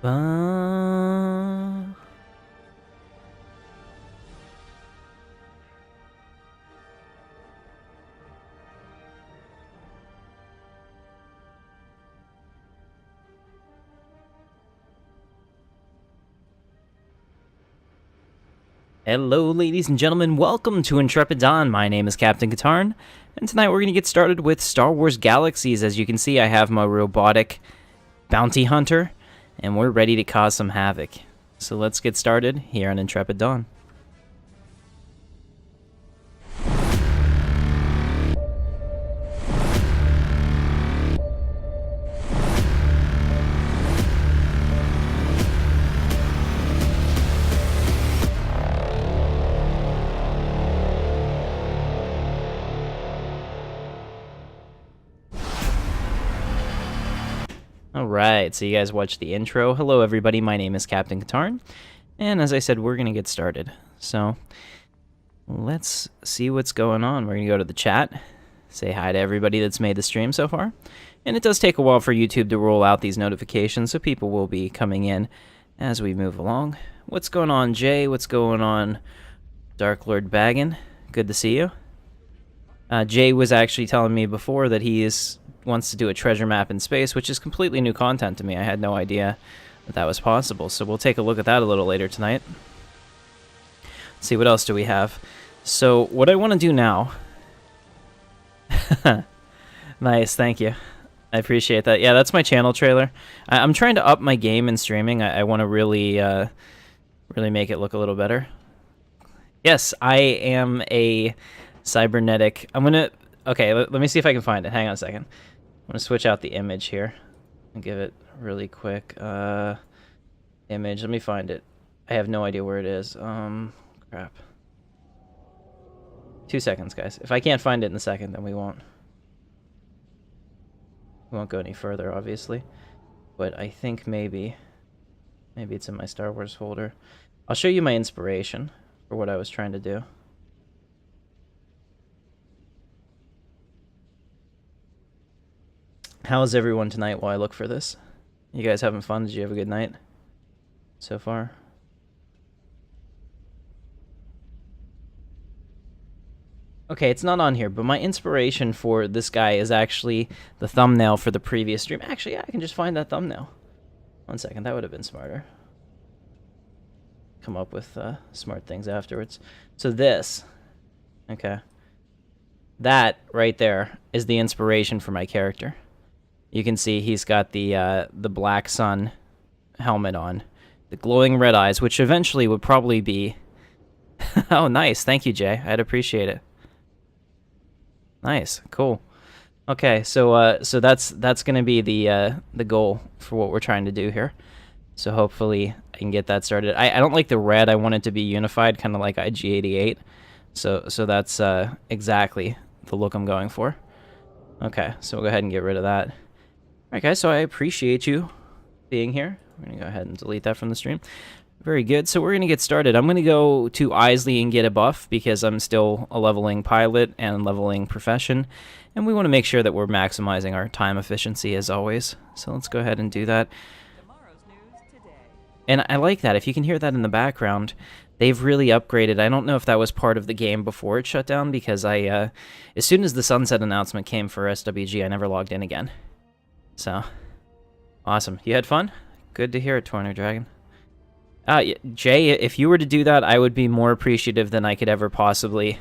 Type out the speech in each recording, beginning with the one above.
Uh... Hello, ladies and gentlemen. Welcome to Intrepid Dawn. My name is Captain Katarn, and tonight we're going to get started with Star Wars Galaxies. As you can see, I have my robotic bounty hunter, and we're ready to cause some havoc. So let's get started here on Intrepid Dawn. Alright, so you guys watched the intro. Hello everybody, my name is Captain Katarn, and as I said, we're going to get started. So, let's see what's going on. We're going to go to the chat, say hi to everybody that's made the stream so far. And it does take a while for YouTube to roll out these notifications, so people will be coming in as we move along. What's going on, Jay? What's going on, Dark Lord Baggin? Good to see you. Jay was actually telling me before that he wants to do a treasure map in space, which is completely new content to me. I had no idea that that was possible, so we'll take a look at that a little later tonight. Let's see, what else do we have? So, what I want to do now... Nice, thank you. I appreciate that. Yeah, that's my channel trailer. I'm trying to up my game in streaming. I want to really make it look a little better. Yes, I am a cybernetic... I'm gonna... Okay, let me see if I can find it. Hang on a second. I'm gonna switch out the image here and give it really quick. Image, let me find it. I have no idea where it is. Crap. 2 seconds, guys. If I can't find it in a second, then we won't go any further, obviously. But I think maybe it's in my Star Wars folder. I'll show you my inspiration for what I was trying to do. How is everyone tonight while I look for this? You guys having fun? Did you have a good night so far? Okay, it's not on here, but my inspiration for this guy is actually the thumbnail for the previous stream. Actually, yeah, I can just find that thumbnail. 1 second, that would have been smarter. Come up with smart things afterwards. So this, okay. That right there is the inspiration for my character. You can see he's got the Black Sun helmet on, the glowing red eyes, which eventually would probably be... Oh, nice. Thank you, Jay. I'd appreciate it. Nice. Cool. Okay, so that's going to be the goal for what we're trying to do here. So hopefully I can get that started. I don't like the red. I want it to be unified, kind of like IG-88. So that's exactly the look I'm going for. Okay, so we'll go ahead and get rid of that. Alright guys, so I appreciate you being here. We're going to go ahead and delete that from the stream. Very good, so we're going to get started. I'm going to go to Isley and get a buff because I'm still a leveling pilot and leveling profession. And we want to make sure that we're maximizing our time efficiency as always. So let's go ahead and do that. And I like that. If you can hear that in the background, they've really upgraded. I don't know if that was part of the game before it shut down because as soon as the sunset announcement came for SWG, I never logged in again. So, awesome. You had fun? Good to hear it, Torner Dragon. Jay, if you were to do that, I would be more appreciative than I could ever possibly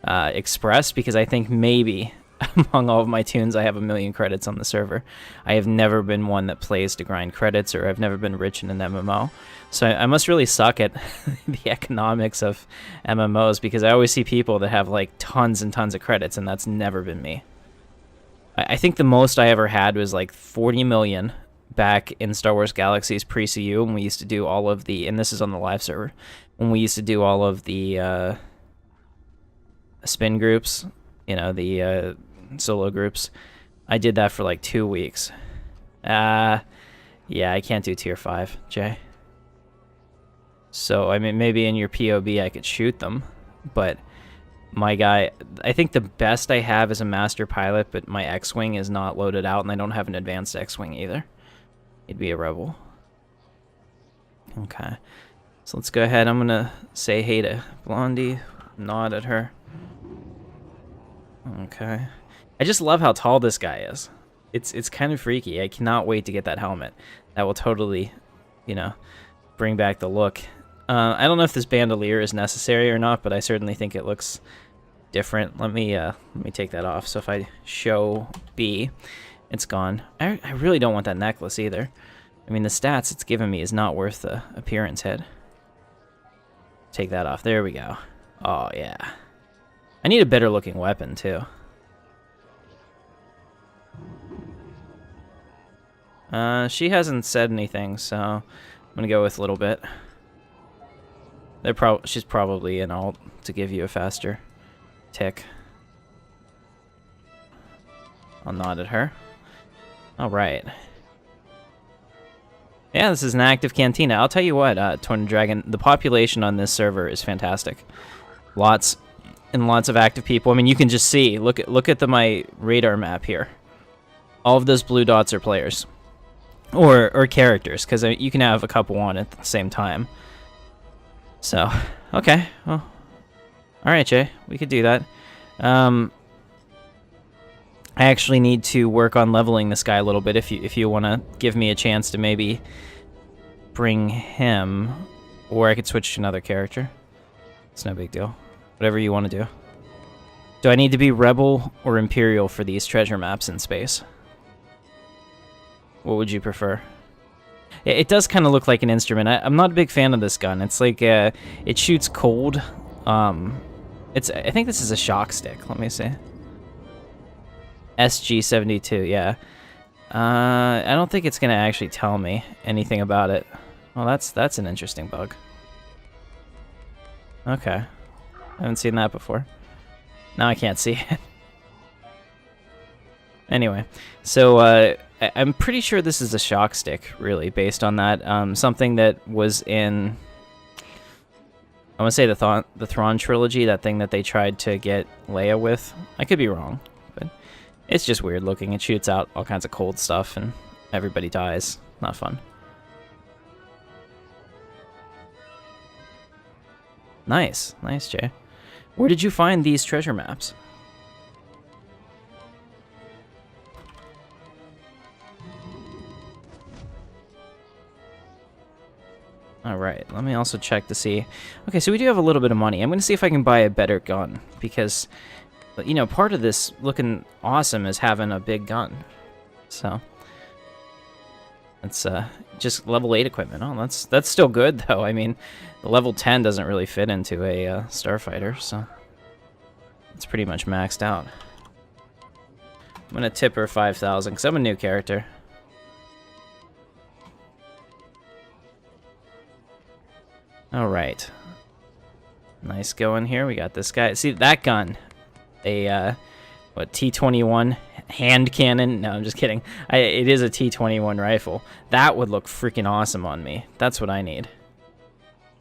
express, because I think maybe among all of my tunes, I have 1 million credits on the server. I have never been one that plays to grind credits, or I've never been rich in an MMO. So I must really suck at the economics of MMOs, because I always see people that have like tons and tons of credits, and that's never been me. I think the most I ever had was like 40 million back in Star Wars Galaxies pre-CU, when we used to do all of the, and this is on the live server, when we used to do all of the spin groups, you know, the solo groups. I did that for like 2 weeks. Yeah, I can't do tier 5, Jay. So, I mean, maybe in your POB I could shoot them, but my guy, I think the best I have is a master pilot, but my X-Wing is not loaded out, and I don't have an advanced X-Wing either. He'd be a rebel. Okay. So let's go ahead. I'm going to say hey to Blondie. Nod at her. Okay. I just love how tall this guy is. It's kind of freaky. I cannot wait to get that helmet. That will totally, you know, bring back the look. I don't know if this bandolier is necessary or not, but I certainly think it looks different. Let me take that off. So if I show B, it's gone. I really don't want that necklace either. I mean, the stats it's giving me is not worth the appearance hit. Take that off. There we go. Oh, yeah. I need a better looking weapon, too. She hasn't said anything, so I'm gonna go with a little bit. She's probably an alt to give you a faster tick. I'll nod at her. All right. Yeah, this is an active cantina. I'll tell you what, Torn Dragon, the population on this server is fantastic. Lots and lots of active people. I mean, you can just see. Look at my radar map here. All of those blue dots are players. Or characters, because you can have a couple on at the same time. So, okay. Well, all right, Jay. We could do that. I actually need to work on leveling this guy a little bit if you want to give me a chance to maybe bring him, or I could switch to another character. It's no big deal. Whatever you want to do. Do I need to be Rebel or Imperial for these treasure maps in space? What would you prefer? It does kind of look like an instrument. I'm not a big fan of this gun. It's like it shoots cold. I think this is a shock stick. Let me see. SG-72, yeah. I don't think it's gonna actually tell me anything about it. Well, that's an interesting bug. Okay, I haven't seen that before. Now I can't see it. Anyway, so I'm pretty sure this is a shock stick, really, based on that. Something that was in, I want to say the Thrawn trilogy, that thing that they tried to get Leia with. I could be wrong, but it's just weird looking. It shoots out all kinds of cold stuff, and everybody dies. Not fun. Nice, nice, Jay. Where did you find these treasure maps? Alright, let me also check to see. Okay, so we do have a little bit of money. I'm going to see if I can buy a better gun, because, you know, part of this looking awesome is having a big gun. So, it's just level 8 equipment. Oh, that's still good, though. I mean, the level 10 doesn't really fit into a starfighter, so it's pretty much maxed out. I'm going to tip her 5,000, because I'm a new character. Alright. Nice going here. We got this guy. See, that gun. A, what, T-21 hand cannon? No, I'm just kidding. It is a T-21 rifle. That would look freaking awesome on me. That's what I need.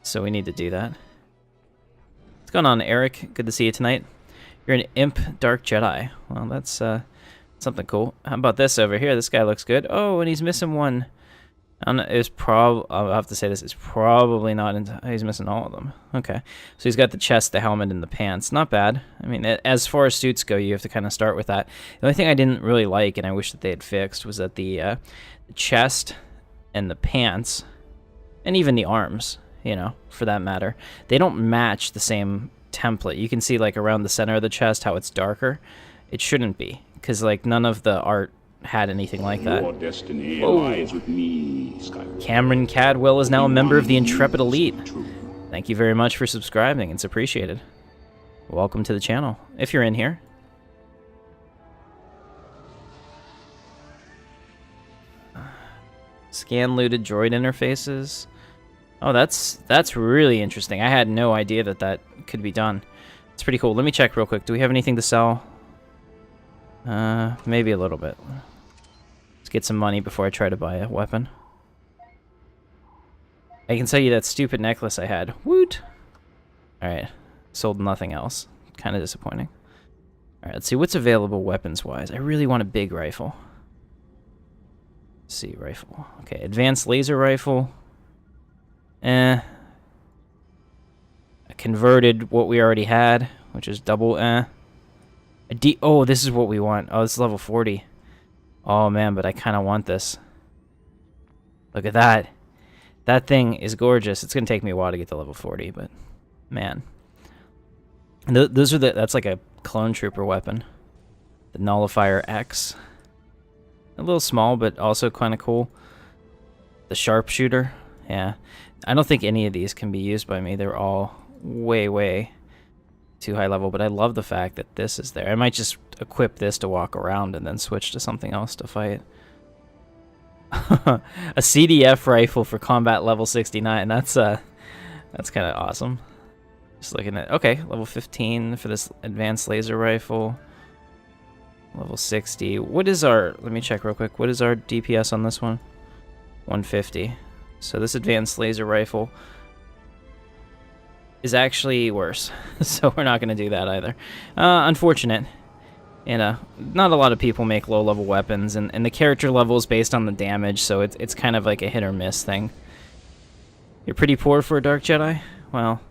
So we need to do that. What's going on, Eric? Good to see you tonight. You're an Imp Dark Jedi. Well, that's something cool. How about this over here? This guy looks good. Oh, and he's missing one. I'll have to say this, it's probably not into, he's missing all of them. Okay, so he's got the chest, the helmet, and the pants. Not bad. I mean, as far as suits go, you have to kind of start with that. The only thing I didn't really like, and I wish that they had fixed, was that the chest and the pants, and even the arms, you know, for that matter, they don't match the same template. You can see, like, around the center of the chest how it's darker. It shouldn't be, because, like, none of the art had anything like that. Your destiny lies with me, Skywalker. Cameron Cadwell is now a member of the Intrepid Elite. Thank you very much for subscribing. It's appreciated. Welcome to the channel, if you're in here. Scan looted droid interfaces. Oh, that's really interesting. I had no idea that could be done. It's pretty cool. Let me check real quick. Do we have anything to sell? Maybe a little bit. Let's get some money before I try to buy a weapon. I can sell you that stupid necklace I had. Woot! Alright. Sold nothing else. Kind of disappointing. Alright, let's see what's available weapons-wise. I really want a big rifle. Let's see, rifle. Okay, advanced laser rifle. I converted what we already had, which is double oh, this is what we want. Oh, this is level 40. Oh man, but I kind of want this. Look at that. That thing is gorgeous. It's gonna take me a while to get to level 40, but man. Those are that's like a clone trooper weapon. The Nullifier X. A little small, but also kind of cool. The Sharpshooter. Yeah. I don't think any of these can be used by me. They're all way too high level, but I love the fact that this is there. I might just equip this to walk around and then switch to something else to fight. A CDF rifle for combat level 69. That's kind of awesome. Just looking at, okay, level 15 for this advanced laser rifle. Level 60. What is our, let me check real quick. What is our DPS on this one? 150. So this advanced laser rifle is actually worse. So we're not going to do that either. Unfortunate. You know, not a lot of people make low-level weapons, and the character level is based on the damage, so it's kind of like a hit-or-miss thing. You're pretty poor for a Dark Jedi? Well,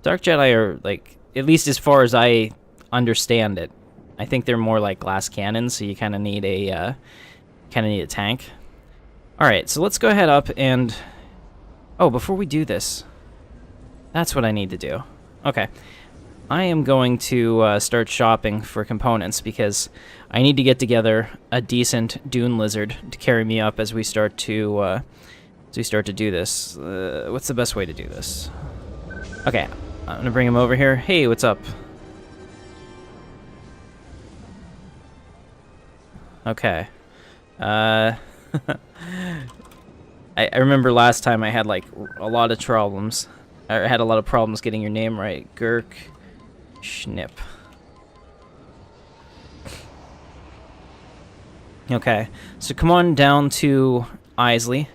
Dark Jedi are, like, at least as far as I understand it, I think they're more like glass cannons, so you kind of need a tank. All right, so let's go ahead up and... Oh, before we do this, that's what I need to do. Okay. I am going to start shopping for components because I need to get together a decent Dune Lizard to carry me up as we start to do this. What's the best way to do this? Okay, I'm gonna bring him over here. Hey, what's up? Okay. I remember last time I had like a lot of problems. I had a lot of problems getting your name right. Gurk Schnip. Okay, so come on down to Isley.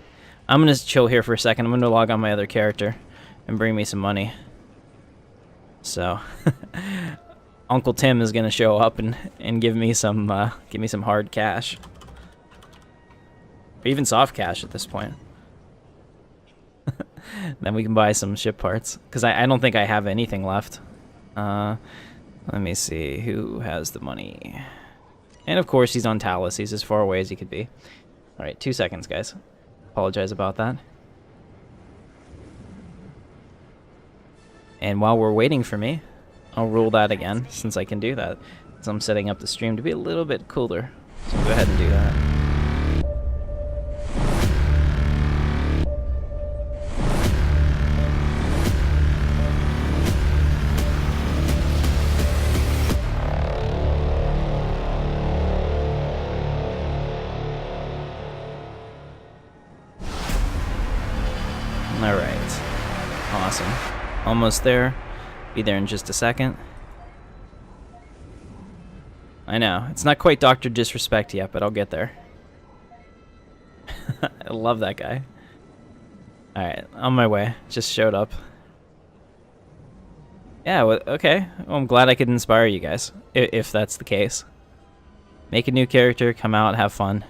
I'm gonna chill here for a second. I'm gonna log on my other character and bring me some money. So, Uncle Tim is gonna show up and give me some hard cash, or even soft cash at this point. Then we can buy some ship parts because I don't think I have anything left. Let me see who has the money. And of course he's on Talus. He's as far away as he could be. All right, 2 seconds, guys. Apologize about that. And while we're waiting for me, I'll rule that again, since I can do that. So I'm setting up the stream to be a little bit cooler. So go ahead and do that. Alright. Awesome. Almost there. Be there in just a second. I know. It's not quite Dr. Disrespect yet, but I'll get there. I love that guy. Alright, on my way. Just showed up. Yeah, well, okay. Well, I'm glad I could inspire you guys, if that's the case. Make a new character, come out, have fun.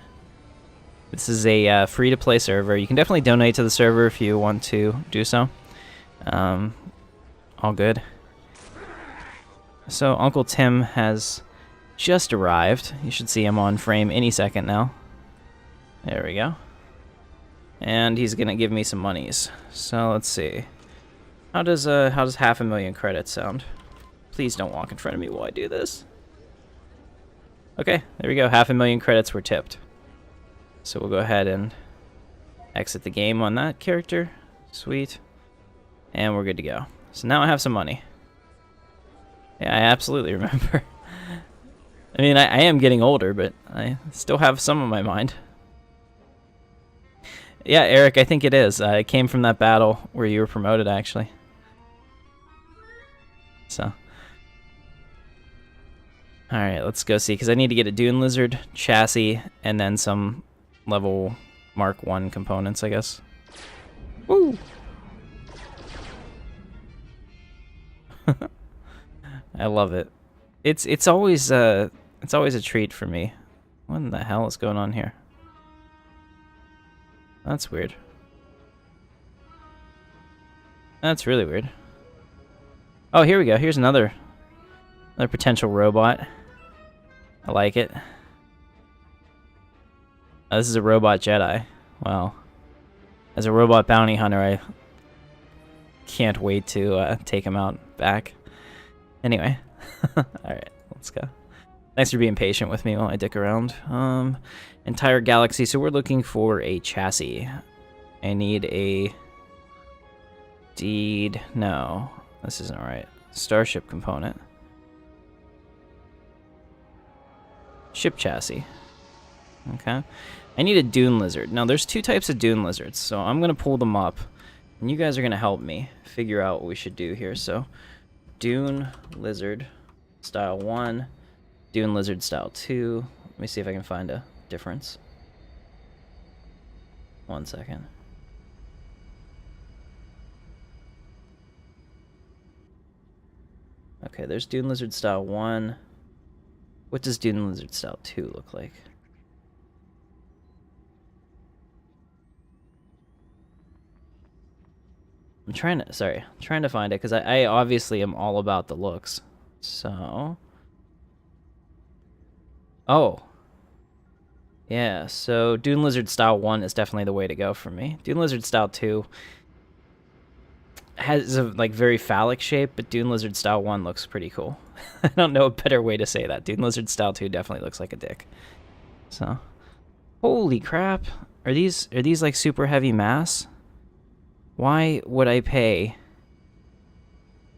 This is a free-to-play server. You can definitely donate to the server if you want to do so. All good. So Uncle Tim has just arrived. You should see him on frame any second now. There we go. And he's gonna give me some monies. So let's see. How does 500,000 credits sound? Please don't walk in front of me while I do this. Okay, there we go. 500,000 credits were tipped. So we'll go ahead and exit the game on that character. Sweet. And we're good to go. So now I have some money. Yeah, I absolutely remember. I mean, I am getting older, but I still have some on my mind. Yeah, Eric, I think it is. It came from that battle where you were promoted, actually. So. Alright, let's go see, because I need to get a Dune Lizard chassis and then some level Mark 1 components, I guess. Woo! I love it. It's always a treat for me. What in the hell is going on here? That's weird. That's really weird. Oh, here we go. Here's another potential robot. I like it. Oh, this is a robot Jedi. Wow. As a robot bounty hunter, I can't wait to take him out back. Anyway. Alright, let's go. Thanks for being patient with me while I dick around. Entire galaxy. So we're looking for a chassis. I need a... Deed. No. This isn't right. Starship component. Ship chassis. Okay. I need a dune lizard. Now, there's two types of dune lizards, so I'm going to pull them up. And you guys are going to help me figure out what we should do here. So, dune lizard style 1, dune lizard style 2. Let me see if I can find a difference. 1 second. Okay, there's dune lizard style 1. What does dune lizard style 2 look like? I'm trying to find it, because I obviously am all about the looks. So... Oh. Yeah, so Dune Lizard Style 1 is definitely the way to go for me. Dune Lizard Style 2 has a like very phallic shape, but Dune Lizard Style 1 looks pretty cool. I don't know a better way to say that. Dune Lizard Style 2 definitely looks like a dick. So, holy crap. Are these like super heavy mass? Why would I pay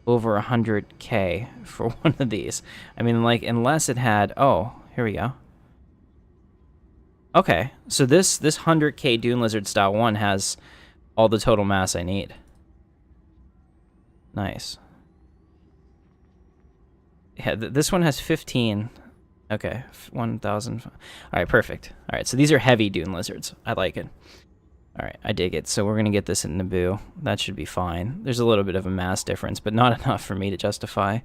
over 100K for one of these? I mean, like, unless it had... Oh, here we go. Okay, so this 100K Dune Lizard Style 1 has all the total mass I need. Nice. Yeah, this one has 15. Okay, 1,000. All right, perfect. All right, so these are heavy Dune Lizards. I like it. All right, I dig it. So we're going to get this in Naboo. That should be fine. There's a little bit of a mass difference, but not enough for me to justify.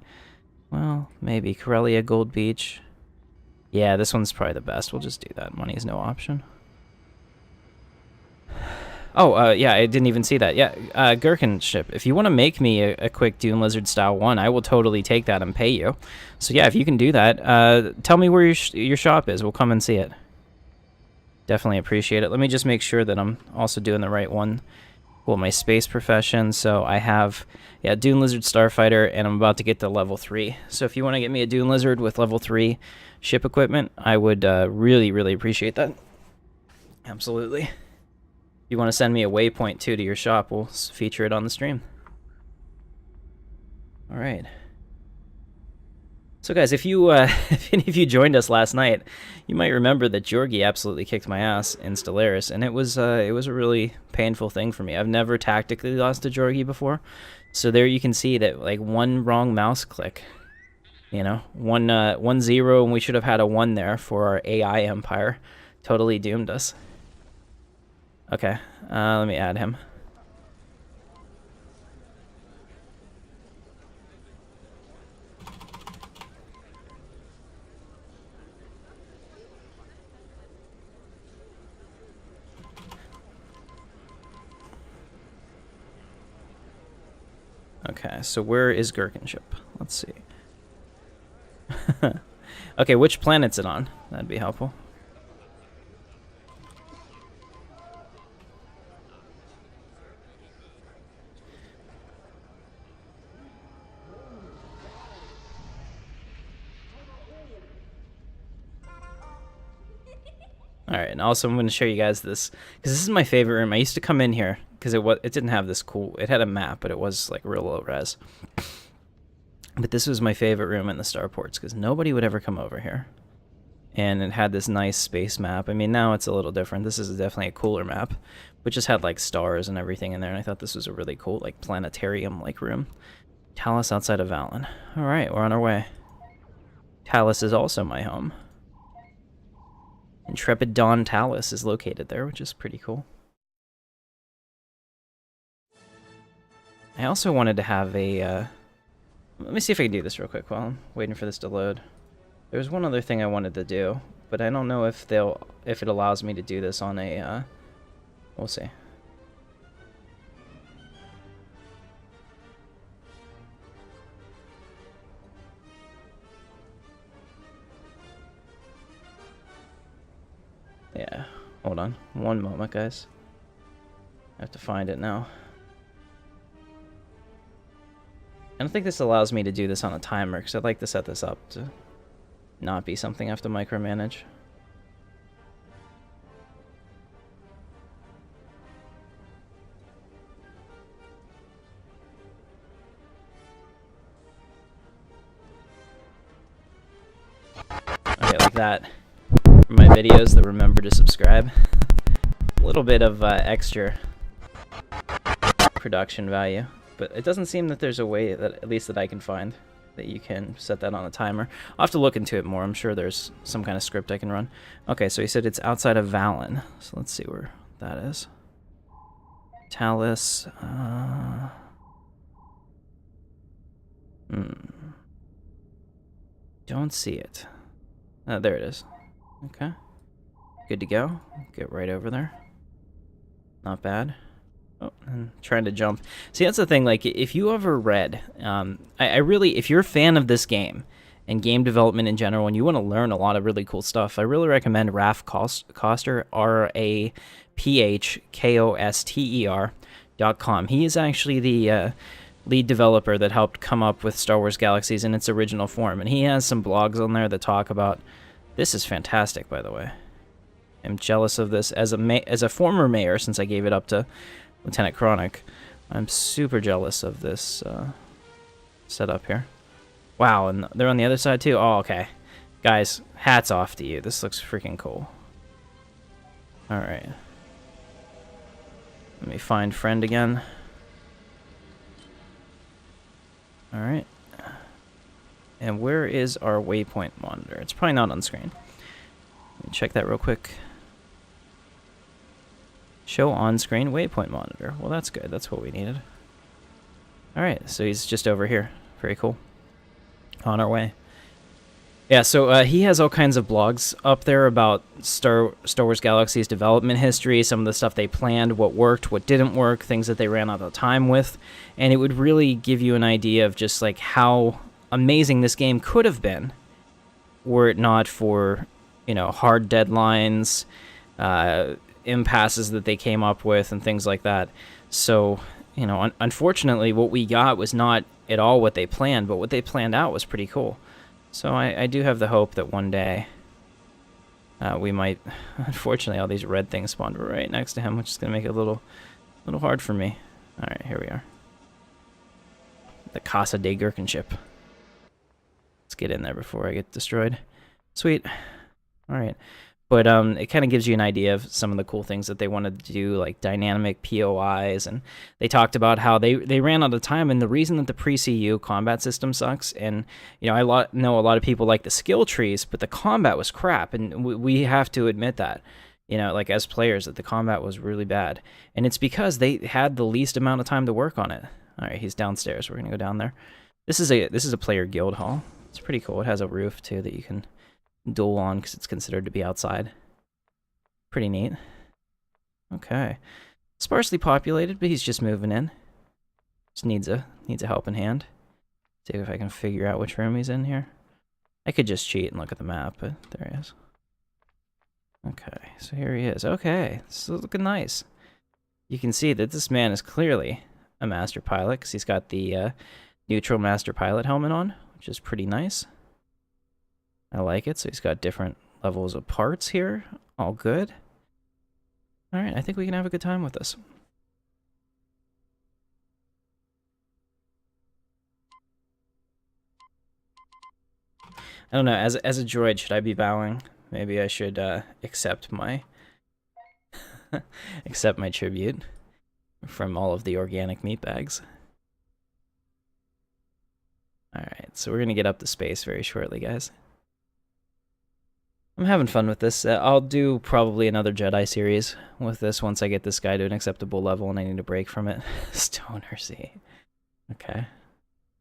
Well, maybe. Corellia, Gold Beach. Yeah, this one's probably the best. We'll just do that. Money is no option. Oh, yeah, I didn't even see that. Yeah, Gherkin ship. If you want to make me a quick Dune Lizard Style 1, I will totally take that and pay you. So yeah, if you can do that, tell me where your shop is. We'll come and see it. Definitely appreciate it. Let me just make sure that I'm also doing the right one. Well, my space profession. So I have, yeah, Dune Lizard Starfighter, and I'm about to get to level 3. So if you want to get me a Dune Lizard with level 3 ship equipment, I would really, really appreciate that. Absolutely. If you want to send me a waypoint too to your shop, we'll feature it on the stream. All right. So guys, if you if any of you joined us last night, you might remember that Georgie absolutely kicked my ass in Stellaris, and it was a really painful thing for me. I've never tactically lost to Georgie before, so there you can see that like one wrong mouse click, you know, 1-0, and we should have had a 1 there for our AI empire, totally doomed us. Okay, let me add him. Okay, so where is Gherkin ship? Let's see. Okay, which planet's it on? That'd be helpful. Alright, and also I'm going to show you guys this, because this is my favorite room. I used to come in here, because it didn't have this cool, it had a map, but it was like real low res. But this was my favorite room in the starports, because nobody would ever come over here. And it had this nice space map. I mean, now it's a little different. This is definitely a cooler map, but just had like stars and everything in there, and I thought this was a really cool, like, planetarium-like room. Talos outside of Valen. Alright, we're on our way. Talos is also my home. Intrepid Dawn Talos is located there, which is pretty cool. I also wanted to have a... let me see if I can do this real quick while I'm waiting for this to load. There's one other thing I wanted to do, but I don't know if it allows me to do this on a... we'll see. Hold on. One moment, guys. I have to find it now. I don't think this allows me to do this on a timer, because I'd like to set this up to not be something I have to micromanage. Okay, like that. For my videos that remember to subscribe. A little bit of extra production value. But it doesn't seem that there's a way, that at least that I can find, that you can set that on a timer. I'll have to look into it more. I'm sure there's some kind of script I can run. Okay, so he said it's outside of Valen. So let's see where that is. Talus. Don't see it. There it is. Okay. Good to go. Get right over there. Not bad. Oh, and trying to jump. See, that's the thing, like, if you ever read, I really, if you're a fan of this game, and game development in general, and you want to learn a lot of really cool stuff, I really recommend Raph Koster, RAPHKOSTER.com. He is actually the lead developer that helped come up with Star Wars Galaxies in its original form, and he has some blogs on there that talk about, this is fantastic, by the way. I'm jealous of this. As a former mayor, since I gave it up to Lieutenant Chronic, I'm super jealous of this setup here. Wow, and they're on the other side too? Oh, okay. Guys, hats off to you. This looks freaking cool. Alright. Let me find friend again. Alright. And where is our waypoint monitor? It's probably not on screen. Let me check that real quick. Show on-screen waypoint monitor. Well, that's good. That's what we needed. Alright, so he's just over here. Very cool. On our way. Yeah, so he has all kinds of blogs up there about Star Wars Galaxies development history, some of the stuff they planned, what worked, what didn't work, things that they ran out of time with, and it would really give you an idea of just like how amazing this game could have been were it not for, you know, hard deadlines, impasses that they came up with, and things like that. So, you know, unfortunately, what we got was not at all what they planned, but what they planned out was pretty cool. So I do have the hope that one day we might... Unfortunately, all these red things spawned right next to him, which is going to make it a little hard for me. Alright, here we are. The Casa de Gherkin ship. Let's get in there before I get destroyed. Sweet. Alright. But it kind of gives you an idea of some of the cool things that they wanted to do, like dynamic POIs, and they talked about how they ran out of time, and the reason that the pre-CU combat system sucks, and you know, I know a lot of people like the skill trees, but the combat was crap, and we have to admit that, you know, like as players, that the combat was really bad, and it's because they had the least amount of time to work on it. All right, he's downstairs. We're gonna go down there. This is a player guild hall. It's pretty cool. It has a roof too that you can duel on because it's considered to be outside. Pretty neat. Okay. Sparsely populated, but he's just moving in. Just needs a helping hand. See if I can figure out which room he's in here. I could just cheat and look at the map, but there he is. Okay, so here he is. Okay, this is looking nice. You can see that this man is clearly a master pilot because he's got the neutral master pilot helmet on, which is pretty nice. I like it. So he's got different levels of parts here. All good. All right, I think we can have a good time with this. I don't know. As a droid, should I be bowing? Maybe I should accept my accept my tribute from all of the organic meat bags. All right, so we're gonna get up to space very shortly, guys. I'm having fun with this. I'll do probably another Jedi series with this once I get this guy to an acceptable level and I need a break from it. Stoner C. Okay.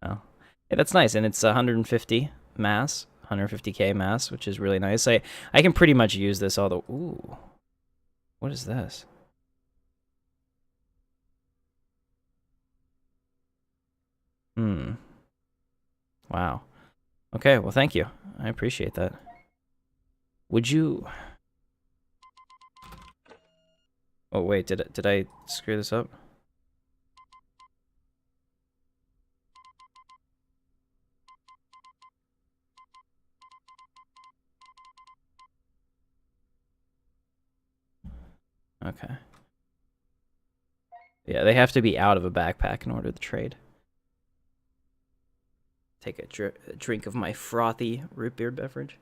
Oh. Yeah, that's nice. And it's 150 mass, 150k mass, which is really nice. I can pretty much use this all the... Ooh. What is this? Wow. Okay, well, thank you. I appreciate that. Would you... Oh wait, did I screw this up? Okay. Yeah, they have to be out of a backpack in order to trade. Take a drink of my frothy root beer beverage.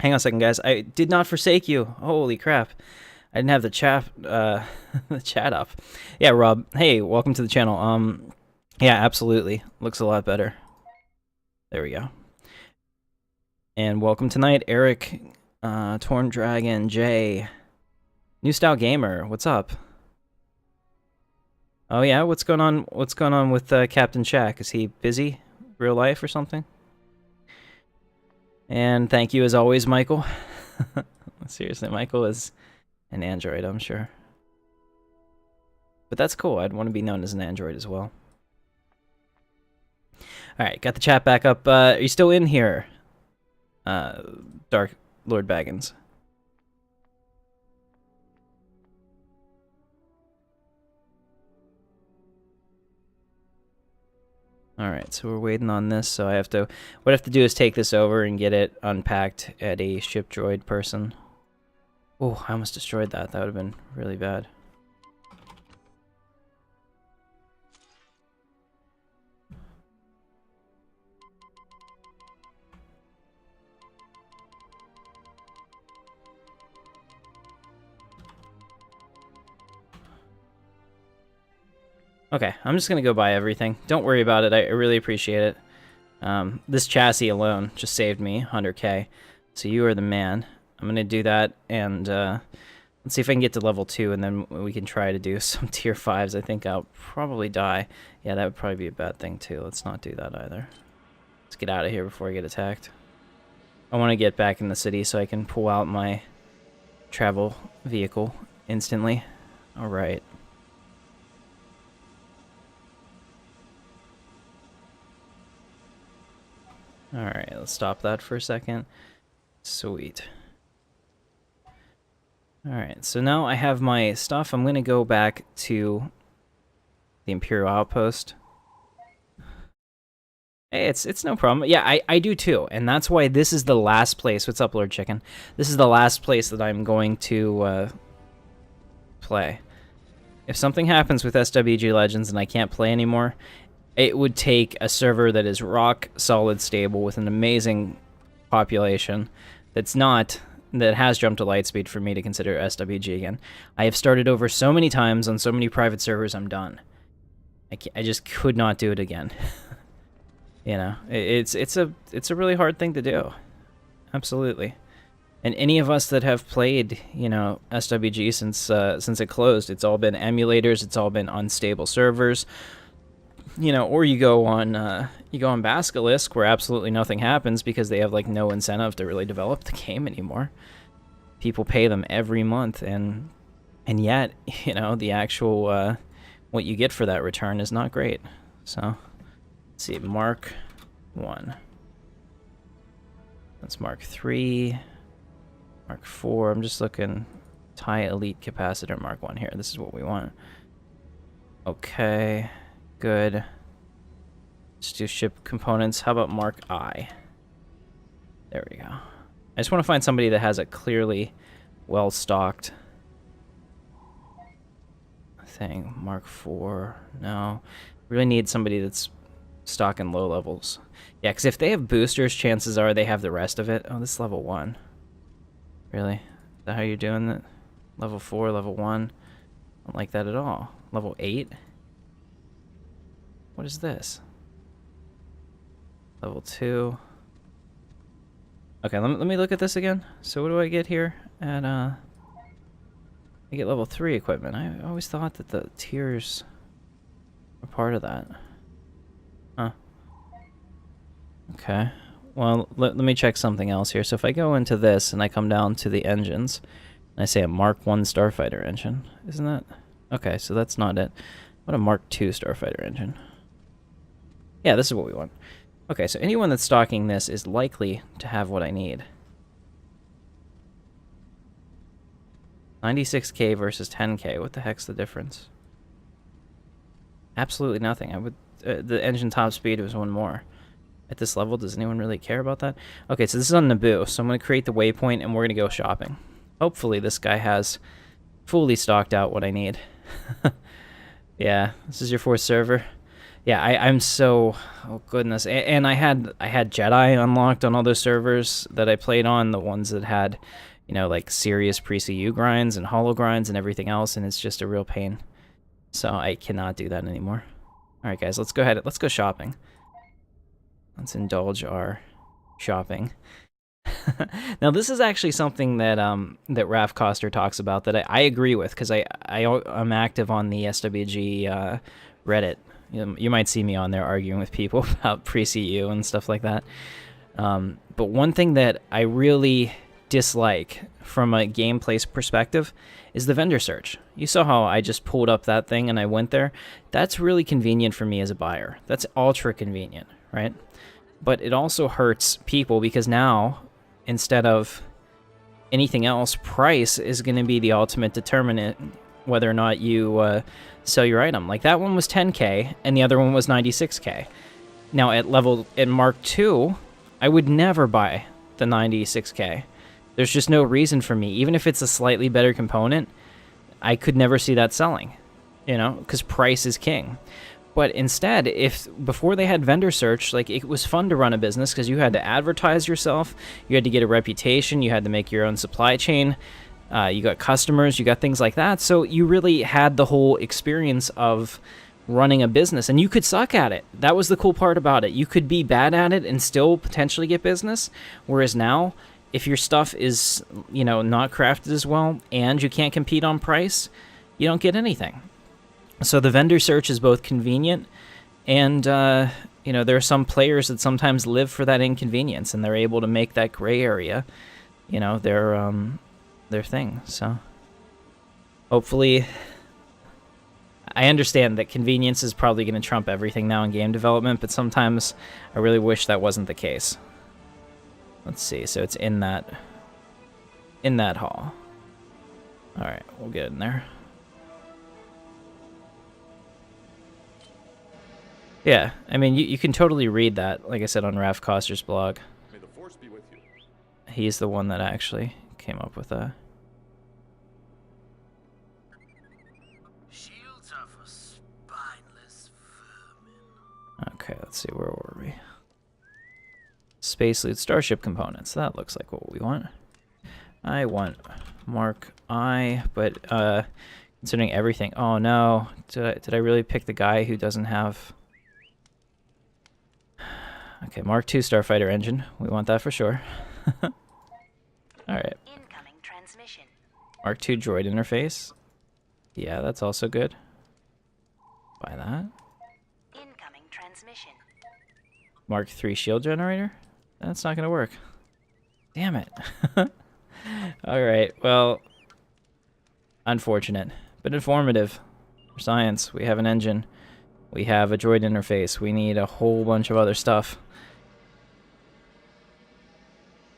Hang on a second, guys. I did not forsake you. Holy crap. I didn't have the chat the chat up. Yeah, Rob. Hey, welcome to the channel. Yeah, absolutely. Looks a lot better. There we go. And welcome tonight, Eric, Torn Dragon, Jay, New Style Gamer. What's up? Oh yeah, what's going on? What's going on with Captain Shack? Is he busy, real life or something? And thank you as always, Michael. Seriously, Michael is an android, I'm sure. But that's cool. I'd want to be known as an android as well. All right, got the chat back up. Are you still in here, Dark Lord Baggins? Alright, so we're waiting on this, so what I have to do is take this over and get it unpacked at a ship droid person. Oh, I almost destroyed that. That would have been really bad. Okay, I'm just gonna go buy everything. Don't worry about it. I really appreciate it. This chassis alone just saved me 100k. So you are the man. I'm gonna do that, and let's see if I can get to level 2, and then we can try to do some tier 5s. I think I'll probably die. Yeah, that would probably be a bad thing too. Let's not do that either. Let's get out of here before I get attacked. I want to get back in the city so I can pull out my travel vehicle instantly. Alright. Alright, let's stop that for a second. Sweet. Alright, so now I have my stuff. I'm going to go back to the Imperial Outpost. Hey, it's no problem. Yeah, I do too, and that's why this is the last place. What's up, Lord Chicken? This is the last place that I'm going to play. If something happens with SWG Legends and I can't play anymore, it would take a server that is rock solid stable with an amazing population that has jumped to Lightspeed for me to consider SWG again. I have started over so many times on so many private servers, I'm done. I just could not do it again. You know, it's a really hard thing to do. Absolutely. And any of us that have played, you know, SWG since it closed, it's all been emulators, it's all been unstable servers. You know, or you go on Basilisk, where absolutely nothing happens because they have like no incentive to really develop the game anymore. People pay them every month, and yet, you know, the actual what you get for that return is not great. So, let's see, Mark 1. That's Mark 3, Mark 4. I'm just looking. TIE Elite Capacitor Mark 1 here. This is what we want. Okay. Good. Let's do ship components. How about Mark I? There we go. I just want to find somebody that has a clearly well-stocked thing. Mark 4. No. Really need somebody that's stocking low levels. Yeah, because if they have boosters, chances are they have the rest of it. Oh, this is level 1. Really? Is that how you're doing it? Level 4, level 1? I don't like that at all. Level 8? What is this? Level 2. Okay, let me look at this again. So what do I get here? At I get level 3 equipment. I always thought that the tiers were part of that. Huh. Okay. Well, let me check something else here. So if I go into this and I come down to the engines, and I say a Mark 1 Starfighter engine, isn't that? Okay, so that's not it. What a Mark 2 Starfighter engine? Yeah, this is what we want. Okay, so anyone that's stocking this is likely to have what I need. 96k versus 10k. What the heck's the difference? Absolutely nothing. I would the engine top speed was one more. At this level, does anyone really care about that? Okay, so this is on Naboo, so I'm going to create the waypoint and we're going to go shopping. Hopefully this guy has fully stocked out what I need. Yeah, this is your fourth server. Yeah, I'm so... Oh, goodness. And I had Jedi unlocked on all those servers that I played on, the ones that had, you know, like serious pre-CU grinds and holo grinds and everything else, and it's just a real pain. So I cannot do that anymore. Alright, guys, let's go ahead. Let's go shopping. Let's indulge our shopping. Now, this is actually something that that Raph Koster talks about that I agree with, because I'm active on the SWG Reddit. You might see me on there arguing with people about pre-CU and stuff like that. But one thing that I really dislike from a gameplay perspective is the vendor search. You saw how I just pulled up that thing and I went there. That's really convenient for me as a buyer. That's ultra convenient, right? But it also hurts people because now, instead of anything else, price is going to be the ultimate determinant whether or not you sell your item. Like that one was 10k and the other one was 96k. Now at Mark II, I would never buy the 96k. There's just no reason for me. Even if it's a slightly better component, I could never see that selling, you know, because price is king. But instead, if before they had vendor search, like it was fun to run a business because you had to advertise yourself, you had to get a reputation, you had to make your own supply chain, you got customers, you got things like that. So you really had the whole experience of running a business, and you could suck at it. That was the cool part about it. You could be bad at it and still potentially get business. Whereas now, if your stuff is, you know, not crafted as well and you can't compete on price, you don't get anything. So the vendor search is both convenient and, you know, there are some players that sometimes live for that inconvenience and they're able to make that gray area, you know, their thing. So hopefully, I understand that convenience is probably going to trump everything now in game development, but sometimes I really wish that wasn't the case. Let's see, so it's in that hall. All right, we'll get in there. Yeah, I mean, you can totally read that, like I said, on Raph Koster's blog. May the force be with you. He's the one that actually came up with that. Shields are for spineless vermin. Okay, let's see, where were we? Space loot, starship components. That looks like what we want. I want Mark I, but considering everything. Oh no, did I really pick the guy who doesn't have? Okay, Mark II Starfighter engine. We want that for sure. All right. Incoming transmission. Mark II droid interface. Yeah, that's also good. Buy that. Incoming transmission. Mark III shield generator. That's not gonna work. Damn it. All right. Well, unfortunate, but informative. For science, we have an engine. We have a droid interface. We need a whole bunch of other stuff.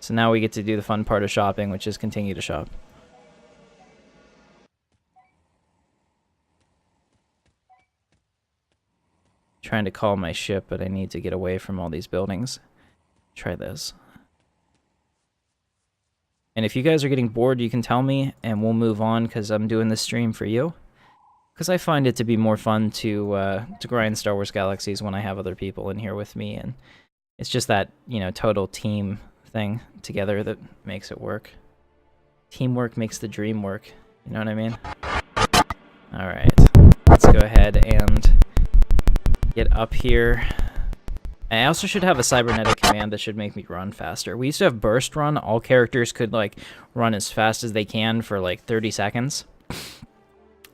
So now we get to do the fun part of shopping, which is continue to shop. Trying to call my ship, but I need to get away from all these buildings. Try this. And if you guys are getting bored, you can tell me, and we'll move on, because I'm doing this stream for you. Because I find it to be more fun to grind Star Wars Galaxies when I have other people in here with me, and it's just that, you know, total team thing together that makes it work. Teamwork makes the dream work. You know what I mean? All right, let's go ahead and get up here. I also should have a cybernetic command that should make me run faster. We used to have burst run. All characters could like run as fast as they can for like 30 seconds.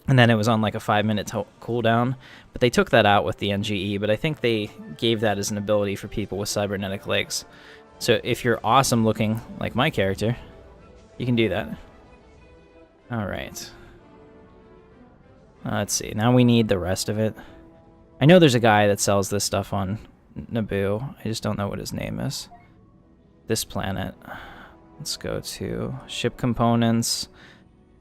And then it was on like a 5-minute cooldown. But they took that out with the NGE, but I think they gave that as an ability for people with cybernetic legs. So if you're awesome looking like my character, you can do that. Alright. Let's see. Now we need the rest of it. I know there's a guy that sells this stuff on Naboo. I just don't know what his name is. This planet. Let's go to ship components.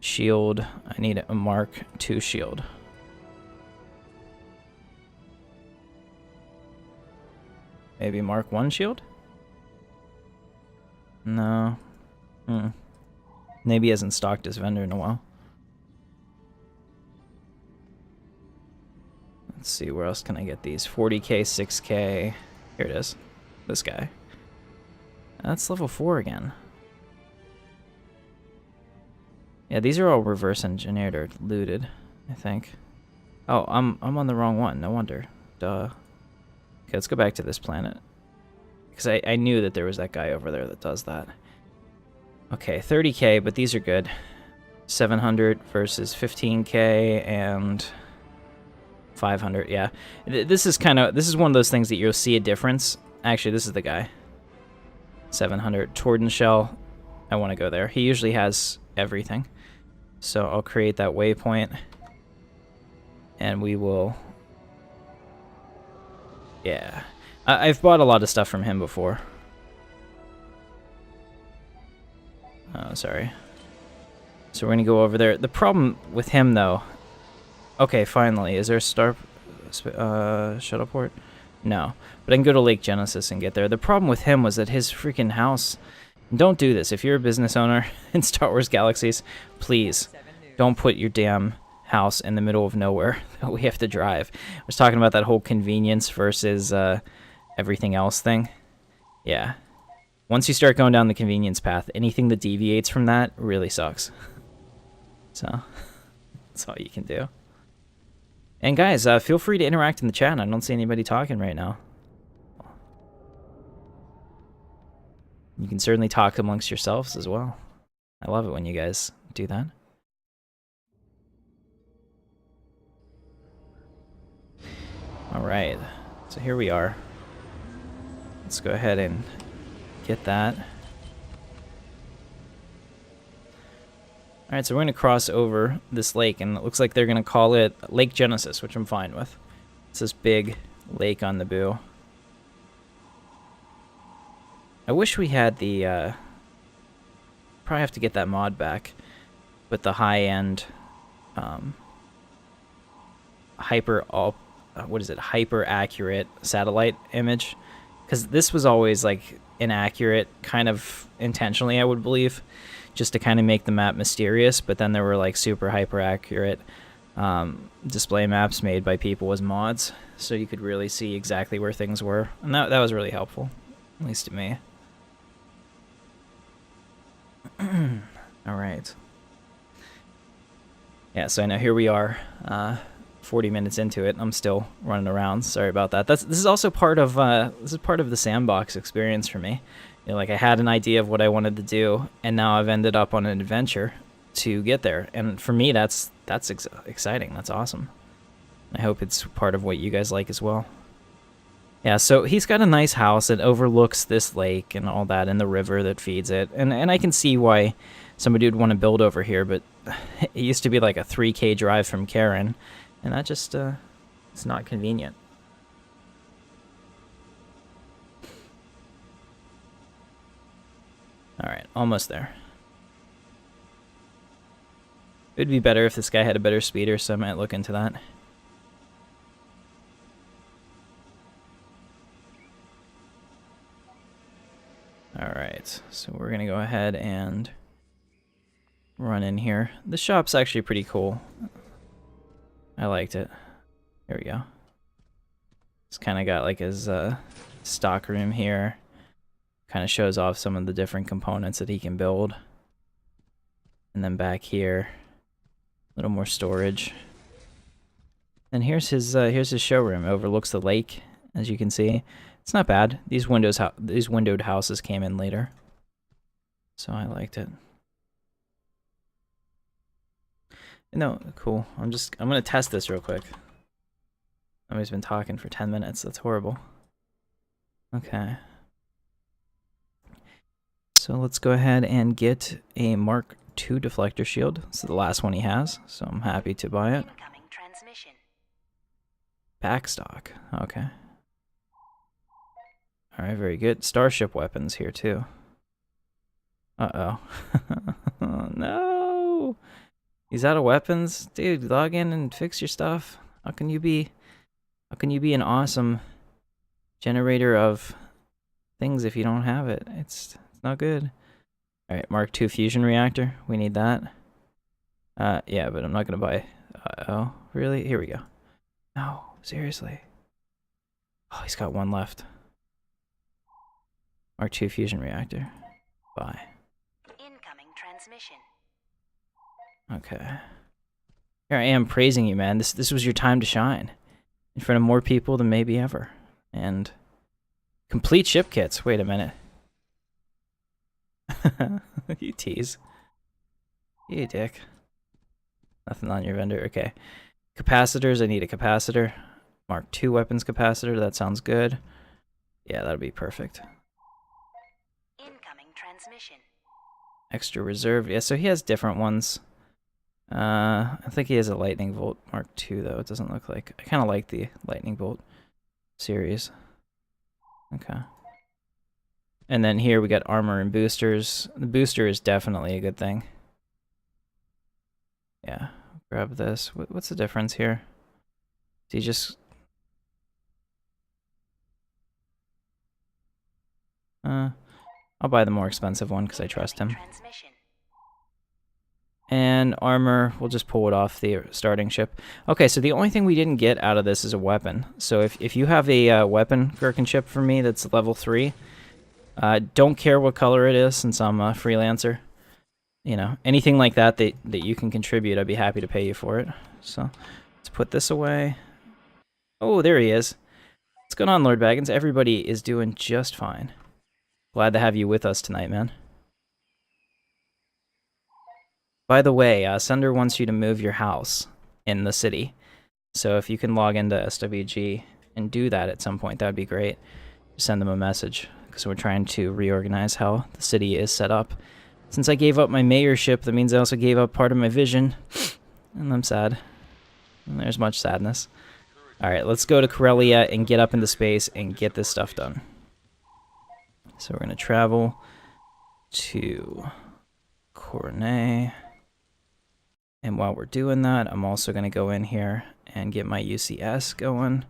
Shield. I need a Mark II shield. Maybe Mark I shield? No. Maybe he hasn't stocked his vendor in a while. Let's see, where else can I get these? 40k, 6k. Here it is. This guy. That's level 4 again. Yeah, these are all reverse engineered or looted, I think. Oh, I'm on the wrong one. No wonder. Duh. Okay, let's go back to this planet. Because I knew that there was that guy over there that does that. Okay, 30k, but these are good. 700 versus 15k and 500, yeah. This is one of those things that you'll see a difference. Actually, this is the guy. 700. Tordenshell, I want to go there. He usually has everything. So I'll create that waypoint. And we will... Yeah. I've bought a lot of stuff from him before. Oh, sorry. So we're going to go over there. The problem with him, though... Okay, finally. Is there a shuttle port? No. But I can go to Lake Genesis and get there. The problem with him was that his freaking house... Don't do this. If you're a business owner in Star Wars Galaxies, please don't put your damn house in the middle of nowhere that we have to drive. I was talking about that whole convenience versus everything else thing. Yeah. Once you start going down the convenience path, anything that deviates from that really sucks. So, that's all you can do. And guys, feel free to interact in the chat. I don't see anybody talking right now. You can certainly talk amongst yourselves as well. I love it when you guys do that. Alright, so here we are. Let's go ahead and get that. Alright, so we're going to cross over this lake, and it looks like they're going to call it Lake Genesis, which I'm fine with. It's this big lake on the Naboo. I wish we had the, probably have to get that mod back, but the high-end, hyper accurate satellite image, because this was always like inaccurate, kind of intentionally, I would believe, just to kind of make the map mysterious. But then there were like super hyper accurate display maps made by people as mods, so you could really see exactly where things were, and that was really helpful, at least to me. All right. Yeah, so I know here we are, 40 minutes into it. I'm still running around. Sorry about that. This is also part of the sandbox experience for me. You know, like I had an idea of what I wanted to do, and now I've ended up on an adventure to get there. And for me, that's exciting. That's awesome. I hope it's part of what you guys like as well. Yeah, so he's got a nice house that overlooks this lake and all that, and the river that feeds it. And I can see why somebody would want to build over here, but it used to be like a 3K drive from Katarn, and that just, it's not convenient. Alright, almost there. It would be better if this guy had a better speeder, so I might look into that. Alright, so we're going to go ahead and run in here. The shop's actually pretty cool. I liked it. Here we go. It's kind of got like his stock room here. Kind of shows off some of the different components that he can build. And then back here, a little more storage. And here's his showroom. It overlooks the lake, as you can see. It's not bad. These windowed houses came in later, so I liked it. No, cool. I'm gonna test this real quick. Somebody's been talking for 10 minutes. That's horrible. Okay. So let's go ahead and get a Mark II deflector shield. This is the last one he has, so I'm happy to buy it. Incoming transmission. Backstock. Okay. Alright, very good. Starship weapons here, too. Uh-oh. Oh, no! He's out of weapons? Dude, log in and fix your stuff. How can you be an awesome generator of things if you don't have it? It's not good. Alright, Mark II fusion reactor. We need that. Yeah, but I'm not gonna buy. Oh, really? Here we go. No, seriously. Oh, he's got one left. Mark II fusion reactor. Buy. Incoming transmission. Okay. Here I am praising you, man. This was your time to shine. In front of more people than maybe ever. And complete ship kits. Wait a minute. You tease. You dick. Nothing on your vendor. Okay. Capacitors. I need a capacitor. Mark II weapons capacitor. That sounds good. Yeah, that'll be perfect. Incoming transmission. Extra reserve. Yeah, so he has different ones. I think he has a lightning bolt Mark II, though. It doesn't look like. I kind of like the lightning bolt series. Okay. And then here we got armor and boosters. The booster is definitely a good thing. Yeah, grab this. What's the difference here? Do you just... I'll buy the more expensive one because I trust him. Transmission. And armor, we'll just pull it off the starting ship. Okay, so the only thing we didn't get out of this is a weapon. So if you have a weapon Gherkin ship for me that's level 3, don't care what color it is since I'm a freelancer. You know, anything like that you can contribute, I'd be happy to pay you for it. So let's put this away. Oh, there he is. What's going on, Lord Baggins? Everybody is doing just fine. Glad to have you with us tonight, man. By the way, Sender wants you to move your house in the city. So if you can log into SWG and do that at some point, that would be great. Send them a message, because we're trying to reorganize how the city is set up. Since I gave up my mayorship, that means I also gave up part of my vision. And I'm sad. And there's much sadness. Alright, let's go to Corellia and get up into space and get this stuff done. So we're going to travel to Coronay. And while we're doing that, I'm also going to go in here and get my UCS going.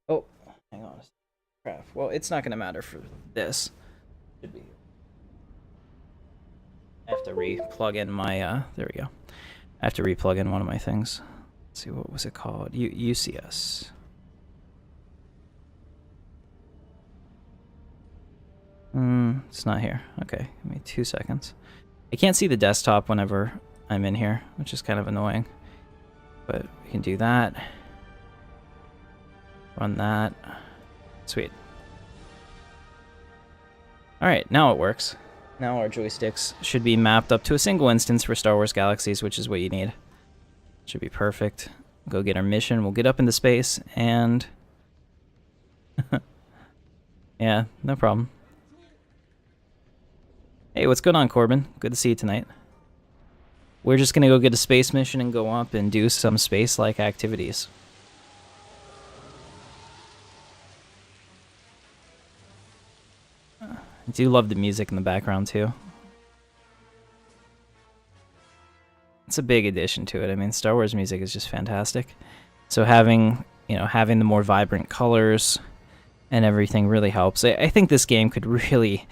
Oh, hang on. Crap. Well, it's not going to matter for this. Should be. I have to re-plug in my, there we go. I have to re-plug in one of my things. Let's see, what was it called? UCS. It's not here. Okay, give me 2 seconds. I can't see the desktop whenever I'm in here, which is kind of annoying. But we can do that. Run that. Sweet. Alright, now it works. Now our joysticks should be mapped up to a single instance for Star Wars Galaxies, which is what you need. Should be perfect. Go get our mission. We'll get up into space and... yeah, no problem. Hey, what's going on, Corbin? Good to see you tonight. We're just gonna go get a space mission and go up and do some space-like activities. I do love the music in the background, too. It's a big addition to it. I mean, Star Wars music is just fantastic. So having, having the more vibrant colors and everything really helps. I think this game could really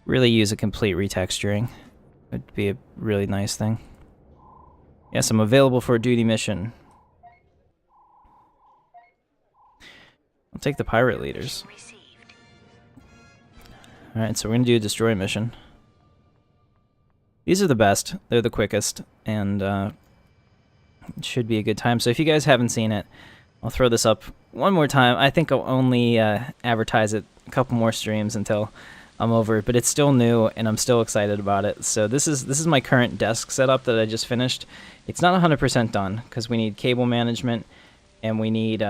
use a complete retexturing. It'd be a really nice thing. Yes, I'm available for a duty mission. I'll take the pirate leaders. Alright, so we're going to do a destroy mission. These are the best. They're the quickest. And it should be a good time. So if you guys haven't seen it, I'll throw this up one more time. I think I'll only advertise it a couple more streams until I'm over it. But it's still new, and I'm still excited about it. So this is my current desk setup that I just finished. It's not 100% done, because we need cable management, and we need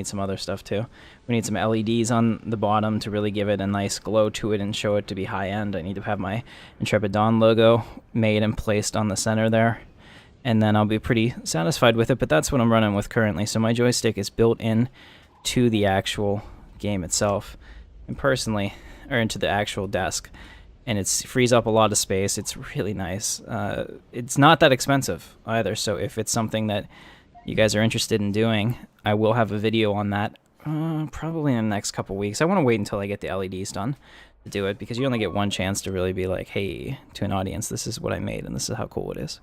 some other stuff too. We need some LEDs on the bottom to really give it a nice glow to it and show it to be high-end. I need to have my Intrepid Dawn logo made and placed on the center there. And then I'll be pretty satisfied with it, but that's what I'm running with currently. So my joystick is built in to the actual game itself. And personally, or into the actual desk. and it frees up a lot of space. It's really nice. It's not that expensive either, so if it's something that you guys are interested in doing, I will have a video on that probably in the next couple weeks. I want to wait until I get the LEDs done to do it, because you only get one chance to really be like, hey, to an audience, this is what I made and this is how cool it is.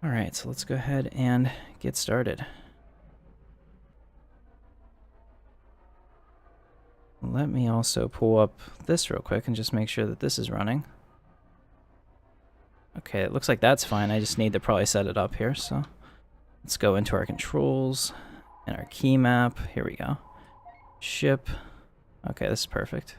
Alright, so let's go ahead and get started. Let me also pull up this real quick and just make sure that this is running. Okay, it looks like that's fine. I just need to probably set it up here, so let's go into our controls and our key map. Here we go. Ship. Okay, this is perfect.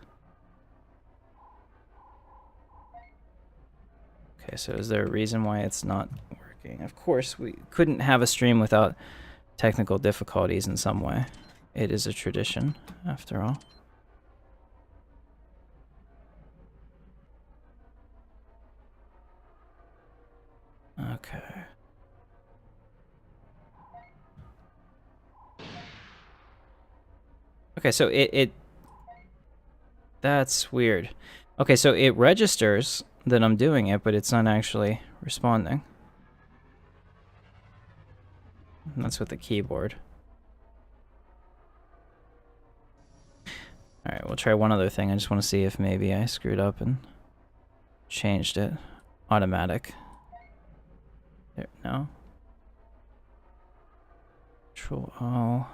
Okay, so is there a reason why it's not working? Of course, we couldn't have a stream without technical difficulties in some way. It is a tradition, after all. Okay. Okay, so that's weird. Okay, so it registers that I'm doing it, but it's not actually responding. And that's with the keyboard. Alright, we'll try one other thing. I just want to see if maybe I screwed up and changed it. Automatic. There, no. Control O.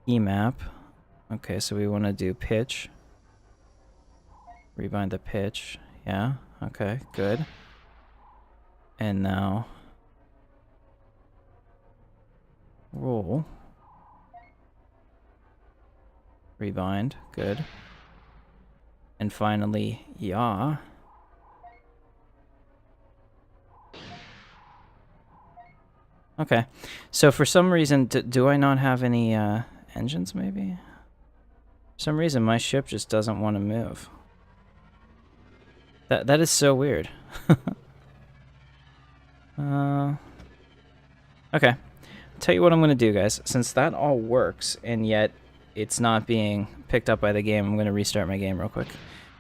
Map. Okay, so we want to do pitch. Rebind the pitch. Yeah, okay, good. And now roll. Rebind, good. And finally, yaw. Okay, so for some reason, do I not have any engines, maybe? For some reason, my ship just doesn't want to move. That is so weird. Okay. Tell you what I'm going to do, guys. Since that all works, and yet it's not being picked up by the game, I'm going to restart my game real quick.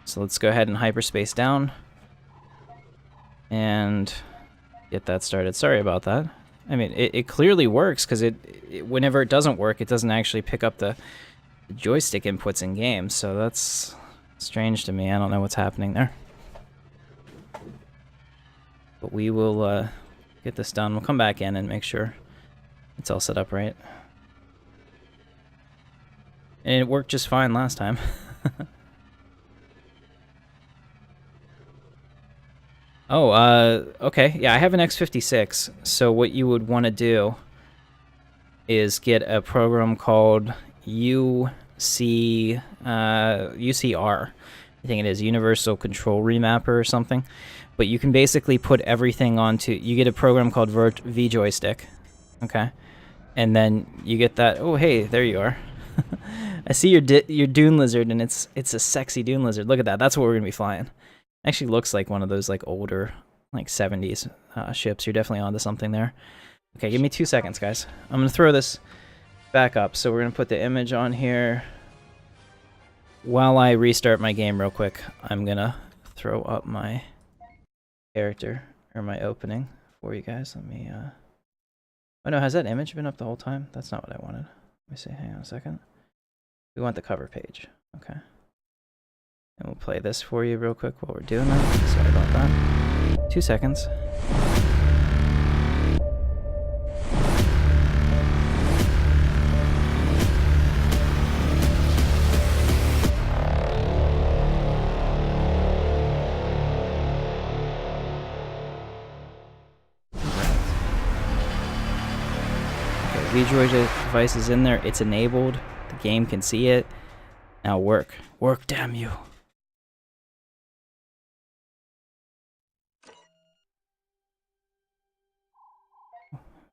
So let's go ahead and hyperspace down. And get that started. Sorry about that. I mean, it clearly works, because whenever it doesn't work, it doesn't actually pick up the joystick inputs in game, so that's strange to me. I don't know what's happening there. But we will get this done. We'll come back in and make sure it's all set up right. And it worked just fine last time. Oh, okay. Yeah, I have an X56. So what you would want to do is get a program called UCR. I think it is Universal Control Remapper or something. But you can basically put everything onto... You get a program called VJoystick. Okay? And then you get that... Oh, hey, there you are. I see your Dune Lizard, and it's a sexy Dune Lizard. Look at that. That's what we're going to be flying. Actually looks like one of those like older, like 70s ships. You're definitely onto something there. Okay, give me 2 seconds, guys. I'm going to throw this back up. So we're going to put the image on here. While I restart my game real quick, I'm going to throw up my character, or my opening for you guys. Let me, oh no, has that image been up the whole time? That's not what I wanted. Let me see, hang on a second. We want the cover page. Okay. And we'll play this for you real quick while we're doing that. Sorry about that. 2 seconds. Okay, VDroid device is in there. It's enabled. The game can see it. Now work. Work, damn you.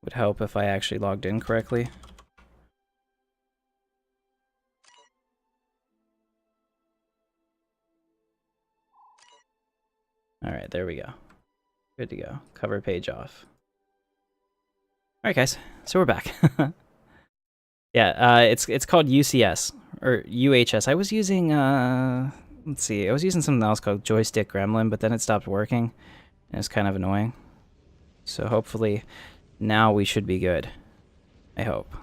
Would help if I actually logged in correctly. Alright, there we go. Good to go. Cover page off. Alright guys, so we're back. Yeah, it's called UCS, or UHS. I was using let's see. I was using something else called Joystick Gremlin, but then it stopped working, and it's kind of annoying. So hopefully now we should be good. I hope.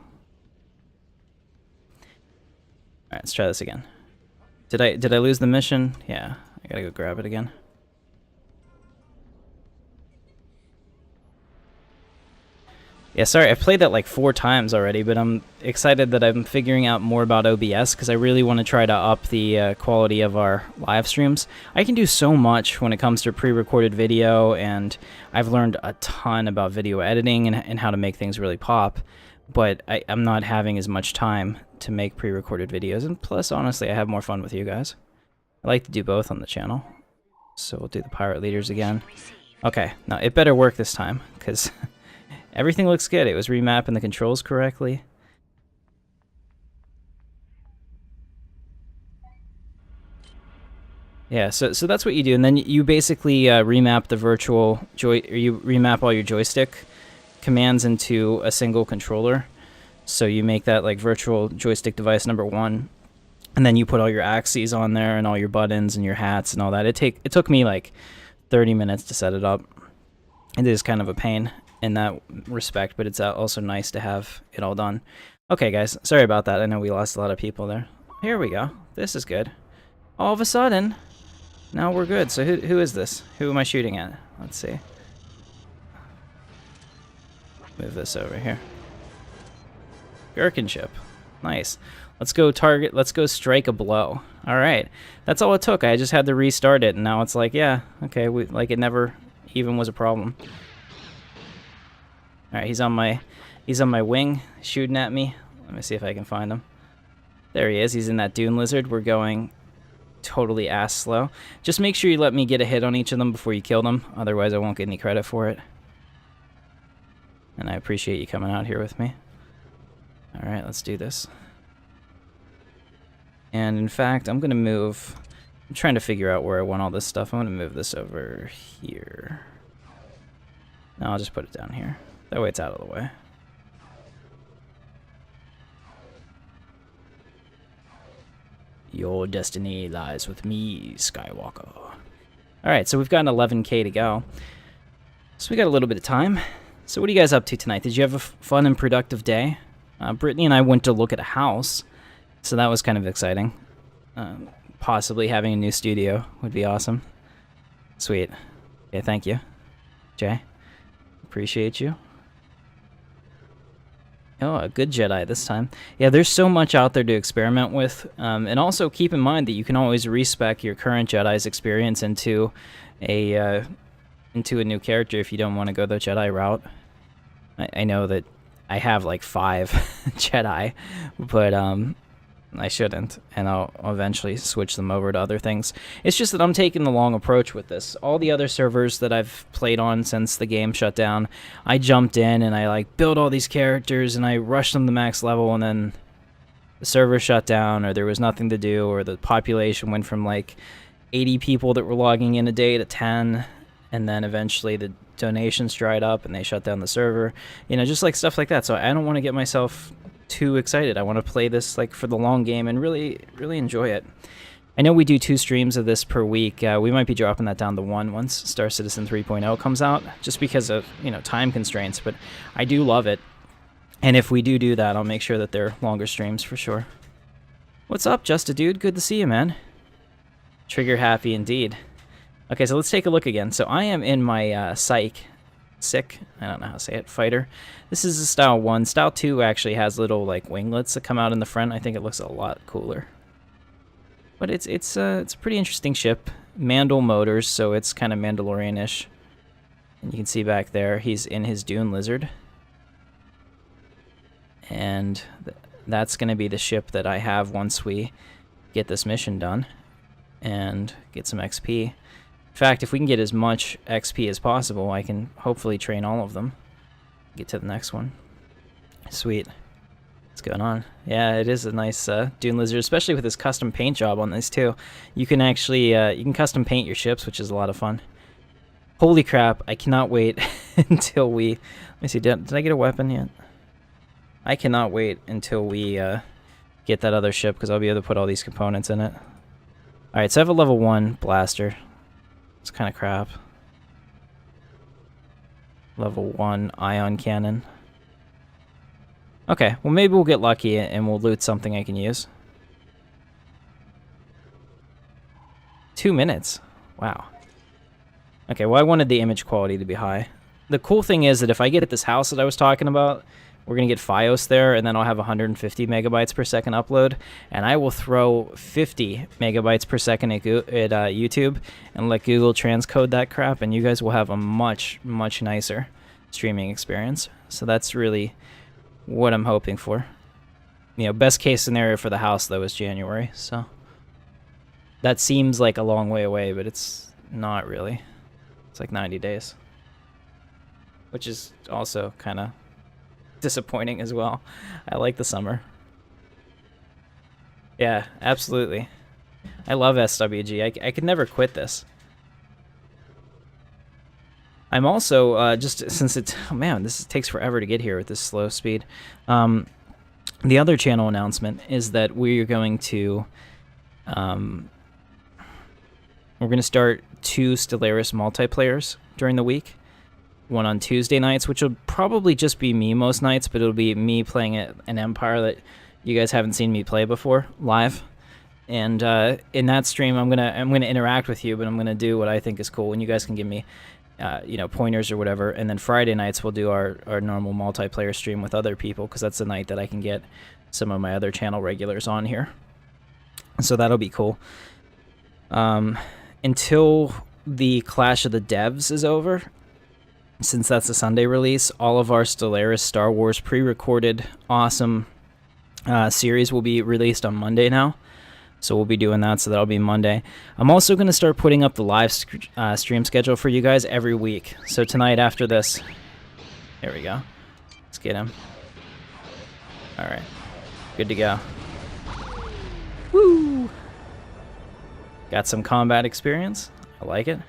Alright, let's try this again. Did I lose the mission? Yeah, I gotta go grab it again. Yeah, sorry, I've played that like 4 times already, but I'm excited that I'm figuring out more about OBS because I really want to try to up the quality of our live streams. I can do so much when it comes to pre-recorded video, and I've learned a ton about video editing and how to make things really pop, but I'm not having as much time to make pre-recorded videos, and plus, honestly, I have more fun with you guys. I like to do both on the channel, so we'll do the pirate leaders again. Okay, now it better work this time, because... everything looks good. It was remapping the controls correctly. Yeah, so that's what you do, and then you basically remap the virtual you remap all your joystick commands into a single controller. So you make that like virtual joystick device number 1, and then you put all your axes on there and all your buttons and your hats and all that. It took me like 30 minutes to set it up. It is kind of a pain in that respect, but it's also nice to have it all done. Okay, guys, sorry about that. I know we lost a lot of people there. Here we go. This is good. All of a sudden, now we're good. So who is this? Who am I shooting at? Let's see. Move this over here. Gherkin ship. Nice. Let's go target. Let's go strike a blow. All right. That's all it took. I just had to restart it, and now it's like, yeah, okay, like it never even was a problem. Alright, he's on my wing, shooting at me. Let me see if I can find him. There he is. He's in that dune lizard. We're going totally ass slow. Just make sure you let me get a hit on each of them before you kill them. Otherwise, I won't get any credit for it. And I appreciate you coming out here with me. Alright, let's do this. And in fact, I'm going to move... I'm trying to figure out where I want all this stuff. I'm going to move this over here. No, I'll just put it down here. That way it's out of the way. Your destiny lies with me, Skywalker. Alright, so we've got an 11K to go. So we got a little bit of time. So what are you guys up to tonight? Did you have a fun and productive day? Brittany and I went to look at a house, so that was kind of exciting. Possibly having a new studio would be awesome. Sweet. Okay, thank you, Jay. Appreciate you. Oh, a good Jedi this time. Yeah, there's so much out there to experiment with. And also keep in mind that you can always respec your current Jedi's experience into a new character if you don't want to go the Jedi route. I know that I have like 5 Jedi, but I shouldn't, and I'll eventually switch them over to other things. It's just that I'm taking the long approach with this. All the other servers that I've played on since the game shut down, I jumped in and I like built all these characters and I rushed them to max level, and then the server shut down, or there was nothing to do, or the population went from like 80 people that were logging in a day to 10, and then eventually the donations dried up and they shut down the server. You know, just like stuff like that. So I don't want to get myself too excited. I want to play this like for the long game and really enjoy it. I know we do 2 streams of this per week. We might be dropping that down to 1 once Star Citizen 3.0 comes out, just because of, you know, time constraints, but I do love it. And if we do that, I'll make sure that they're longer streams for sure. What's up, Just a Dude? Good to see you, man. Trigger happy indeed. Okay, so let's take a look again. So I am in my sick, I don't know how to say it, fighter. This is a Style 1. Style 2 actually has little like winglets that come out in the front. I think it looks a lot cooler. But it's a pretty interesting ship. Mandal motors, so it's kind of Mandalorian-ish. And you can see back there, he's in his dune lizard. And that's going to be the ship that I have once we get this mission done and get some XP. In fact, if we can get as much XP as possible, I can hopefully train all of them. Get to the next one. Sweet. What's going on? Yeah, it is a nice dune lizard, especially with this custom paint job on this too. You can actually you can custom paint your ships, which is a lot of fun. Holy crap! I cannot wait until we. Let me see. Did I get a weapon yet? I cannot wait until we get that other ship, because I'll be able to put all these components in it. Alright, so I have a level 1 blaster. It's kind of crap. Level 1 ion cannon. Okay, well maybe we'll get lucky and we'll loot something I can use. 2 minutes. Wow. Okay, well I wanted the image quality to be high. The cool thing is that if I get at this house that I was talking about, we're going to get FiOS there, and then I'll have 150 megabytes per second upload, and I will throw 50 megabytes per second at YouTube and let Google transcode that crap, and you guys will have a much, much nicer streaming experience. So that's really what I'm hoping for. You know, best case scenario for the house, though, is January, so that seems like a long way away, but it's not really. It's like 90 days. Which is also kind of disappointing as well. I like the summer. Yeah, absolutely. I love SWG. I could never quit this. I'm also, just since it's... Oh man, this takes forever to get here with this slow speed. The other channel announcement is that we're going to... we're going to start 2 Stellaris multiplayers during the week. One on Tuesday nights, which will probably just be me most nights, but it'll be me playing an Empire that you guys haven't seen me play before live. And in that stream, I'm gonna interact with you, but I'm gonna do what I think is cool, and you guys can give me, you know, pointers or whatever. And then Friday nights we'll do our normal multiplayer stream with other people, because that's the night that I can get some of my other channel regulars on here. So that'll be cool. Until the Clash of the Devs is over. Since that's a Sunday release, all of our Stellaris Star Wars pre-recorded awesome series will be released on Monday now. So we'll be doing that, so that'll be Monday. I'm also going to start putting up the live stream schedule for you guys every week. So tonight after this... There we go. Let's get him. Alright. Good to go. Woo! Got some combat experience. I like it.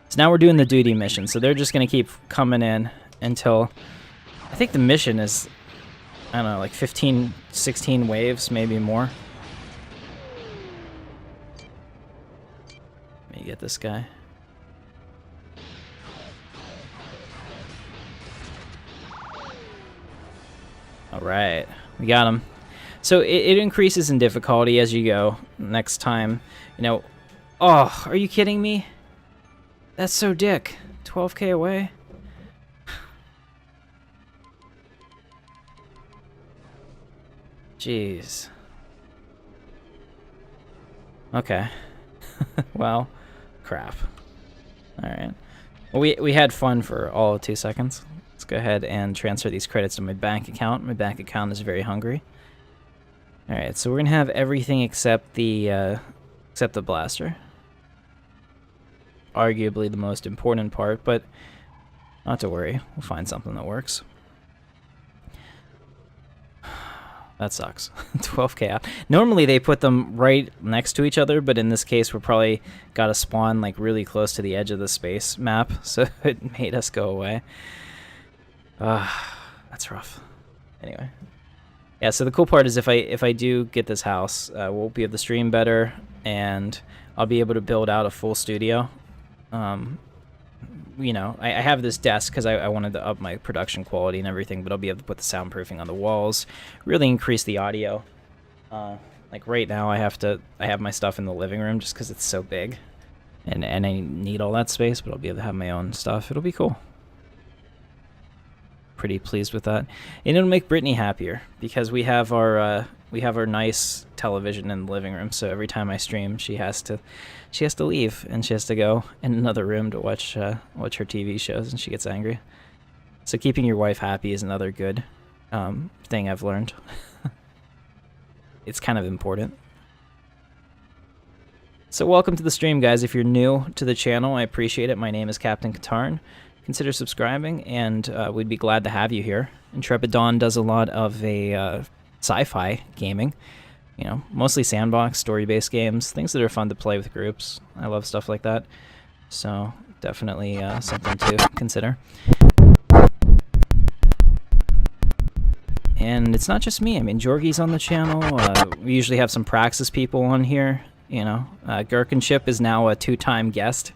So now we're doing the duty mission, so they're just going to keep coming in until... I think the mission is, I don't know, like 15, 16 waves, maybe more. Let me get this guy. Alright, we got him. So it increases in difficulty as you go next time. You know, oh, are you kidding me? That's so dick. 12k away? Jeez. Okay. Well, crap. Alright. Well, we had fun for all of 2 seconds. Let's go ahead and transfer these credits to my bank account. My bank account is very hungry. Alright, so we're gonna have everything except the blaster. Arguably the most important part, but not to worry. We'll find something that works. That sucks. 12k out. Normally they put them right next to each other, but in this case we're probably got to spawn like really close to the edge of the space map, so it made us go away. That's rough. Anyway. Yeah, so the cool part is if I do get this house, we'll be able to stream better, and I'll be able to build out a full studio. You know, I have this desk because I wanted to up my production quality and everything, but I'll be able to put the soundproofing on the walls, really increase the audio. Like right now I have my stuff in the living room just because it's so big, and I need all that space, but I'll be able to have my own stuff. It'll be cool. Pretty pleased with that, and it'll make Brittany happier because we have our nice television in the living room. So every time I stream, she has to leave and she has to go in another room to watch her TV shows, and she gets angry. So keeping your wife happy is another good thing I've learned. It's kind of important. So welcome to the stream, guys. If you're new to the channel, I appreciate it. My name is Captain Katarn. Consider subscribing, and we'd be glad to have you here. Intrepid Dawn does a lot of sci-fi gaming, you know, mostly sandbox, story-based games, things that are fun to play with groups. I love stuff like that, so definitely something to consider. And it's not just me. I mean, Jorgie's on the channel. We usually have some Praxis people on here. You know, Gherkinship is now a 2-time guest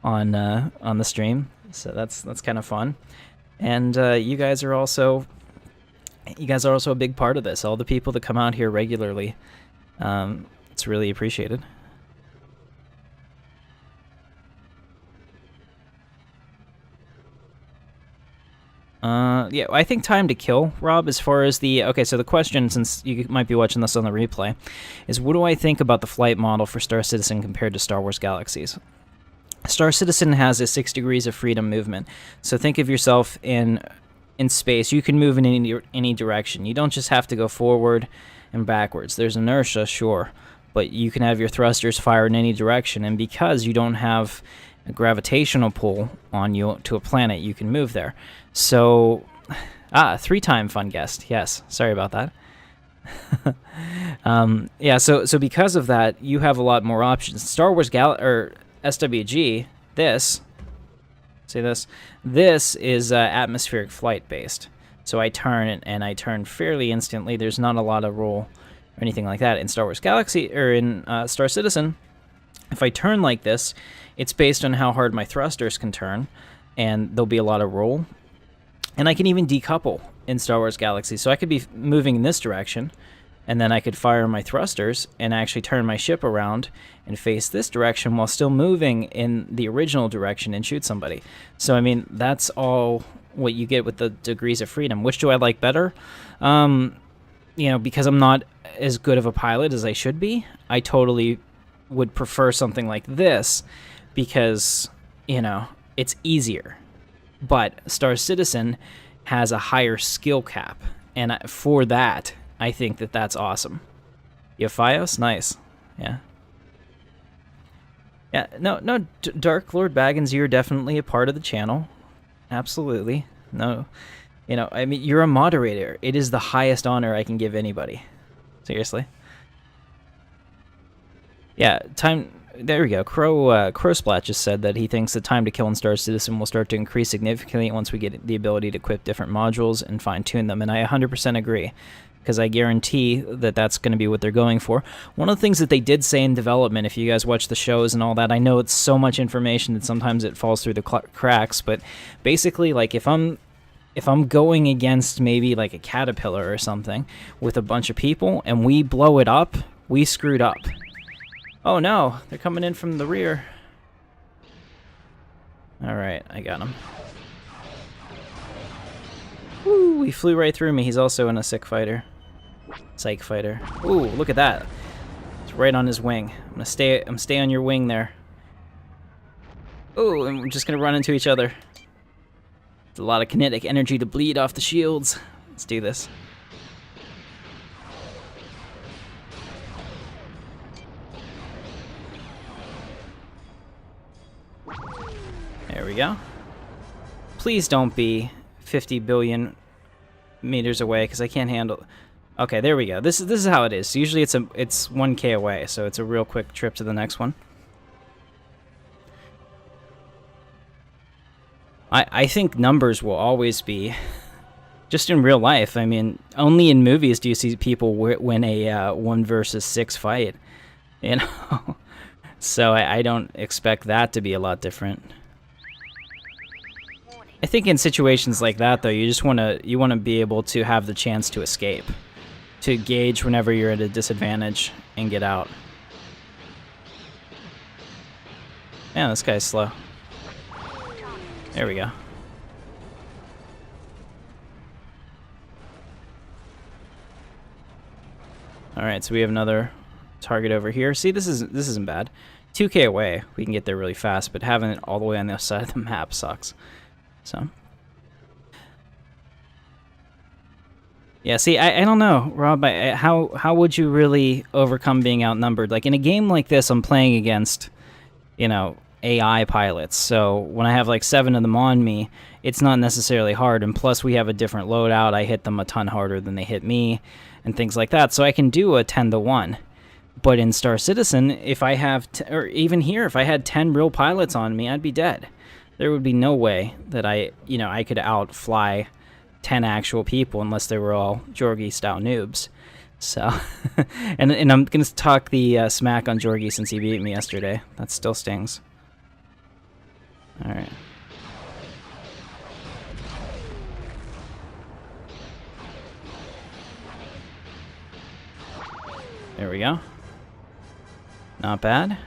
on the stream, so that's kind of fun. And you guys are also a big part of this. All the people that come out here regularly, it's really appreciated. Yeah, I think time to kill, Rob, as far as the... Okay, so the question, since you might be watching this on the replay, is what do I think about the flight model for Star Citizen compared to Star Wars Galaxies? Star Citizen has a 6 degrees of freedom movement. So think of yourself in space. You can move in any direction. You don't just have to go forward and backwards. There's inertia, sure, but you can have your thrusters fire in any direction, and because you don't have a gravitational pull on you to a planet, you can move there. So, 3-time fun guest. Yes, sorry about that. Yeah, so because of that, you have a lot more options. Star Wars SWG, see this? This is atmospheric flight based. So I turn and I turn fairly instantly. There's not a lot of roll or anything like that. In Star Wars Galaxy, or in Star Citizen, if I turn like this, it's based on how hard my thrusters can turn, and there'll be a lot of roll. And I can even decouple in Star Wars Galaxy. So I could be moving in this direction, and then I could fire my thrusters and actually turn my ship around and face this direction while still moving in the original direction and shoot somebody. So, I mean, that's all what you get with the degrees of freedom. Which do I like better? You know, because I'm not as good of a pilot as I should be, I totally would prefer something like this because, you know, it's easier. But Star Citizen has a higher skill cap, and for that, I think that's awesome. You have Fios? Nice. Yeah. Yeah, no, Dark Lord Baggins, you're definitely a part of the channel. Absolutely. No, you know, I mean, you're a moderator. It is the highest honor I can give anybody. Seriously. Yeah, time... There we go. Crowsplat just said that he thinks the time to kill in Star Citizen will start to increase significantly once we get the ability to equip different modules and fine-tune them, and I 100% agree, because I guarantee that that's going to be what they're going for. One of the things that they did say in development, if you guys watch the shows and all that, I know it's so much information that sometimes it falls through the cracks, but basically, like, if I'm going against maybe like a caterpillar or something with a bunch of people and we blow it up, we screwed up. Oh no, they're coming in from the rear. Alright, I got him. Woo, he flew right through me. He's also in a psych fighter. Ooh, look at that. It's right on his wing. I'm stay on your wing there. Ooh, and we're just gonna run into each other. There's a lot of kinetic energy to bleed off the shields. Let's do this. There we go. Please don't be 50 billion meters away, because I can't handle... Okay, there we go. This is how it is. So usually it's 1K away, so it's a real quick trip to the next one. I think numbers will always be... Just in real life, I mean, only in movies do you see people win a 1 versus 6 fight. You know? So I don't expect that to be a lot different. I think in situations like that, though, you just want to be able to have the chance to escape, to gauge whenever you're at a disadvantage and get out. Man, this guy's slow. There we go. All right, so we have another target over here. See, this isn't bad. 2K away, we can get there really fast, but having it all the way on the other side of the map sucks. So, yeah, see, I don't know, Rob, how would you really overcome being outnumbered? Like, in a game like this, I'm playing against, you know, AI pilots, so when I have, like, 7 of them on me, it's not necessarily hard, and plus we have a different loadout. I hit them a ton harder than they hit me, and things like that, so I can do a 10-to-1. But in Star Citizen, if I have, or even here, if I had 10 real pilots on me, I'd be dead. There would be no way that I could outfly 10 actual people unless they were all Jorgi-style noobs. So, and I'm gonna talk the smack on Jorgie since he beat me yesterday. That still stings. All right. There we go. Not bad.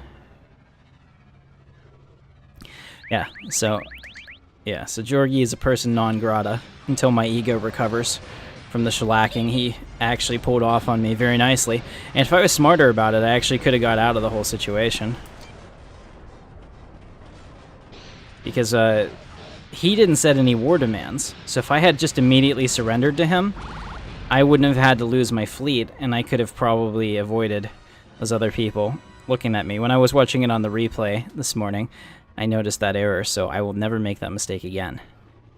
Yeah, so Jorgie is a person non grata until my ego recovers from the shellacking he actually pulled off on me very nicely. And if I was smarter about it, I actually could have got out of the whole situation. Because he didn't set any war demands. So if I had just immediately surrendered to him, I wouldn't have had to lose my fleet, and I could have probably avoided those other people looking at me. When I was watching it on the replay this morning, I noticed that error, so I will never make that mistake again.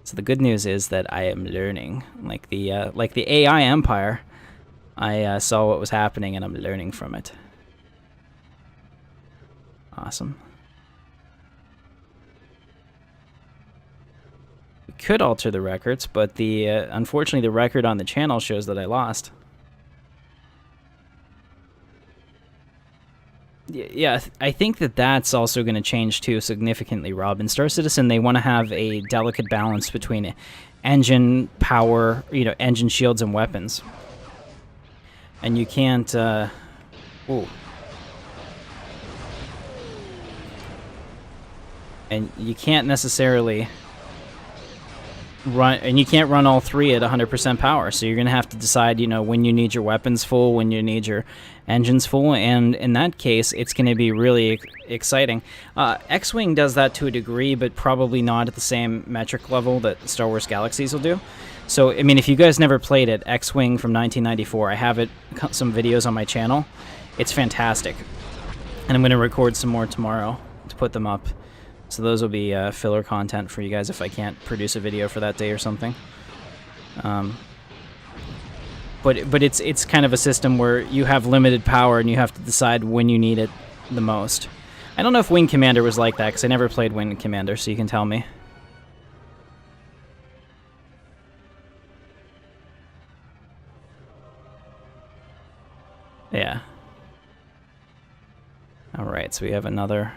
So the good news is that I am learning. Like the AI Empire, I saw what was happening, and I'm learning from it. Awesome. We could alter the records, but the unfortunately the record on the channel shows that I lost. Yeah, I think that that's also going to change too significantly, Rob. In Star Citizen, they want to have a delicate balance between engine power, engine shields and weapons. And you can't, ooh. And you can't necessarily run, and you can't run all three at 100% power. So you're going to have to decide, when you need your weapons full, when you need your engines full, and in that case, it's going to be really exciting. X-Wing does that to a degree, but probably not at the same metric level that Star Wars Galaxies will do. So, I mean, if you guys never played it, X-Wing from 1994, I have some videos on my channel. It's fantastic. And I'm going to record some more tomorrow to put them up. So those will be filler content for you guys if I can't produce a video for that day or something. But it's kind of a system where you have limited power and you have to decide when you need it the most. I don't know if Wing Commander was like that because I never played Wing Commander, so you can tell me. Yeah. Alright, so we have another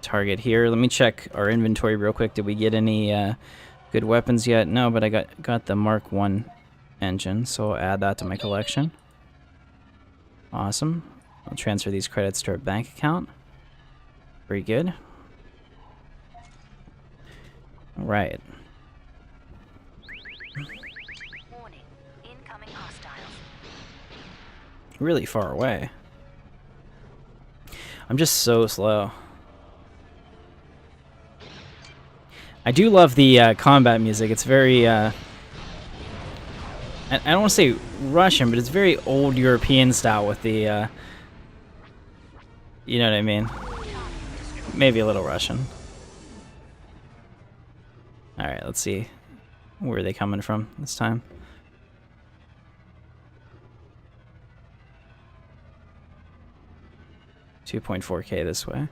target here. Let me check our inventory real quick. Did we get any good weapons yet? No, but I got the Mark 1 engine, so I'll add that to my collection. Awesome. I'll transfer these credits to our bank account. Very good. Alright. Warning. Incoming hostiles. Really far away. I'm just so slow. I do love the combat music. It's very, I don't want to say Russian, but it's very old European style with the, you know what I mean? Maybe a little Russian. Alright, let's see. Where are they coming from this time? $2.4K this way.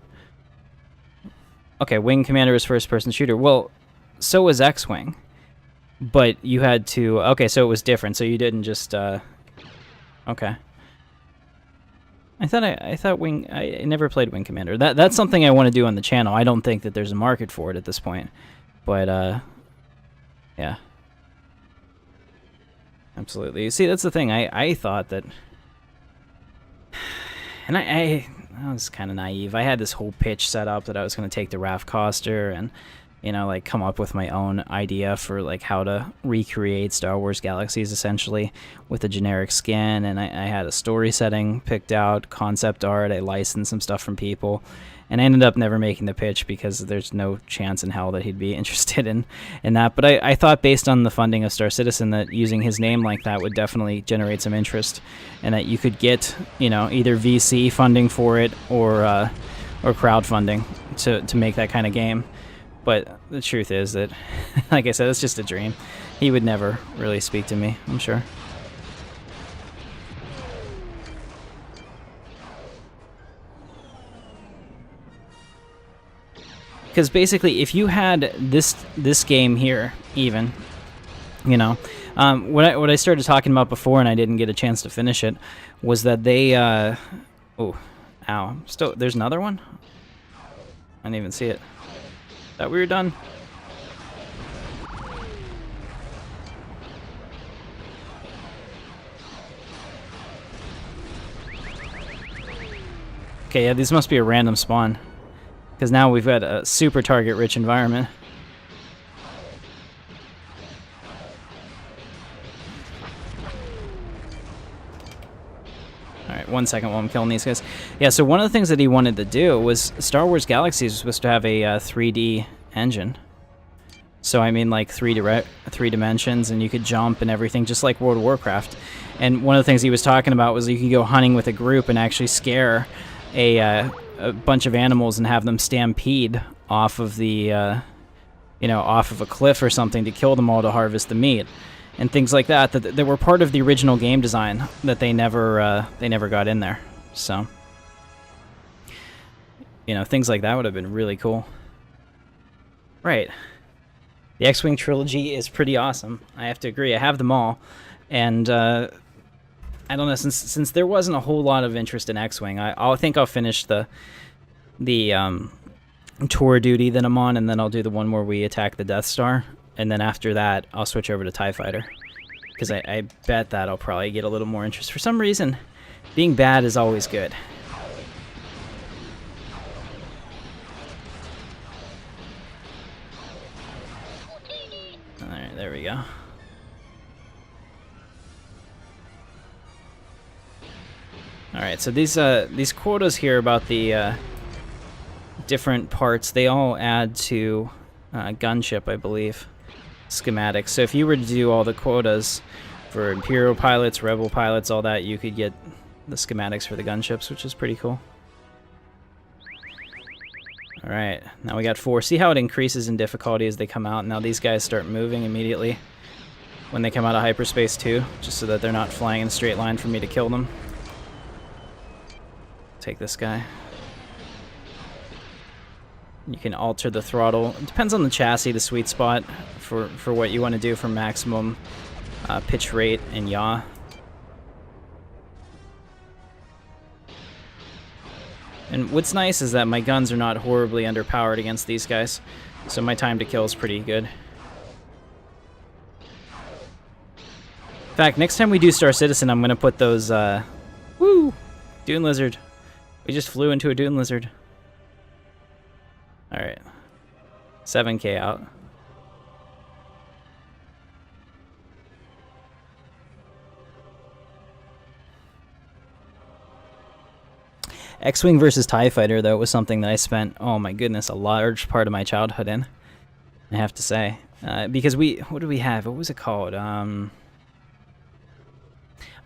Okay, Wing Commander is first-person shooter. Well, so was X-Wing. But you had to... Okay, so it was different. So you didn't just... Okay. I thought Wing... I never played Wing Commander. That's something I want to do on the channel. I don't think that there's a market for it at this point. But, yeah. Absolutely. See, that's the thing. I thought that... And I was kind of naive. I had this whole pitch set up that I was going to take the RAF Coster and, like come up with my own idea for like how to recreate Star Wars Galaxies essentially with a generic skin. And I had a story setting picked out, concept art. I licensed some stuff from people. And I ended up never making the pitch because there's no chance in hell that he'd be interested in that. But I thought based on the funding of Star Citizen that using his name like that would definitely generate some interest, and that you could get, either VC funding for it or crowdfunding to make that kind of game. But the truth is that, like I said, it's just a dream. He would never really speak to me, I'm sure. Because basically, if you had this game here, even, You know, what I started talking about before, and I didn't get a chance to finish it, was that they. Oh, ow! Still, there's another one. I didn't even see it. Thought we were done. Okay, yeah, these must be a random spawn, because now we've got a super target-rich environment. Alright, 1 second while I'm killing these guys. Yeah, so one of the things that he wanted to do was Star Wars Galaxies was supposed to have a 3D engine. So, I mean, like, three dimensions, and you could jump and everything, just like World of Warcraft. And one of the things he was talking about was you could go hunting with a group and actually scare a bunch of animals and have them stampede off of the, off of a cliff or something to kill them all to harvest the meat. And things like that that were part of the original game design that they never got in there. So, things like that would have been really cool. Right. The X-Wing trilogy is pretty awesome. I have to agree. I have them all, and I don't know, since there wasn't a whole lot of interest in X-Wing, I think I'll finish the tour duty that I'm on, and then I'll do the one where we attack the Death Star. And then after that, I'll switch over to TIE Fighter. Because I bet that I'll probably get a little more interest. For some reason, being bad is always good. Alright, there we go. Alright, so these quotas here about the different parts, they all add to gunship, I believe. Schematics. So if you were to do all the quotas for Imperial pilots, Rebel pilots, all that, you could get the schematics for the gunships, which is pretty cool. Alright, now we got 4. See how it increases in difficulty as they come out? Now these guys start moving immediately when they come out of hyperspace too, just so that they're not flying in a straight line for me to kill them. Take this guy. You can alter the throttle. It depends on the chassis, the sweet spot for what you want to do for maximum pitch rate and yaw. And what's nice is that my guns are not horribly underpowered against these guys, so my time to kill is pretty good. In fact, next time we do Star Citizen, I'm going to put those... Woo! Dune Lizard. We just flew into a Dune Lizard. Alright. 7K out. X-Wing versus TIE Fighter, though, was something that I spent, oh my goodness, a large part of my childhood in, I have to say. Because what did we have? What was it called? I'm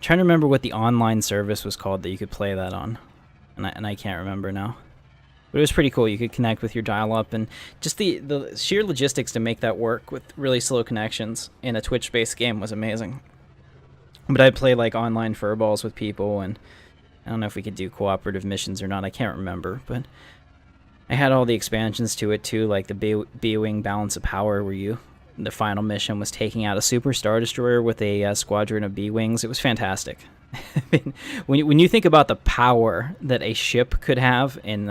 trying to remember what the online service was called that you could play that on. And I can't remember now. But it was pretty cool. You could connect with your dial-up, and just the sheer logistics to make that work with really slow connections in a Twitch-based game was amazing. But I'd play like online furballs with people, and I don't know if we could do cooperative missions or not. I can't remember, but I had all the expansions to it too, like the B-Wing Balance of Power, where the final mission was taking out a Super Star Destroyer with a squadron of B-Wings. It was fantastic. I mean, when you think about the power that a ship could have in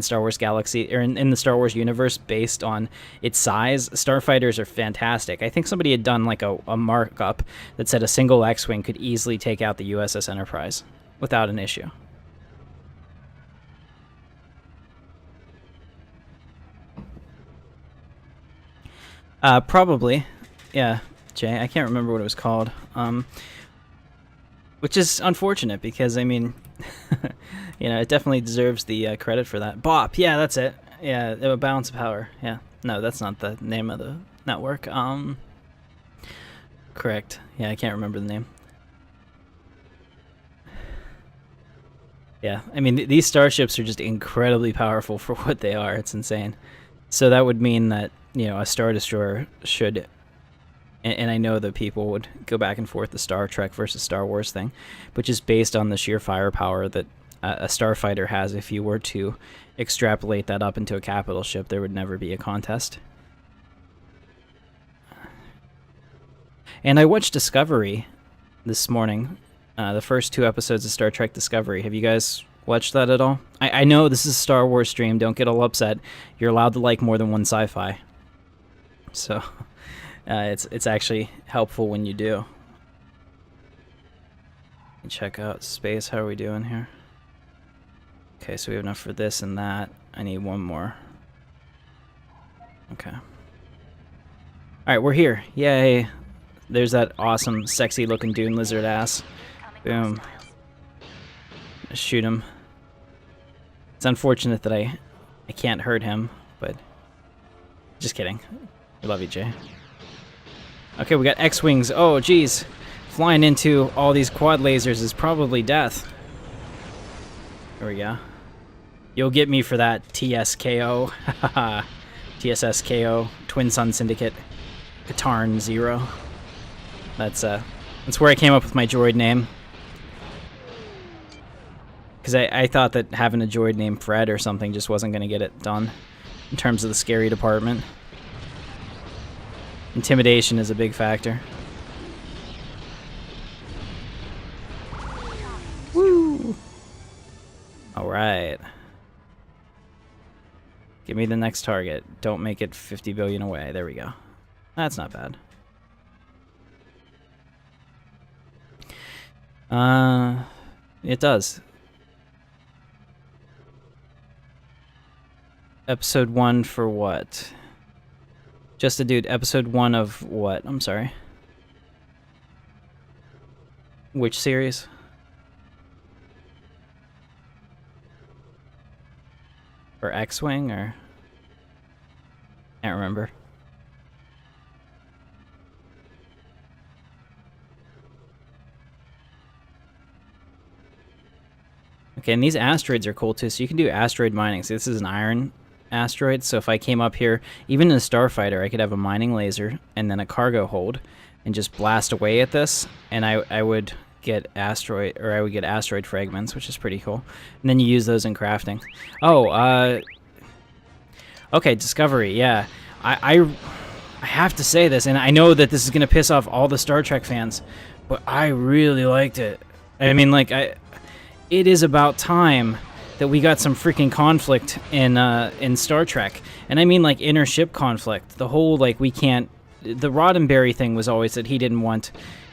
Star Wars Galaxy, or in the Star Wars universe, based on its size, starfighters are fantastic. I think somebody had done like a markup that said a single X-Wing could easily take out the USS Enterprise without an issue. Probably. Yeah, Jay, I can't remember what it was called. Which is unfortunate because, I mean, it definitely deserves the credit for that. BOP, yeah, that's it. Yeah, Balance of Power. Yeah, no, that's not the name of the network. Correct. Yeah, I can't remember the name. Yeah, I mean, these starships are just incredibly powerful for what they are. It's insane. So that would mean that, a Star Destroyer should... And I know that people would go back and forth the Star Trek versus Star Wars thing, but just based on the sheer firepower that a starfighter has, if you were to extrapolate that up into a capital ship, there would never be a contest. And I watched Discovery this morning, the first 2 episodes of Star Trek Discovery. Have you guys watched that at all? I know this is a Star Wars stream. Don't get all upset. You're allowed to like more than one sci-fi. So it's actually helpful when you do. Check out space. How are we doing here? Okay, so we have enough for this and that. I need one more. Okay. Alright, we're here. Yay. There's that awesome, sexy-looking dune lizard ass. Boom. Shoot him. It's unfortunate that I can't hurt him, but... Just kidding. I love you, Jay. Okay, we got X-Wings. Oh, jeez. Flying into all these quad lasers is probably death. There we go. You'll get me for that, TSKO. Haha. TSSKO. Twin Sun Syndicate. Katarn 0. That's where I came up with my droid name. Because I thought that having a droid named Fred or something just wasn't going to get it done in terms of the scary department. Intimidation is a big factor. Woo! Alright. Give me the next target. Don't make it 50 billion away. There we go. That's not bad. It does. Episode 1 for what? Just a dude. Episode 1 of what? I'm sorry. Which series? Or X-Wing, or... Can't remember. Okay, and these asteroids are cool too, so you can do asteroid mining. So this is an iron asteroid, so if I came up here, even in a starfighter, I could have a mining laser and then a cargo hold and just blast away at this, and I would get asteroid fragments, which is pretty cool. And then you use those in crafting. Oh, okay, Discovery, yeah. I have to say this, and I know that this is going to piss off all the Star Trek fans, but I really liked it. I mean, like, it is about time that we got some freaking conflict in Star Trek. And I mean, like, inter-ship conflict. The whole, like, we can't... The Roddenberry thing was always that he didn't want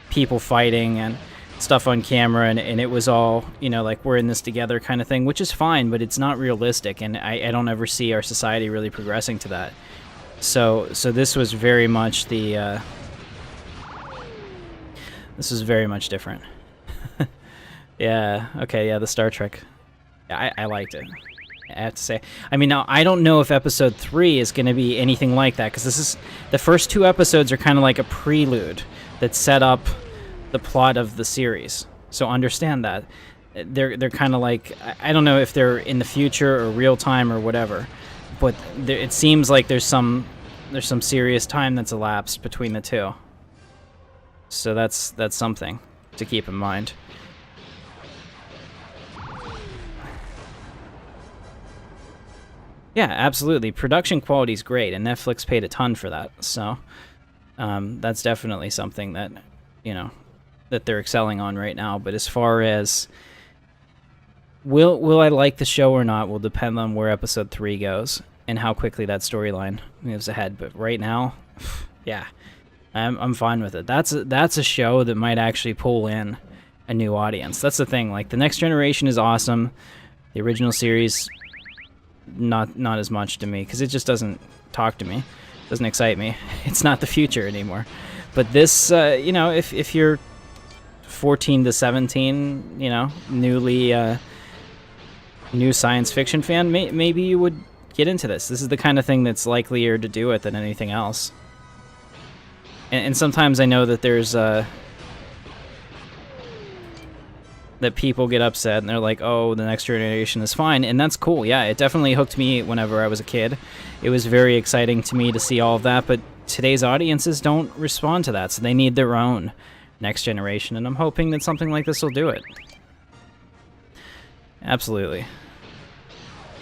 people fighting and stuff on camera, and it was all, you know, like, we're in this together kind of thing, which is fine, but it's not realistic, and I don't ever see our society really progressing to that. So this was very much the... this was very much different. Yeah, okay, yeah, the Star Trek. Yeah, I liked it, I have to say. I mean, now, I don't know if Episode 3 is going to be anything like that, because this is... The first 2 episodes are kind of like a prelude that set up the plot of the series. So understand that. They're kind of like... I don't know if they're in the future or real time or whatever, but it seems like there's some serious time that's elapsed between the 2. So that's something to keep in mind. Yeah, absolutely. Production quality is great, and Netflix paid a ton for that. So that's definitely something that, you know, that they're excelling on right now. But as far as will I like the show or not will depend on where Episode 3 goes and how quickly that storyline moves ahead. But right now, yeah, I'm fine with it. That's a show that might actually pull in a new audience. That's the thing. Like, the Next Generation is awesome. The original series, not as much to me, because it just doesn't talk to me, doesn't excite me. It's not the future anymore. But this, you know, if you're 14 to 17, you know, new science fiction fan, maybe you would get into this. This is the kind of thing that's likelier to do it than anything else. And sometimes I know that there's that people get upset and they're like, oh, the Next Generation is fine, and that's cool. Yeah, it definitely hooked me whenever I was a kid. It was very exciting to me to see all of that, but today's audiences don't respond to that, so they need their own Next Generation, and I'm hoping that something like this will do it. Absolutely.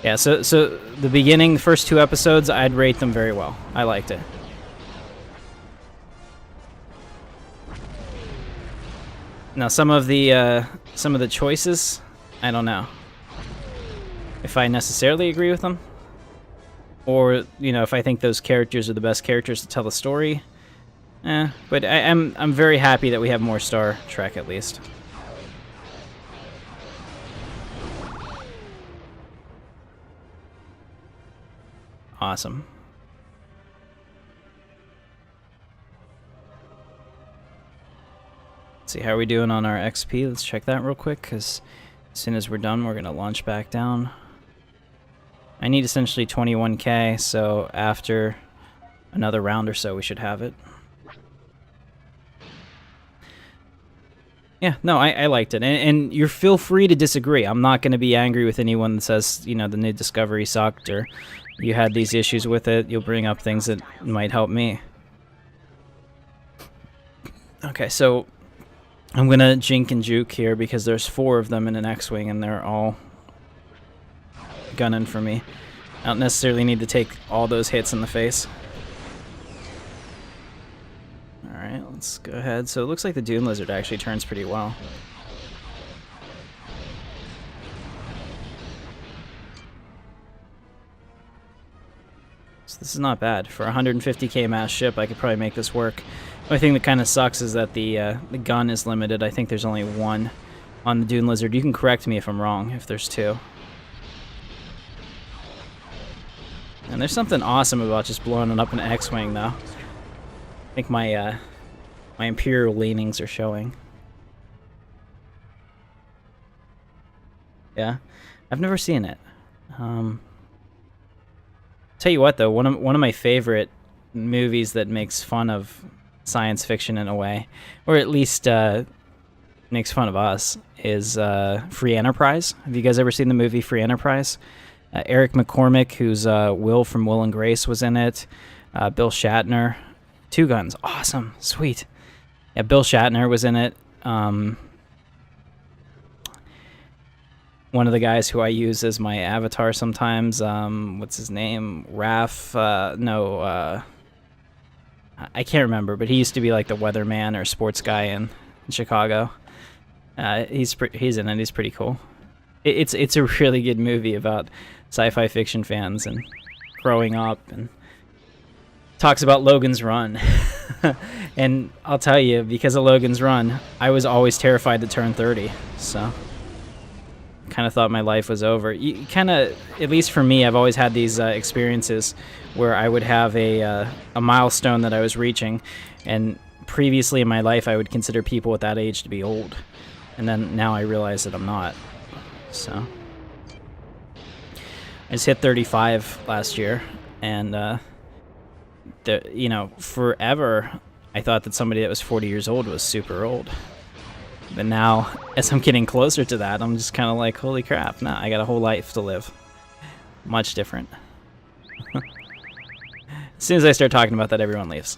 Yeah, so the beginning, the first 2 episodes, I'd rate them very well. I liked it. Now some of the choices, I don't know if I necessarily agree with them, or you know, if I think those characters are the best characters to tell the story. But I'm very happy that we have more Star Trek at least. Awesome. Let's see, how are we doing on our XP? Let's check that real quick, because as soon as we're done, we're going to launch back down. I need essentially 21k, so after another round or so, we should have it. Yeah, no, I liked it. And you feel free to disagree. I'm not going to be angry with anyone that says, you know, the new Discovery sucked, or you had these issues with it. You'll bring up things that might help me. Okay, so I'm going to jink and juke here because there's 4 of them in an X-Wing, and they're all gunning for me. I don't necessarily need to take all those hits in the face. Alright, let's go ahead. So it looks like the Dune Lizard actually turns pretty well. So this is not bad. For a 150k mass ship, I could probably make this work. The only thing that kind of sucks is that the gun is limited. I think there's only 1 on the Dune Lizard. You can correct me if I'm wrong, if there's 2. And there's something awesome about just blowing it up in an X-Wing, though. I think my Imperial leanings are showing. Yeah, I've never seen it. Tell you what, though, one of my favorite movies that makes fun of science fiction in a way, or at least makes fun of us, is Free Enterprise. Have you guys ever seen the movie Free Enterprise? Eric McCormick, who's Will from Will and Grace, was in it. Bill Shatner. 2 Guns. Awesome. Sweet. Yeah, Bill Shatner was in it. One of the guys who I use as my avatar sometimes. What's his name? Raph? I can't remember, but he used to be like the weatherman or sports guy in Chicago. He's in it. He's pretty cool. It's a really good movie about sci-fi fiction fans and growing up, and talks about Logan's Run. And I'll tell you, because of Logan's Run, I was always terrified to turn 30. So kind of thought my life was over. You kind of, at least for me, I've always had these experiences where I would have a milestone that I was reaching, and previously in my life I would consider people at that age to be old, and then now I realize that I'm not. So I just hit 35 last year, and you know, forever I thought that somebody that was 40 years old was super old. But now, as I'm getting closer to that, I'm just kind of like, holy crap, nah, I got a whole life to live. Much different. As soon as I start talking about that, everyone leaves.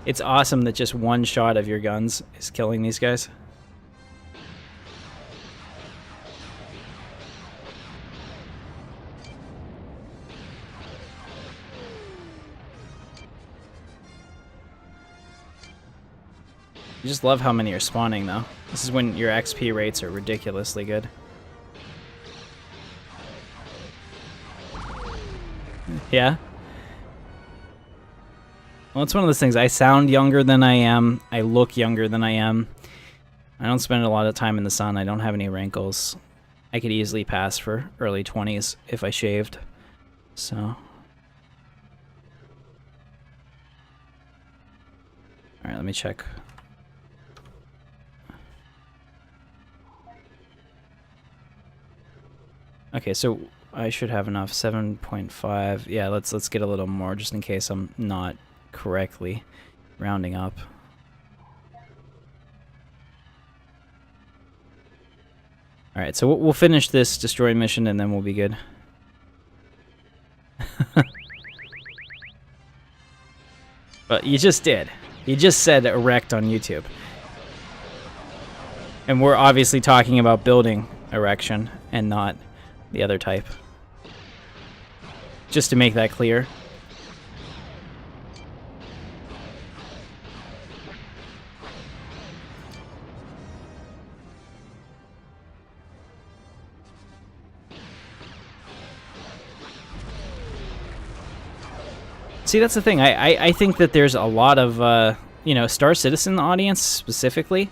It's awesome that just one shot of your guns is killing these guys. I just love how many are spawning, though. This is when your XP rates are ridiculously good. Yeah? Well, it's one of those things. I sound younger than I am. I look younger than I am. I don't spend a lot of time in the sun. I don't have any wrinkles. I could easily pass for early 20s if I shaved. So. Alright, let me check. Okay, so I should have enough. 7.5. Yeah, let's get a little more just in case I'm not correctly rounding up. Alright, so we'll finish this destroy mission and then we'll be good. But you just did. You just said erect on YouTube. And we're obviously talking about building erection and not the other type. Just to make that clear. See, that's the thing. I think that there's a lot of, you know, Star Citizen audience specifically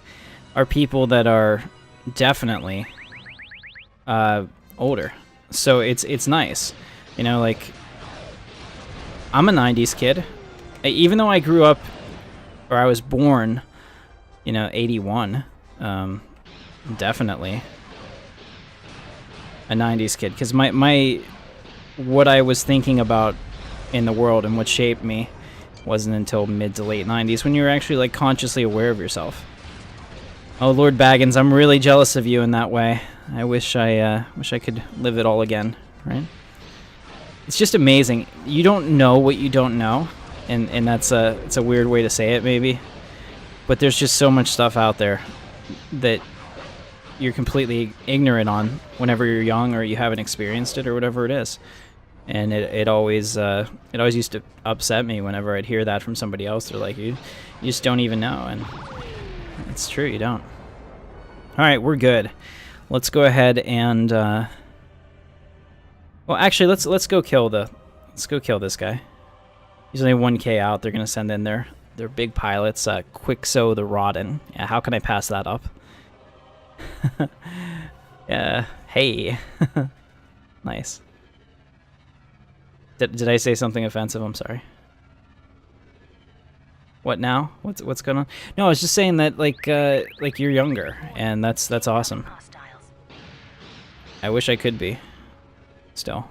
are people that are definitely older. So it's nice. You know, like, I'm a 90s kid. Even though I grew up, or I was born, you know, 81, definitely a 90s kid. Because what I was thinking about in the world and what shaped me wasn't until mid to late 90s when you were actually, like, consciously aware of yourself. Oh, Lord Baggins, I'm really jealous of you in that way. I wish I could live it all again, right? It's just amazing. You don't know what you don't know, and it's a weird way to say it, maybe. But there's just so much stuff out there that you're completely ignorant on whenever you're young or you haven't experienced it or whatever it is. And it always used to upset me whenever I'd hear that from somebody else. They're like, you just don't even know, and it's true, you don't. All right, we're good. Let's go ahead and well, actually, let's go kill this guy. He's only 1K out. They're gonna send in their big pilots, Quixo the Rodden. Yeah, how can I pass that up? Yeah, hey, nice. Did I say something offensive? I'm sorry. What now? What's going on? No, I was just saying that like you're younger, and that's awesome. Hostiles. I wish I could be. Still.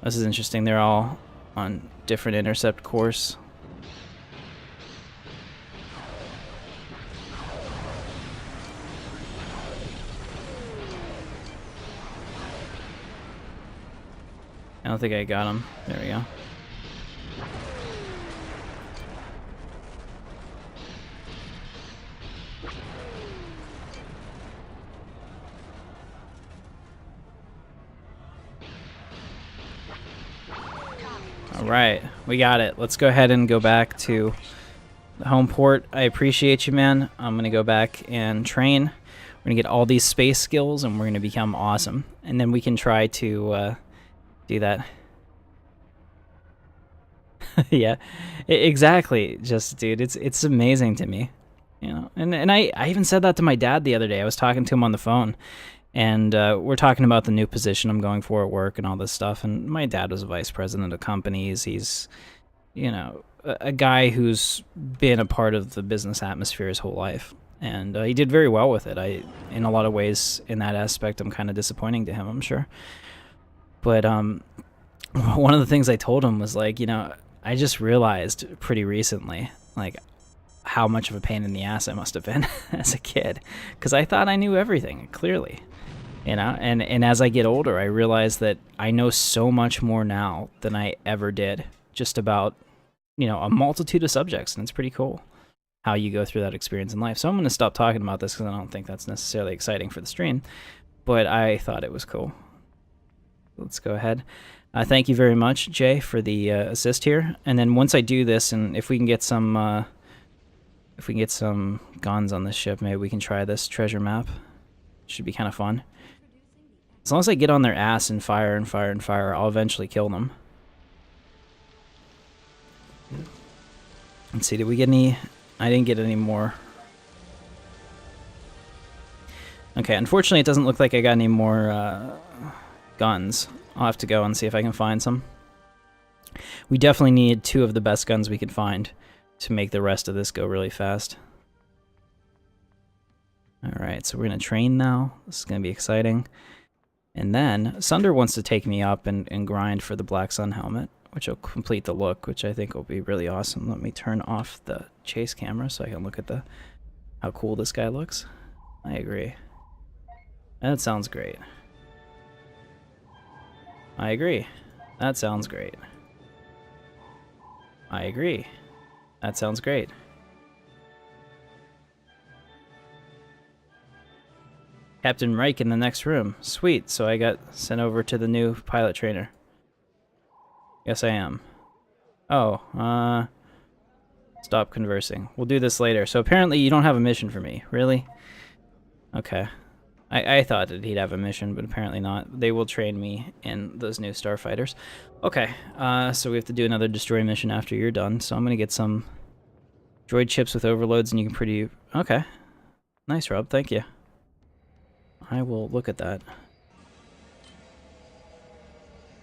This is interesting. They're all on different intercept course. I don't think I got him. There we go. Alright, we got it. Let's go ahead and go back to the home port. I appreciate you, man. I'm going to go back and train. We're going to get all these space skills, and we're going to become awesome. And then we can try to do that. Yeah, exactly. Just, dude, it's amazing to me. You know, and I even said that to my dad the other day. I was talking to him on the phone. And we're talking about the new position I'm going for at work and all this stuff. And my dad was a vice president of companies. He's, you know, a guy who's been a part of the business atmosphere his whole life. And he did very well with it. In a lot of ways, in that aspect, I'm kind of disappointing to him, I'm sure. But one of the things I told him was, like, you know, I just realized pretty recently, like, how much of a pain in the ass I must have been as a kid. Because I thought I knew everything, clearly. You know, and as I get older, I realize that I know so much more now than I ever did, just about, you know, a multitude of subjects, and it's pretty cool how you go through that experience in life. So I'm going to stop talking about this because I don't think that's necessarily exciting for the stream, but I thought it was cool. Let's go ahead. Thank you very much, Jay, for the assist here. And then once I do this, and if we can get some guns on this ship, maybe we can try this treasure map. Should be kind of fun. As long as I get on their ass and fire and fire and fire, I'll eventually kill them. Let's see, did we get any? I didn't get any more. Okay, unfortunately it doesn't look like I got any more guns. I'll have to go and see if I can find some. We definitely need 2 of the best guns we could find to make the rest of this go really fast. Alright, so we're going to train now. This is going to be exciting. And then, Sunder wants to take me up and grind for the Black Sun helmet, which will complete the look, which I think will be really awesome. Let me turn off the chase camera so I can look at how cool this guy looks. I agree. That sounds great. I agree. That sounds great. I agree. That sounds great. Captain Reich in the next room. Sweet, so I got sent over to the new pilot trainer. Yes, I am. Oh, stop conversing. We'll do this later. So apparently you don't have a mission for me. Really? Okay. I thought that he'd have a mission, but apparently not. They will train me in those new starfighters. Okay, so we have to do another destroy mission after you're done. So I'm going to get some droid chips with overloads, and you can pretty... Okay. Nice, Rob. Thank you. I will look at that.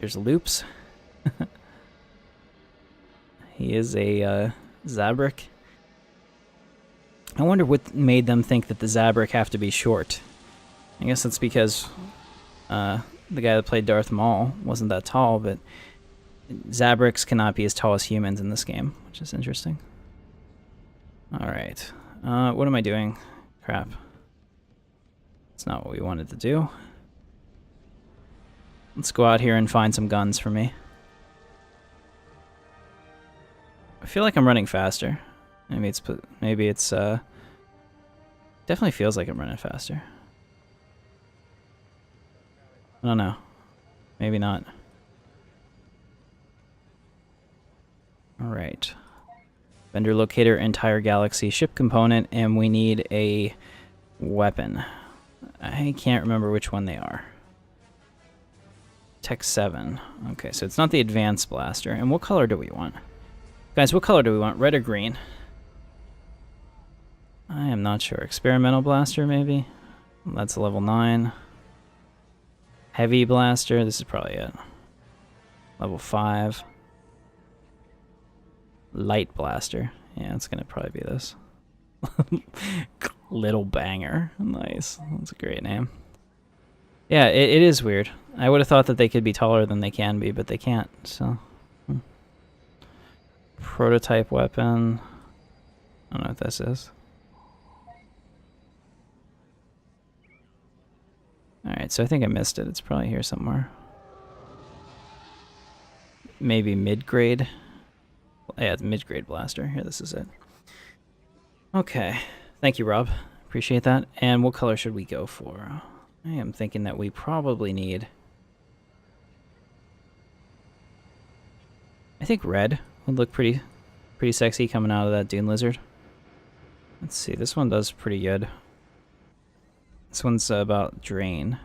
There's Loops. He is a Zabrak. I wonder what made them think that the Zabrak have to be short. I guess that's because the guy that played Darth Maul wasn't that tall, but Zabraks cannot be as tall as humans in this game, which is interesting. Alright. What am I doing? Crap. That's not what we wanted to do. Let's go out here and find some guns for me. I feel like I'm running faster. Maybe it's definitely feels like I'm running faster. I don't know. Maybe not. Alright. Vendor locator, entire galaxy, ship component, and we need a weapon. I can't remember which one they are. Tech 7. Okay, so it's not the advanced blaster. And what color do we want? Guys, what color do we want? Red or green? I am not sure. Experimental blaster, maybe? That's a level 9. Heavy blaster, this is probably it. Level 5. Light blaster. Yeah, it's gonna probably be this. Little Banger. Nice. That's a great name. Yeah, it is weird. I would have thought that they could be taller than they can be, but they can't, so... Prototype weapon. I don't know what this is. Alright, so I think I missed it. It's probably here somewhere. Maybe mid-grade. Yeah, it's mid-grade blaster. Here, this is it. Okay. Thank you, Rob. Appreciate that. And what color should we go for? I am thinking that we probably need... I think red would look pretty sexy coming out of that Dune Lizard. Let's see, this one does pretty good. This one's about drain.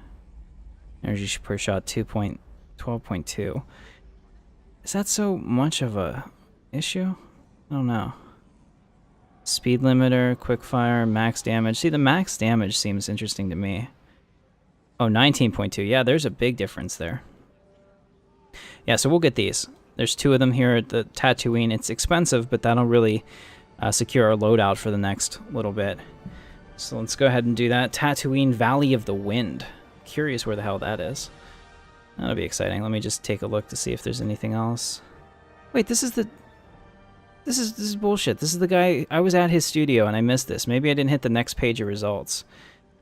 Energy per shot 12.2. Is that so much of a issue? I don't know. Speed limiter, quick fire, max damage. See, the max damage seems interesting to me. Oh, 19.2. Yeah, there's a big difference there. Yeah, so we'll get these. There's 2 of them here at the Tatooine. It's expensive, but that'll really secure our loadout for the next little bit. So let's go ahead and do that. Tatooine Valley of the Wind. Curious where the hell that is. That'll be exciting. Let me just take a look to see if there's anything else. Wait, this is bullshit. This is the guy... I was at his studio and I missed this. Maybe I didn't hit the next page of results.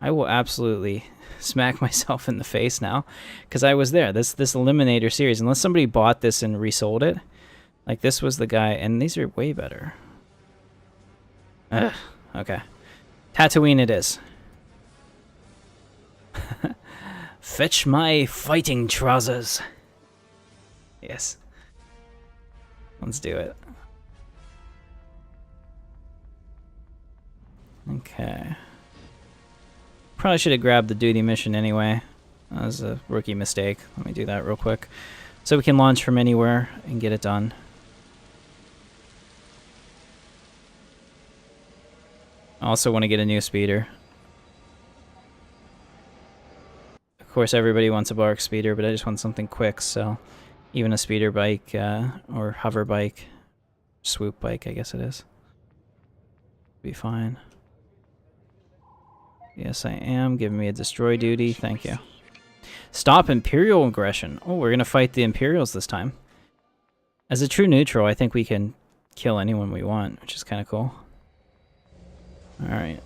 I will absolutely smack myself in the face now, because I was there. This Eliminator series, unless somebody bought this and resold it, like this was the guy, and these are way better. Ugh, okay. Tatooine it is. Fetch my fighting trousers. Yes. Let's do it. Okay. Probably should have grabbed the duty mission anyway. That was a rookie mistake. Let me do that real quick. So we can launch from anywhere and get it done. I also want to get a new speeder. Of course, everybody wants a bark speeder, but I just want something quick, so even a speeder bike or hover bike, swoop bike, I guess it is, be fine. Yes, I am. Giving me a destroy duty. Thank you. Stop Imperial aggression. Oh, we're going to fight the Imperials this time. As a true neutral, I think we can kill anyone we want, which is kind of cool. Alright.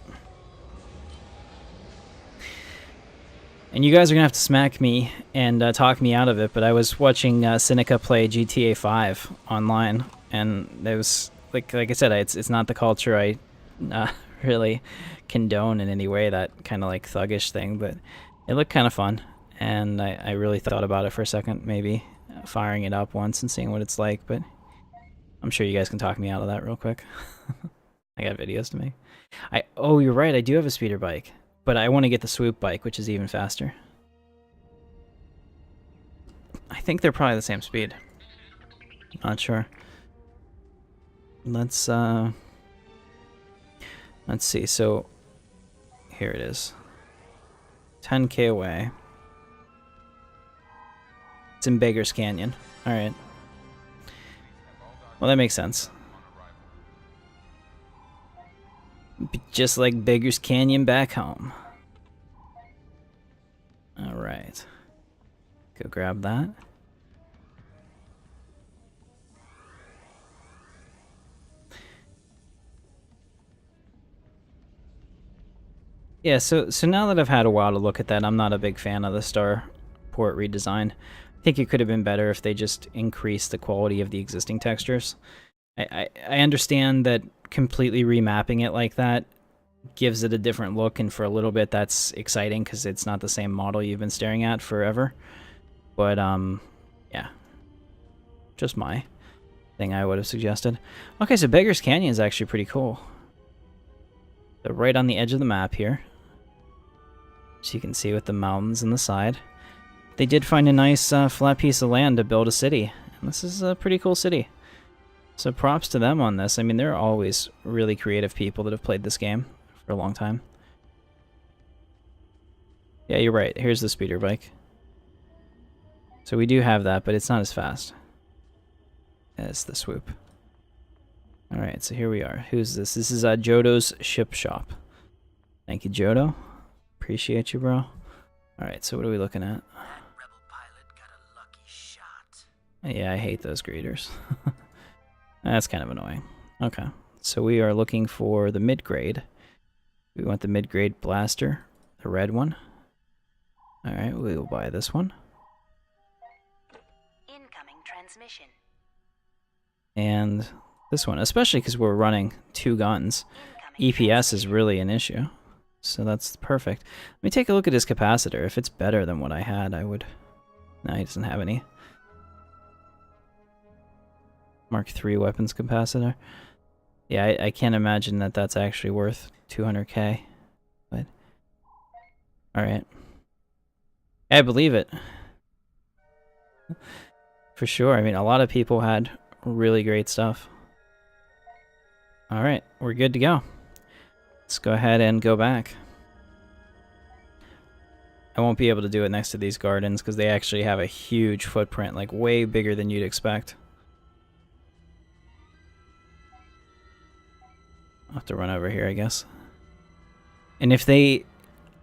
And you guys are going to have to smack me and talk me out of it, but I was watching Seneca play GTA 5 online, and it was, like I said, it's not the culture I really condone in any way that kind of like thuggish thing, but it looked kind of fun, and I really thought about it for a second, maybe firing it up once and seeing what it's like, but I'm sure you guys can talk me out of that real quick. I got videos to make. Oh, you're right, I do have a speeder bike, but I want to get the swoop bike, which is even faster. I think they're probably the same speed. Not sure. Let's see. So here it is. 10k away. It's in Beggar's Canyon. All right. Well, that makes sense. Just like Beggar's Canyon back home. All right. Go grab that. Yeah, so now that I've had a while to look at that, I'm not a big fan of the Starport redesign. I think it could have been better if they just increased the quality of the existing textures. I understand that completely remapping it like that gives it a different look, and for a little bit that's exciting because it's not the same model you've been staring at forever. But, yeah. Just my thing I would have suggested. Okay, so Beggar's Canyon is actually pretty cool. They're right on the edge of the map here. So you can see with the mountains on the side. They did find a nice flat piece of land to build a city. And this is a pretty cool city. So props to them on this. I mean, there are always really creative people that have played this game for a long time. Yeah, you're right. Here's the speeder bike. So we do have that, but it's not as fast as the swoop. Alright, so here we are. Who's this? This is Jodo's Ship Shop. Thank you, Jodo. Appreciate you, bro. Alright, so what are we looking at? That rebel pilot got a lucky shot. Yeah, I hate those greeters. That's kind of annoying. Okay, so we are looking for the mid-grade. We want the mid-grade blaster, the red one. Alright, we will buy this one. Incoming transmission. And this one, especially because we're running 2 guns. Incoming EPS is really an issue. So that's perfect. Let me take a look at his capacitor. If it's better than what I had, I would... No, he doesn't have any. Mark III weapons capacitor. Yeah, I can't imagine that that's actually worth 200k. But... Alright. I believe it. For sure. I mean, a lot of people had really great stuff. Alright, we're good to go. Let's go ahead and go back. I won't be able to do it next to these gardens because they actually have a huge footprint, like way bigger than you'd expect. I'll have to run over here, I guess. And if they...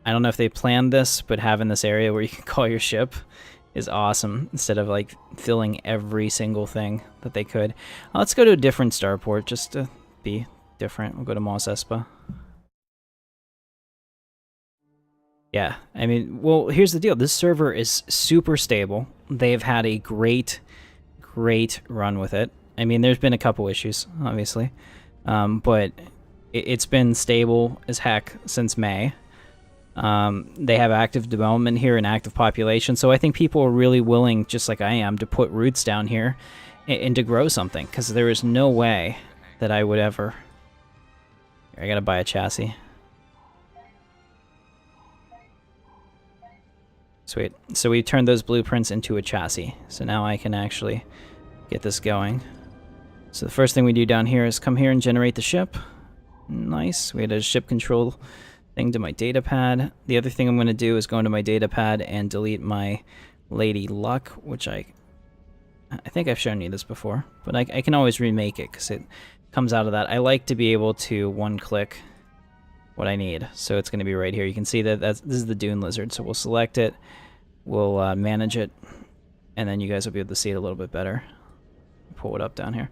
I don't know if they planned this, but having this area where you can call your ship is awesome, instead of like filling every single thing that they could. Let's go to a different starport just to be different. We'll go to Mos Espa. Yeah, I mean, well, here's the deal. This server is super stable. They've had a great run with it. I mean, there's been a couple issues, obviously, but it's been stable as heck since May. They have active development here and active population, so I think people are really willing, just like I am, to put roots down here and to grow something, because there is no way that I would ever... I gotta buy a chassis. Sweet. So we turned those blueprints into a chassis, so now I can actually get this going. So the first thing we do down here is come here and generate the ship. Nice. We had a ship control thing to my data pad. The other thing I'm going to do is go into my data pad and delete my Lady Luck, which I think I've shown you this before, but I can always remake it because it comes out of that. I like to be able to one-click what I need, so it's going to be right here. You can see that this is the Dune Lizard, so we'll select it, we'll manage it, and then you guys will be able to see it a little bit better. Pull it up down here.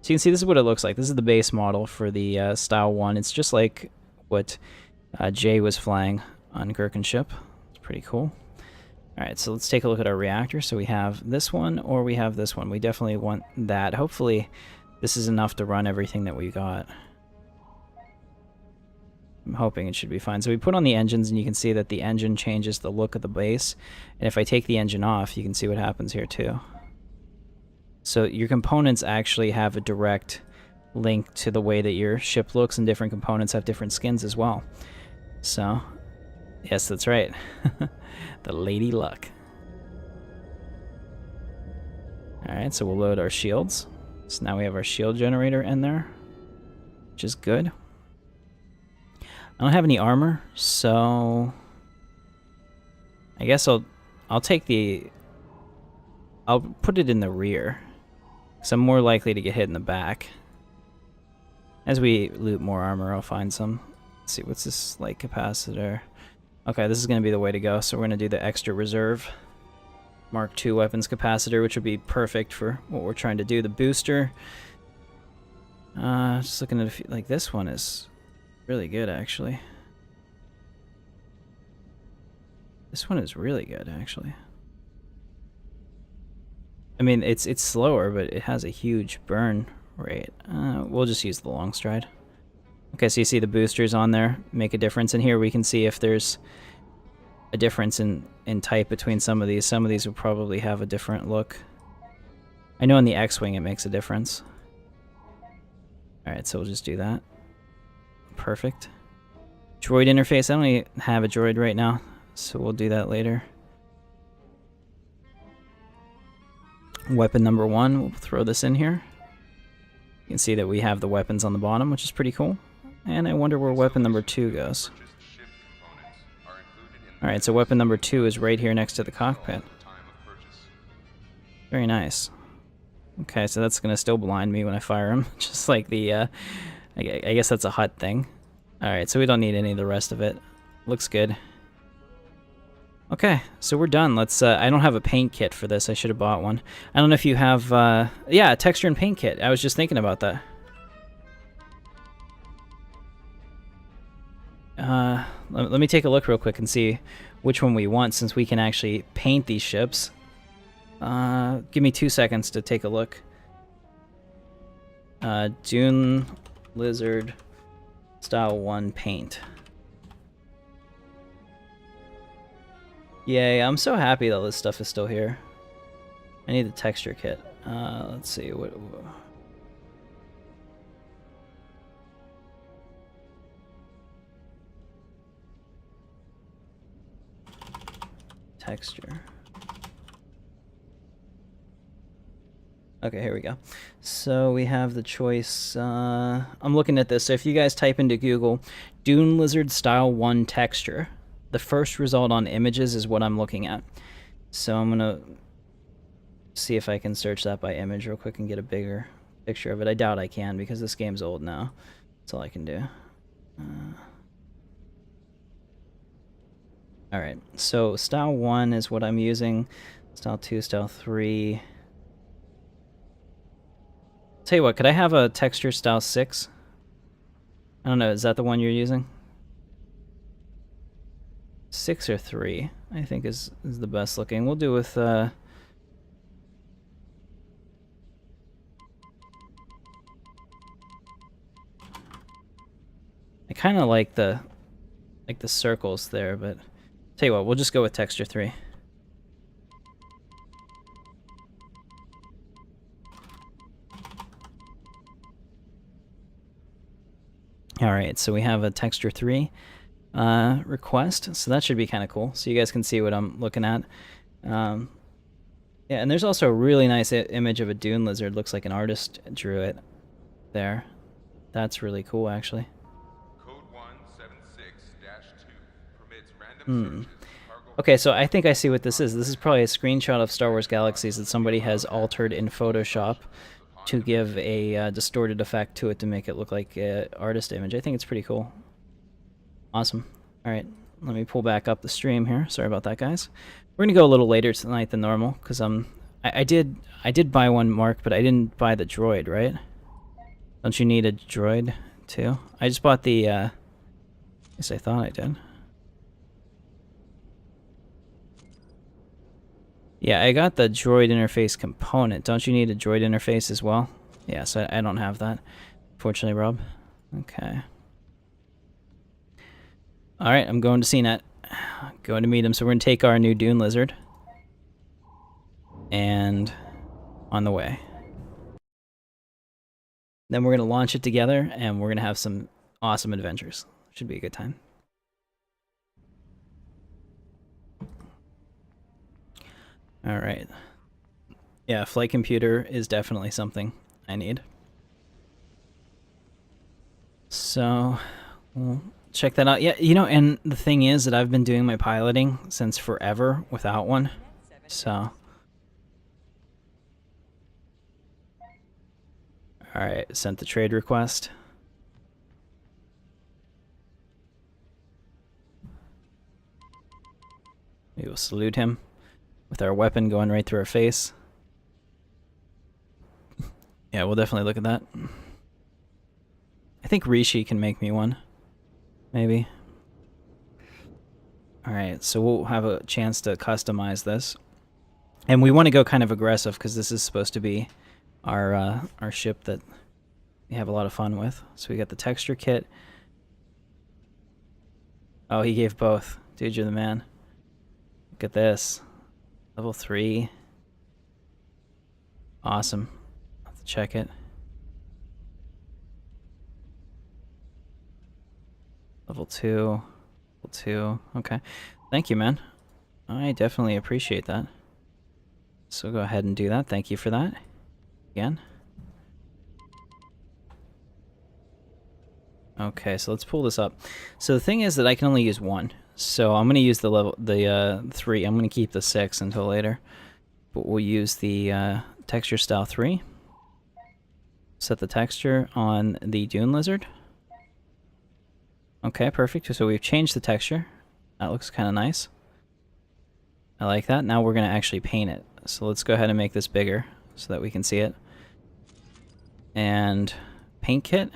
So you can see this is what it looks like. This is the base model for the Style 1. It's just like what Jay was flying on Gherkin ship. It's pretty cool. Alright, so let's take a look at our reactor. So we have this one, or we have this one. We definitely want that. Hopefully this is enough to run everything that we got. I'm hoping it should be fine. So we put on the engines, and you can see that the engine changes the look of the base. And if I take the engine off, you can see what happens here too. So your components actually have a direct link to the way that your ship looks, and different components have different skins as well. So, yes, that's right. The Lady Luck. Alright, so we'll load our shields. So now we have our shield generator in there, which is good. I don't have any armor, so I guess I'll take the... I'll put it in the rear, because I'm more likely to get hit in the back. As we loot more armor, I'll find some. Let's see, what's this light capacitor? Okay, this is going to be the way to go, so we're going to do the extra reserve Mark II weapons capacitor, which would be perfect for what we're trying to do. The booster, just looking at a few, like this one is really good actually. This one is really good actually. I mean, it's slower, but it has a huge burn rate. We'll just use the long stride. Okay, so you see the boosters on there make a difference, and here we can see if there's a difference in type between some of these. Some of these will probably have a different look. I know in the X-Wing it makes a difference. Alright, so we'll just do that. Perfect. Droid interface. I don't even have a droid right now, so we'll do that later. Weapon number 1, we'll throw this in here. You can see that we have the weapons on the bottom, which is pretty cool. And I wonder where weapon number 2 goes. Alright, so weapon number 2 is right here next to the cockpit. Very nice. Okay, so that's gonna still blind me when I fire him, just like the, I guess that's a HUD thing. Alright, so we don't need any of the rest of it. Looks good. Okay, so we're done. Let's, I don't have a paint kit for this. I should have bought one. I don't know if you have, yeah, a texture and paint kit. I was just thinking about that. Let me take a look real quick and see which one we want, since we can actually paint these ships. Give me 2 seconds to take a look. Dune Lizard Style 1 paint. Yay, I'm so happy that this stuff is still here. I need the texture kit. Let's see, what... Texture. Okay, here we go. So we have the choice. I'm looking at this. So if you guys type into Google Dune Lizard Style 1 texture, the first result on images is what I'm looking at. So I'm gonna see if I can search that by image real quick and get a bigger picture of it. I doubt I can, because this game's old now. That's all I can do. Alright, so Style 1 is what I'm using. Style 2, Style 3... Tell you what, could I have a texture Style 6? I don't know, is that the one you're using? 6 or 3, I think is the best looking. We'll do with, I kind of like the circles there, but tell you what, we'll just go with texture 3. Alright, so we have a texture 3 request, so that should be kind of cool, so you guys can see what I'm looking at. Yeah, and there's also a really nice image of a dune lizard. Looks like an artist drew it there. That's really cool, actually. Code 176-2 permits random searches of cargo. Okay, so I think I see what this is. This is probably a screenshot of Star Wars Galaxies that somebody has altered in Photoshop to give a distorted effect to it to make it look like an artist image. I think it's pretty cool. Awesome. Alright, let me pull back up the stream here. Sorry about that, guys. We're gonna go a little later tonight than normal, because I did buy one, Mark, but I didn't buy the droid, right? Don't you need a droid too? I just bought the I guess I thought I did. Yeah, I got the droid interface component. Don't you need a droid interface as well? Yes, I don't have that, fortunately, Rob. Okay. All right, I'm going to CNET. Going to meet him. So we're going to take our new Dune Lizard. And on the way. Then we're going to launch it together, and we're going to have some awesome adventures. Should be a good time. All right. Yeah, flight computer is definitely something I need. So, we'll check that out. Yeah, you know, and the thing is that I've been doing my piloting since forever without one. So, all right, sent the trade request. We will salute him with our weapon going right through our face. Yeah, we'll definitely look at that. I think Rishi can make me one. Maybe. Alright, so we'll have a chance to customize this. And we want to go kind of aggressive because this is supposed to be our ship that we have a lot of fun with. So we got the texture kit. Oh, he gave both. Dude, you're the man. Look at this. Level 3. Awesome. Let's check it. Level 2. Level 2. Okay. Thank you, man. I definitely appreciate that. So go ahead and do that. Thank you for that. Again. Okay, so let's pull this up. So the thing is that I can only use one. So I'm going to use the 3. I'm going to keep the 6 until later. But we'll use the texture style 3. Set the texture on the Dune Lizard. Okay, perfect. So we've changed the texture. That looks kind of nice. I like that. Now we're going to actually paint it. So let's go ahead and make this bigger so that we can see it. And paint kit.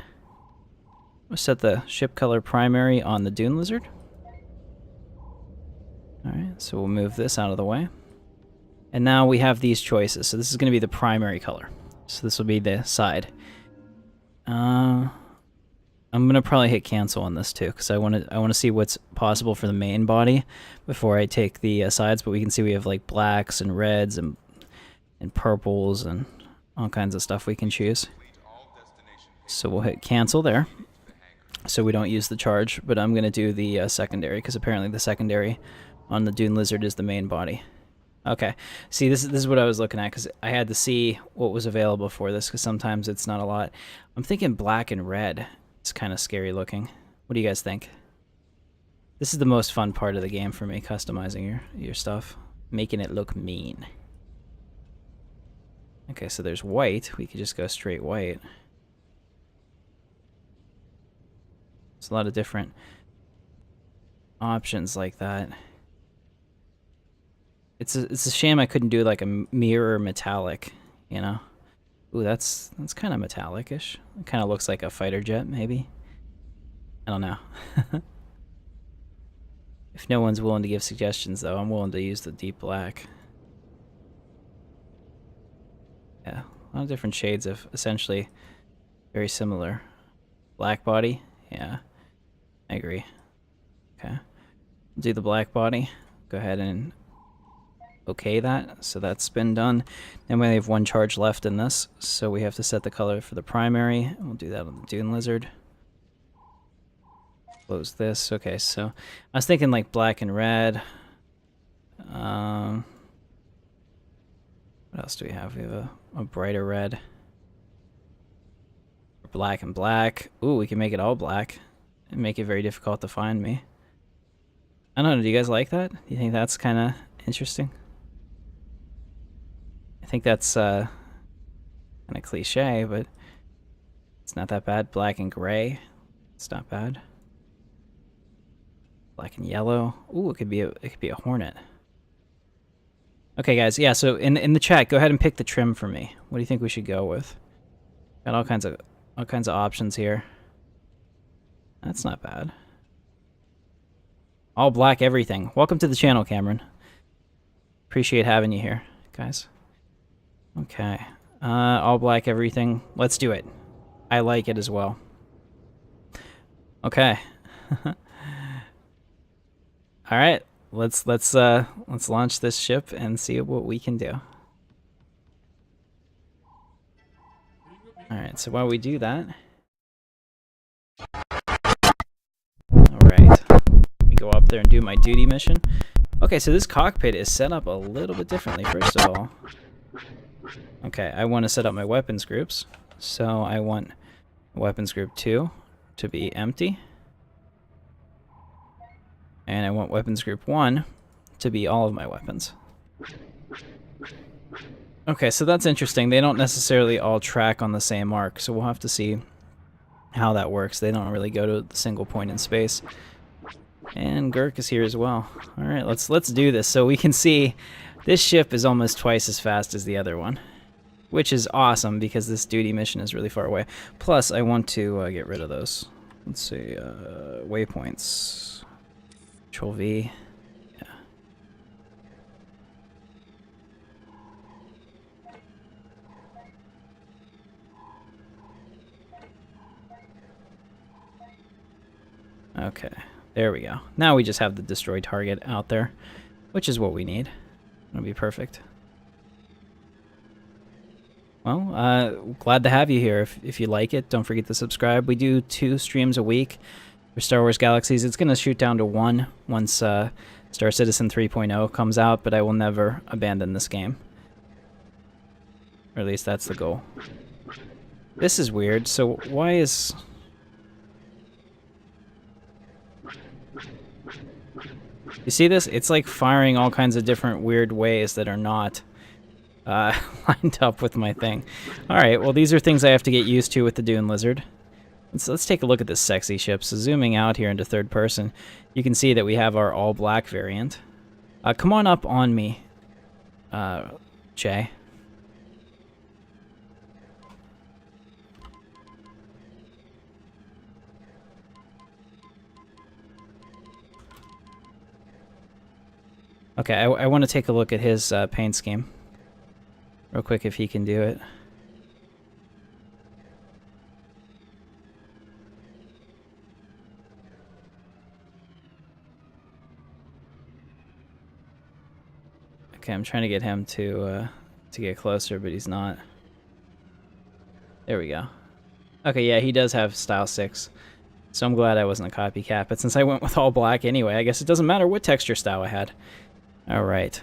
We'll set the ship color primary on the Dune Lizard. Alright, so we'll move this out of the way. And now we have these choices. So this is going to be the primary color. So this will be the side. I'm going to probably hit cancel on this too, because I want to see what's possible for the main body before I take the sides. But we can see we have like blacks and reds and purples and all kinds of stuff we can choose. So we'll hit cancel there, so we don't use the charge. But I'm going to do the secondary, because apparently the secondary on the Dune Lizard is the main body. Okay, see, this is what I was looking at, because I had to see what was available for this, because sometimes it's not a lot. I'm thinking black and red. It's kind of scary looking. What do you guys think? This is the most fun part of the game for me, customizing your stuff, making it look mean. Okay, so there's white. We could just go straight white. There's a lot of different options like that. It's a shame I couldn't do like a mirror metallic, you know? Ooh, that's kind of metallic-ish. It kind of looks like a fighter jet, maybe. I don't know. If no one's willing to give suggestions, though, I'm willing to use the deep black. Yeah, a lot of different shades of essentially very similar. Black body, yeah, I agree. Okay, do the black body. Go ahead and okay that, so that's been done. Then we only have one charge left in this, so we have to set the color for the primary. We'll do that on the Dune Lizard. Close this. Okay, so I was thinking like black and red. What else do we have? We have a brighter red. Black and black. Ooh, we can make it all black and make it very difficult to find me. I don't know, do you guys like that? Do you think that's kind of interesting? I think that's kind of cliche, but it's not that bad. Black and gray, it's not bad. Black and yellow. Ooh, it could be a hornet. Okay, guys. Yeah. So in the chat, go ahead and pick the trim for me. What do you think we should go with? Got all kinds of options here. That's not bad. All black everything. Welcome to the channel, Cameron. Appreciate having you here, guys. Okay. All black everything. Let's do it. I like it as well. Okay. All right, let's launch this ship and see what we can do. All right, so while we do that, all right, let me go up there and do my duty mission. Okay, so this cockpit is set up a little bit differently. First of all, okay, I want to set up my weapons groups. So I want weapons group 2 to be empty. And I want weapons group 1 to be all of my weapons. Okay, so that's interesting. They don't necessarily all track on the same arc, so we'll have to see how that works. They don't really go to the single point in space. And Gurk is here as well. All right, let's do this. So we can see this ship is almost twice as fast as the other one, which is awesome because this duty mission is really far away. Plus, I want to get rid of those. Let's see, waypoints. Control V. Yeah. Okay, there we go. Now we just have the destroy target out there, which is what we need. It'll be perfect. Well, glad to have you here. If you like it, don't forget to subscribe. We do 2 streams a week for Star Wars Galaxies. It's going to shoot down to 1 once Star Citizen 3.0 comes out, but I will never abandon this game. Or at least that's the goal. This is weird. So why is... You see this? It's like firing all kinds of different weird ways that are not lined up with my thing. Alright, well these are things I have to get used to with the Dune Lizard. Let's take a look at this sexy ship. So zooming out here into third person, you can see that we have our all black variant. Come on up on me, Jay. Okay, I want to take a look at his paint scheme real quick if he can do it. Okay, I'm trying to get him to get closer, but he's not. There we go. Okay, yeah, he does have style 6. So I'm glad I wasn't a copycat, but since I went with all black anyway, I guess it doesn't matter what texture style I had. All right.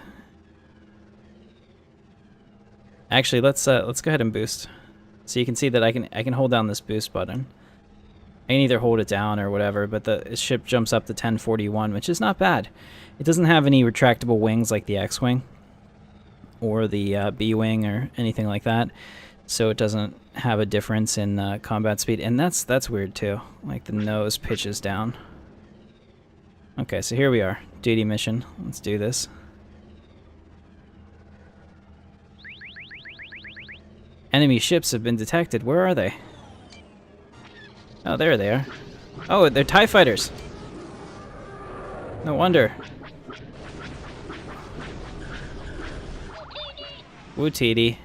Actually, let's go ahead and boost. So you can see that I can hold down this boost button. I can either hold it down or whatever, but the ship jumps up to 1041, which is not bad. It doesn't have any retractable wings like the X-Wing or the B-Wing or anything like that, so it doesn't have a difference in combat speed, and that's weird too. Like the nose pitches down. Okay, so here we are. Duty mission. Let's do this. Enemy ships have been detected. Where are they? Oh, there they are. Oh, they're TIE fighters. No wonder. Woo TD.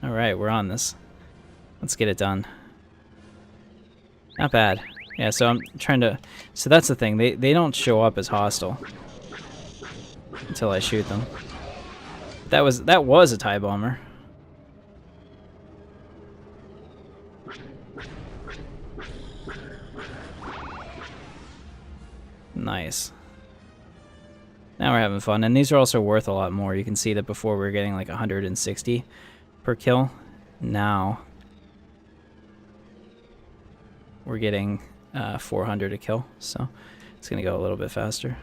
Alright, we're on this. Let's get it done. Not bad. Yeah, so I'm trying to... So that's the thing. They don't show up as hostile until I shoot them. That was a TIE bomber. Nice. Now we're having fun, and these are also worth a lot more. You can see that before we were getting like 160 per kill. Now we're getting 400 a kill, so it's gonna go a little bit faster.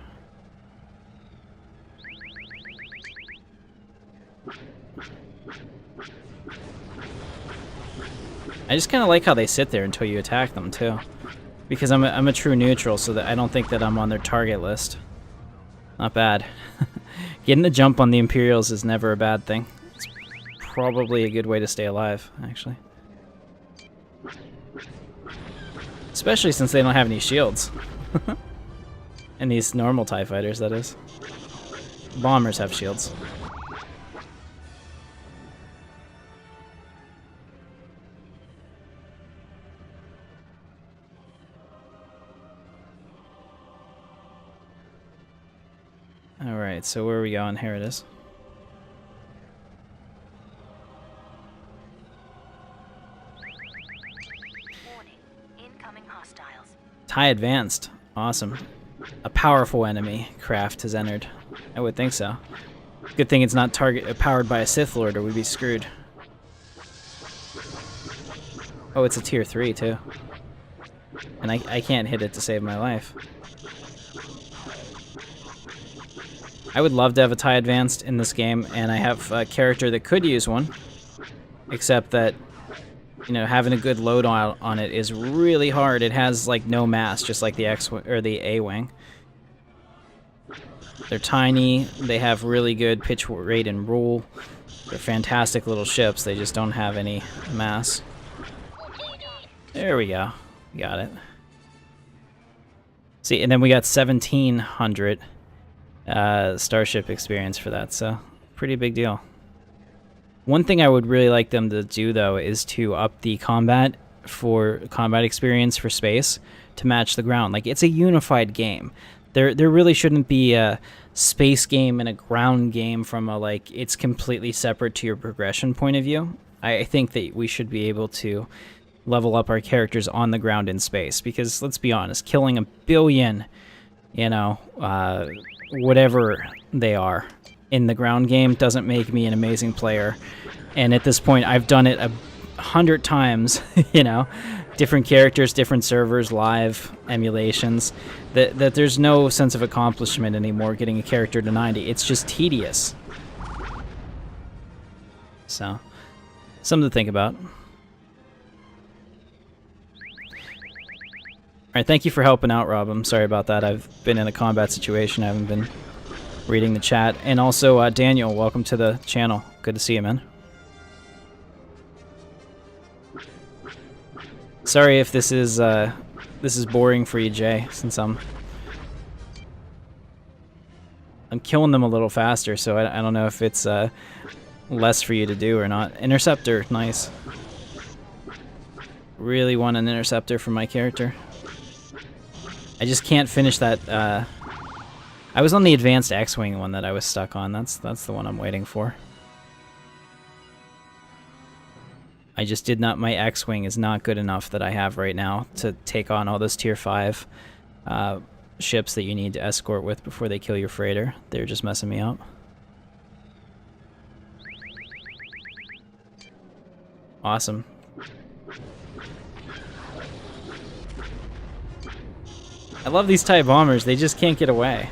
I just kind of like how they sit there until you attack them too, because I'm a true neutral, so that I don't think that I'm on their target list. Not bad. Getting the jump on the Imperials is never a bad thing. It's probably a good way to stay alive, actually. Especially since they don't have any shields. And these normal TIE fighters, that is. Bombers have shields. Alright, so where are we going? Here it is. Warning. Incoming hostiles. TIE advanced. Awesome. A powerful enemy craft has entered. I would think so. Good thing it's not powered by a Sith Lord or we'd be screwed. Oh, it's a tier 3 too. And I can't hit it to save my life. I would love to have a TIE advanced in this game, and I have a character that could use one. Except that, you know, having a good load on it is really hard. It has like no mass, just like the or the A-wing. They're tiny. They have really good pitch rate and rule. They're fantastic little ships. They just don't have any mass. There we go. Got it. See, and then we got 1,700 starship experience for that, so pretty big deal. One thing I would really like them to do, though, is to up the combat experience for space to match the ground. Like, it's a unified game. There really shouldn't be a space game and a ground game from a, like, it's completely separate to your progression point of view. I think that we should be able to level up our characters on the ground in space, because, let's be honest, killing 1 billion, you know, whatever they are, in the ground game doesn't make me an amazing player. And at this point, I've done it 100 times, you know, different characters, different servers, live emulations, that there's no sense of accomplishment anymore getting a character to 90. It's just tedious. So, something to think about. Alright, thank you for helping out, Rob. I'm sorry about that. I've been in a combat situation. I haven't been reading the chat. And also, Daniel, welcome to the channel. Good to see you, man. Sorry if this is boring for you, Jay, since I'm killing them a little faster, so I don't know if it's less for you to do or not. Interceptor, nice. Really want an interceptor for my character. I just can't finish that. I was on the advanced X-Wing one that I was stuck on. That's the one I'm waiting for. I just did not. My X-Wing is not good enough that I have right now to take on all those tier 5 ships that you need to escort with before they kill your freighter. They're just messing me up. Awesome. I love these TIE bombers. They just can't get away.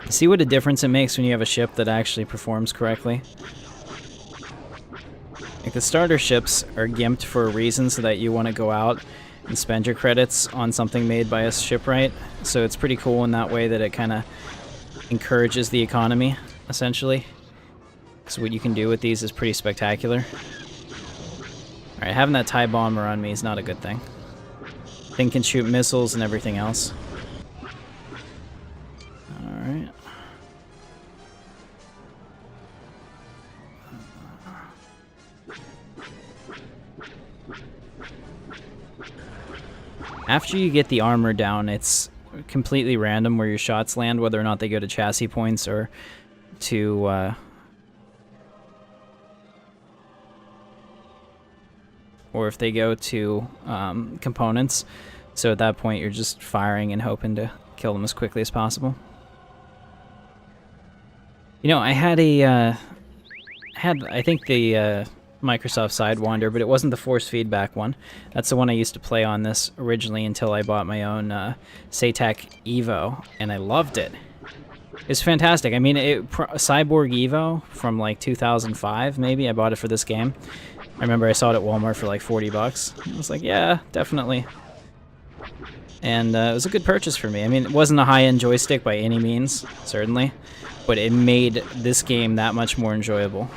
See what a difference it makes when you have a ship that actually performs correctly? Like, the starter ships are gimped for a reason, so that you want to go out and spend your credits on something made by a shipwright. So it's pretty cool in that way that it kind of encourages the economy, essentially. So what you can do with these is pretty spectacular. Alright, having that TIE bomber on me is not a good thing. Thing can shoot missiles and everything else. Alright. After you get the armor down, it's completely random where your shots land, whether or not they go to chassis points or to or if they go to components. So at that point, you're just firing and hoping to kill them as quickly as possible. You know, I had I think the Microsoft Sidewinder, but it wasn't the force feedback one. That's the one I used to play on this originally until I bought my own SATAC Evo, and I loved it. It's fantastic. I mean, Cyborg Evo from like 2005, maybe. I bought it for this game. I remember I saw it at Walmart for like 40 bucks. I was like, yeah, definitely. And it was a good purchase for me. I mean, it wasn't a high-end joystick by any means, certainly, but it made this game that much more enjoyable.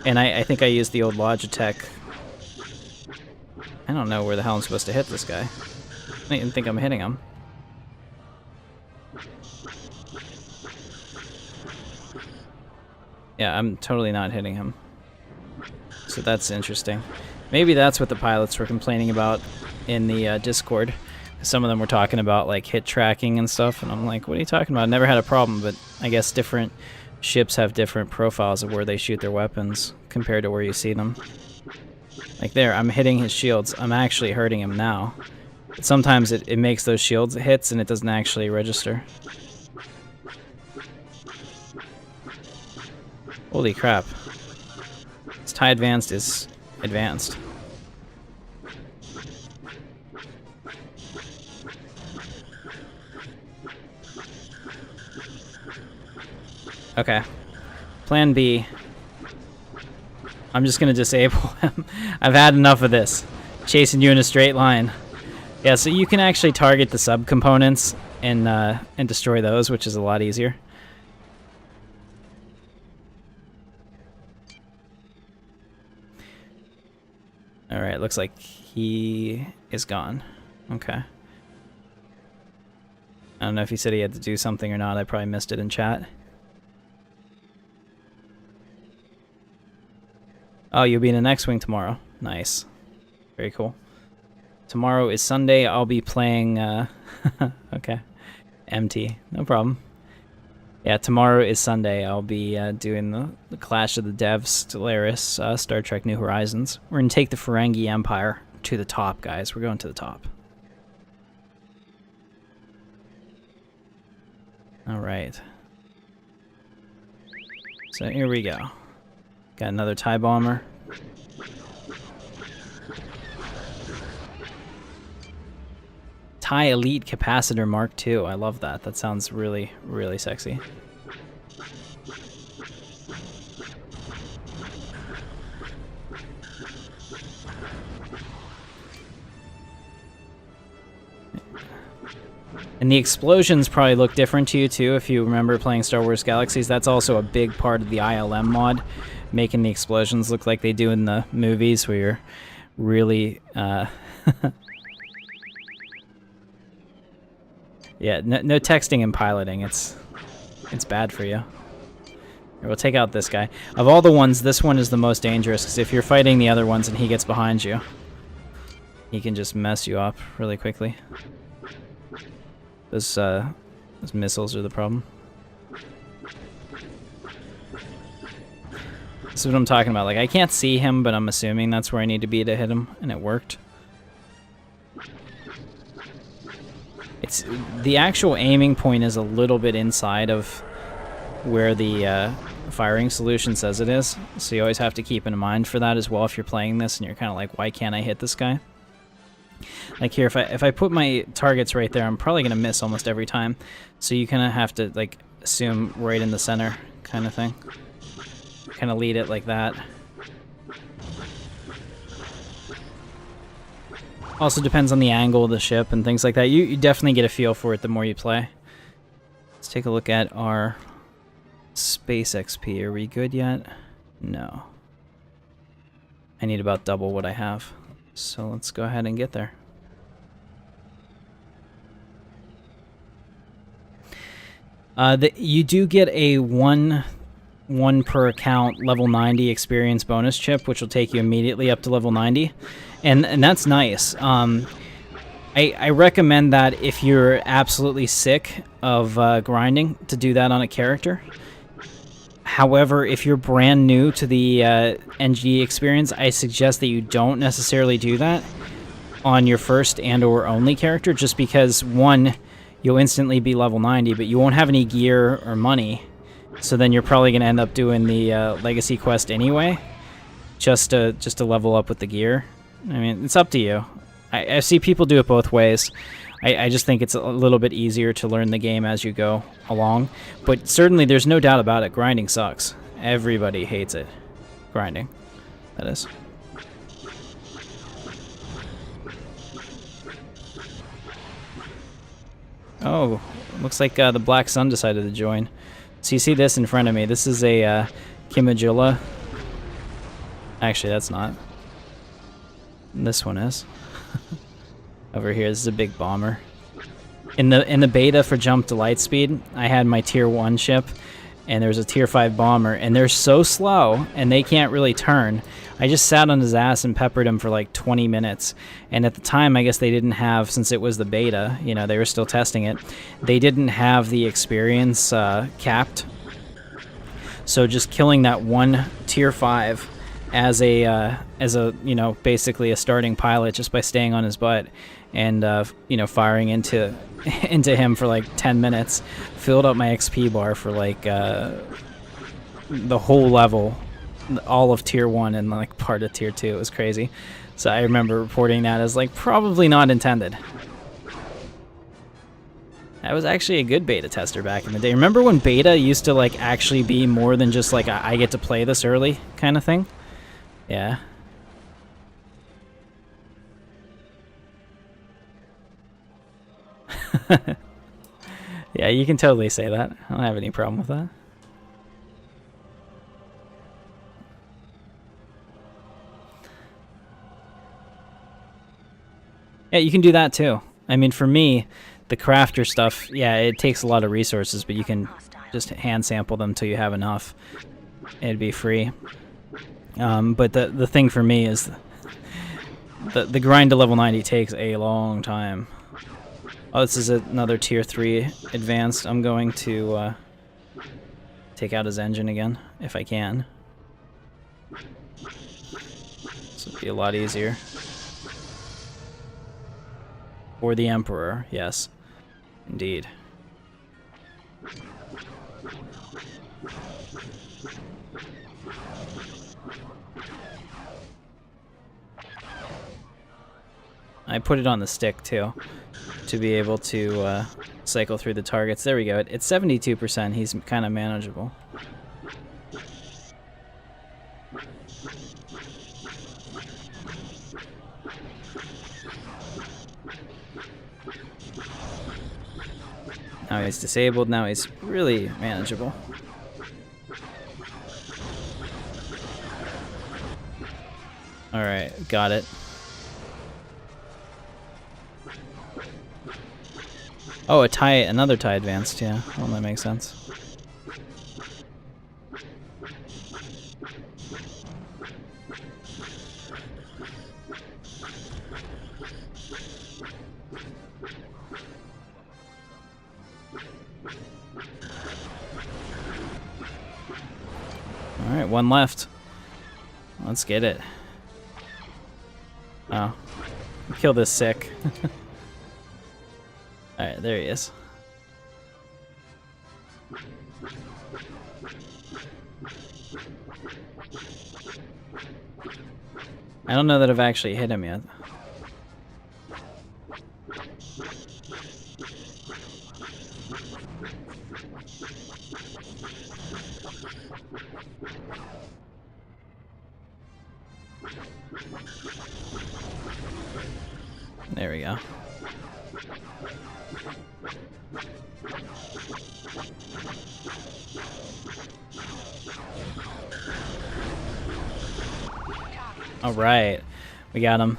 And I think I used the old Logitech. I don't know where the hell I'm supposed to hit this guy. I don't even think I'm hitting him. Yeah, I'm totally not hitting him. So that's interesting. Maybe that's what the pilots were complaining about in the Discord. Some of them were talking about like hit tracking and stuff, and I'm like, what are you talking about? I never had a problem, but I guess different ships have different profiles of where they shoot their weapons compared to where you see them. Like there, I'm hitting his shields. I'm actually hurting him now. But sometimes it makes those shields hits and it doesn't actually register. Holy crap. This TIE Advanced is advanced. Okay. Plan B. I'm just gonna disable him. I've had enough of this. Chasing you in a straight line. Yeah, so you can actually target the subcomponents and destroy those, which is a lot easier. Alright, looks like he is gone. Okay. I don't know if he said he had to do something or not. I probably missed it in chat. Oh, you'll be in an X-Wing tomorrow. Nice. Very cool. Tomorrow is Sunday. I'll be playing... okay. MT. No problem. Yeah, tomorrow is Sunday. I'll be doing the Clash of the Devs, Stellaris, Star Trek New Horizons. We're going to take the Ferengi Empire to the top, guys. We're going to the top. Alright. So here we go. Got another TIE bomber. TIE Elite Capacitor Mark II. I love that. That sounds really, really sexy. And the explosions probably look different to you too if you remember playing Star Wars Galaxies. That's also a big part of the ILM mod, making the explosions look like they do in the movies where you're really... Yeah, no texting and piloting. It's bad for you. Here, we'll take out this guy. Of all the ones, this one is the most dangerous, because if you're fighting the other ones and he gets behind you, he can just mess you up really quickly. Those missiles are the problem. This is what I'm talking about. Like, I can't see him, but I'm assuming that's where I need to be to hit him, and it worked. It's the actual aiming point is a little bit inside of where the firing solution says it is, so you always have to keep in mind for that as well if you're playing this and you're kind of like, why can't I hit this guy? Like here, if I put my targets right there, I'm probably gonna miss almost every time. So you kind of have to like assume right in the center, kind of thing. Kind of lead it like that. Also depends on the angle of the ship and things like that. You definitely get a feel for it the more you play. Let's take a look at our space XP. Are we good yet? No. I need about double what I have. So let's go ahead and get there. You do get a one per account level 90 experience bonus chip, which will take you immediately up to level 90, and that's nice. I recommend that if you're absolutely sick of grinding, to do that on a character. However, if you're brand new to the NG experience, I suggest that you don't necessarily do that on your first and/or only character, just because, one, you'll instantly be level 90, but you won't have any gear or money, so then you're probably going to end up doing the Legacy quest anyway, just to level up with the gear. I mean, it's up to you. I see people do it both ways. I just think it's a little bit easier to learn the game as you go along. But certainly there's no doubt about it, grinding sucks. Everybody hates it. Grinding, that is. Oh, looks like the Black Sun decided to join. So you see this in front of me. This is a Kimajilla. Actually, that's not. This one is. Over here, this is a big bomber. In the beta for Jump to Lightspeed, I had my tier 1 ship, and there's a tier 5 bomber, and they're so slow, and they can't really turn. I just sat on his ass and peppered him for like 20 minutes. And at the time, I guess they didn't have, since it was the beta, you know, they were still testing it, they didn't have the experience capped. So just killing that one tier 5 as a you know, basically a starting pilot just by staying on his butt and you know, firing into him for like 10 minutes filled up my XP bar for like the whole level, all of tier 1 and like part of tier 2. It was crazy. So I remember reporting that as like probably not intended. I was actually a good beta tester back in the day. Remember when beta used to like actually be more than just like I get to play this early kind of thing? Yeah. Yeah, you can totally say that. I don't have any problem with that. Yeah, you can do that too. I mean, for me, the crafter stuff, yeah, it takes a lot of resources, but you can just hand sample them till you have enough. It'd be free. But the thing for me is the grind to level 90 takes a long time. Oh, this is another tier 3 advanced. I'm going to take out his engine again, if I can. This would be a lot easier. For the Emperor, yes. Indeed. I put it on the stick, too, to be able to cycle through the targets. There we go. It's 72%. He's kind of manageable. Now he's disabled. Now he's really manageable. Alright, got it. Oh, another TIE advanced, yeah. Well, that makes sense. Alright, one left. Let's get it. Oh. Kill this sick. Alright, there he is. I don't know that I've actually hit him yet. There we go. All right, we got him.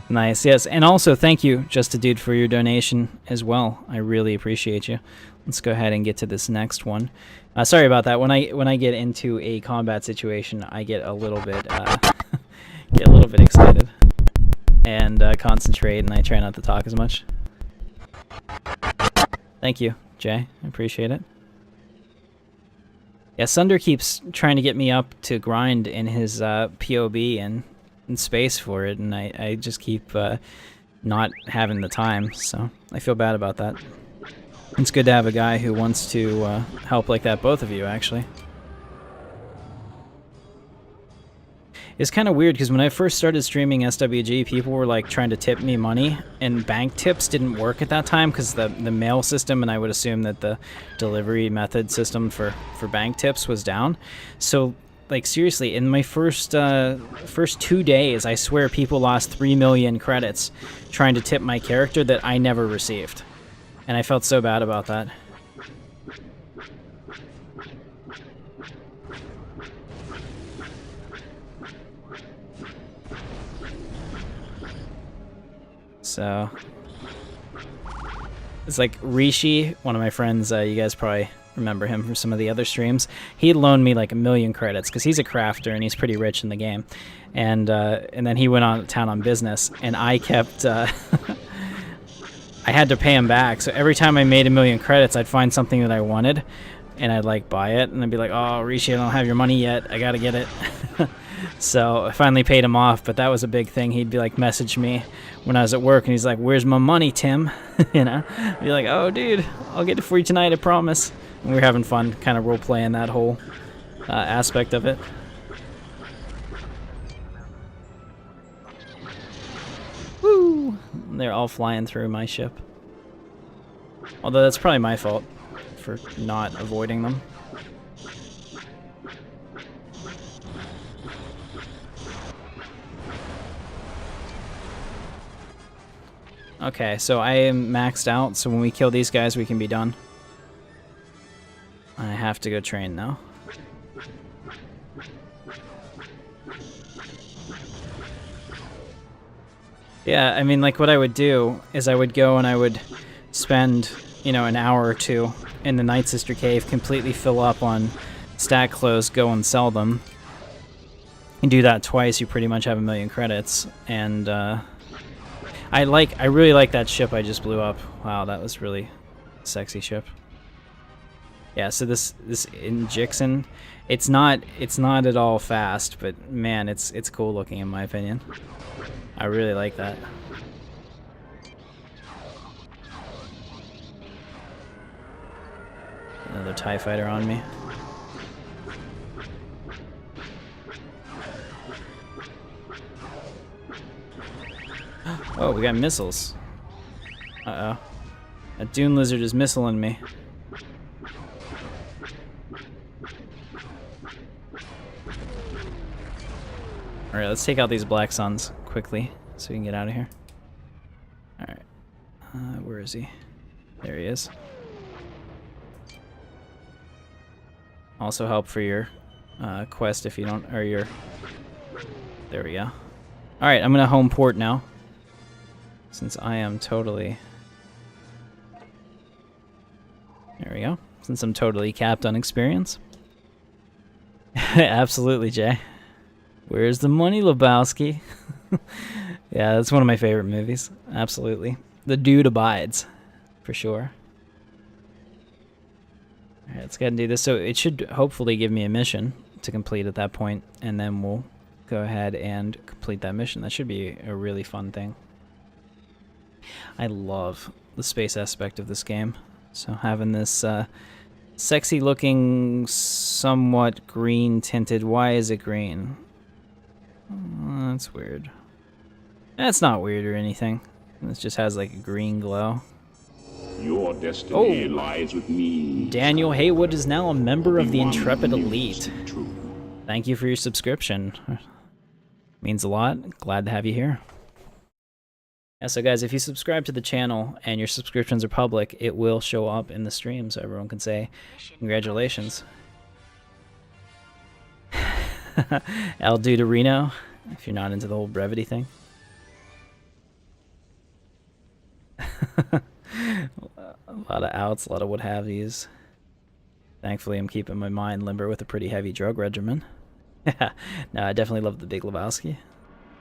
Nice, yes, and also thank you, Just a Dude, for your donation as well. I really appreciate you. Let's go ahead and get to this next one. Sorry about that. When I get into a combat situation, I get a little bit excited and concentrate, and I try not to talk as much. Thank you, Jay. I appreciate it. Yeah, Sunder keeps trying to get me up to grind in his POB and space for it, and I just keep not having the time, so I feel bad about that. It's good to have a guy who wants to help like that, both of you, actually. It's kind of weird, because when I first started streaming SWG, people were like trying to tip me money, and bank tips didn't work at that time because the mail system, and I would assume that the delivery method system for bank tips was down. So, like, seriously, in my first 2 days, I swear people lost 3 million credits trying to tip my character that I never received. And I felt so bad about that. So it's like Rishi, one of my friends, you guys probably remember him from some of the other streams. He loaned me like 1,000,000 credits because he's a crafter and he's pretty rich in the game. And then he went on town on business, and I kept I had to pay him back. So every time I made 1,000,000 credits, I'd find something that I wanted, and I'd like buy it, and I'd be like, "Oh, Rishi, I don't have your money yet. I gotta get it." So I finally paid him off, but that was a big thing. He'd be like, message me when I was at work, and he's like, "Where's my money, Tim?" You know, I'd be like, "Oh, dude, I'll get it for you tonight, I promise." And we were having fun, kind of role playing that whole aspect of it. Woo! They're all flying through my ship. Although that's probably my fault for not avoiding them. Okay, so I am maxed out, so when we kill these guys, we can be done. I have to go train now. Yeah, I mean, like, what I would do is I would go and I would spend, you know, an hour or two in the Night Sister Cave, completely fill up on stack clothes, go and sell them. And do that twice, you pretty much have 1,000,000 credits, and, I really like that ship I just blew up. Wow, that was really sexy ship. Yeah, so this Injixon, it's not at all fast, but man, it's cool looking in my opinion. I really like that. Another TIE fighter on me. Oh, we got missiles. Uh-oh. A Dune Lizard is missiling me. Alright, let's take out these Black Suns quickly so we can get out of here. Alright. Where is he? There he is. Also help for your quest if you don't, or your... There we go. Alright, I'm gonna home port now. Since I am totally... There we go. Since I'm totally capped on experience. Absolutely, Jay. Where's the money, Lebowski? Yeah, that's one of my favorite movies. Absolutely. The dude abides. For sure. Alright, let's go ahead and do this. So it should hopefully give me a mission to complete at that point, and then we'll go ahead and complete that mission. That should be a really fun thing. I love the space aspect of this game. So having this sexy looking, somewhat green tinted. Why is it green? That's weird. That's not weird or anything. It just has like a green glow. Your destiny lies with me. Daniel Haywood is now a member of the Intrepid Elite. True. Thank you for your subscription. Means a lot. Glad to have you here. Yeah, so guys, if you subscribe to the channel and your subscriptions are public, it will show up in the stream so everyone can say congratulations. El Duderino, if you're not into the whole brevity thing. A lot of outs, a lot of what have yous. Thankfully, I'm keeping my mind limber with a pretty heavy drug regimen. No, I definitely love the Big Lebowski.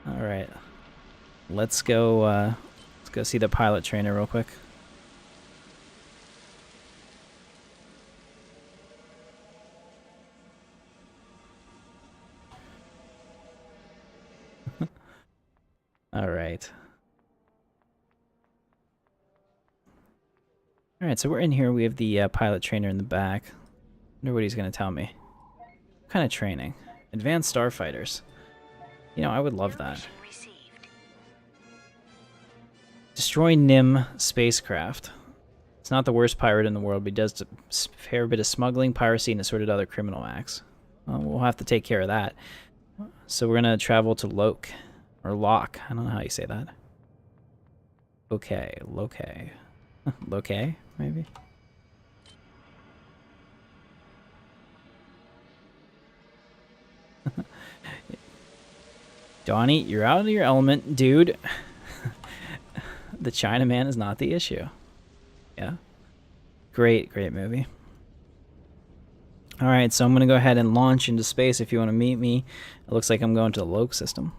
All right, let's go see the pilot trainer real quick. All right. All right, so we're in here. We have the pilot trainer in the back. Wonder what he's going to tell me. What kind of training? Advanced starfighters. You know, I would love that. Destroy NIM spacecraft. It's not the worst pirate in the world, but he does a fair bit of smuggling, piracy, and assorted other criminal acts. Well, we'll have to take care of that. So we're going to travel to Locke. Or Locke. I don't know how you say that. Okay, Locke. Locke, maybe? Donnie, you're out of your element, dude. The Chinaman is not the issue. Yeah. Great, great movie. Alright, so I'm going to go ahead and launch into space if you want to meet me. It looks like I'm going to the Loke system.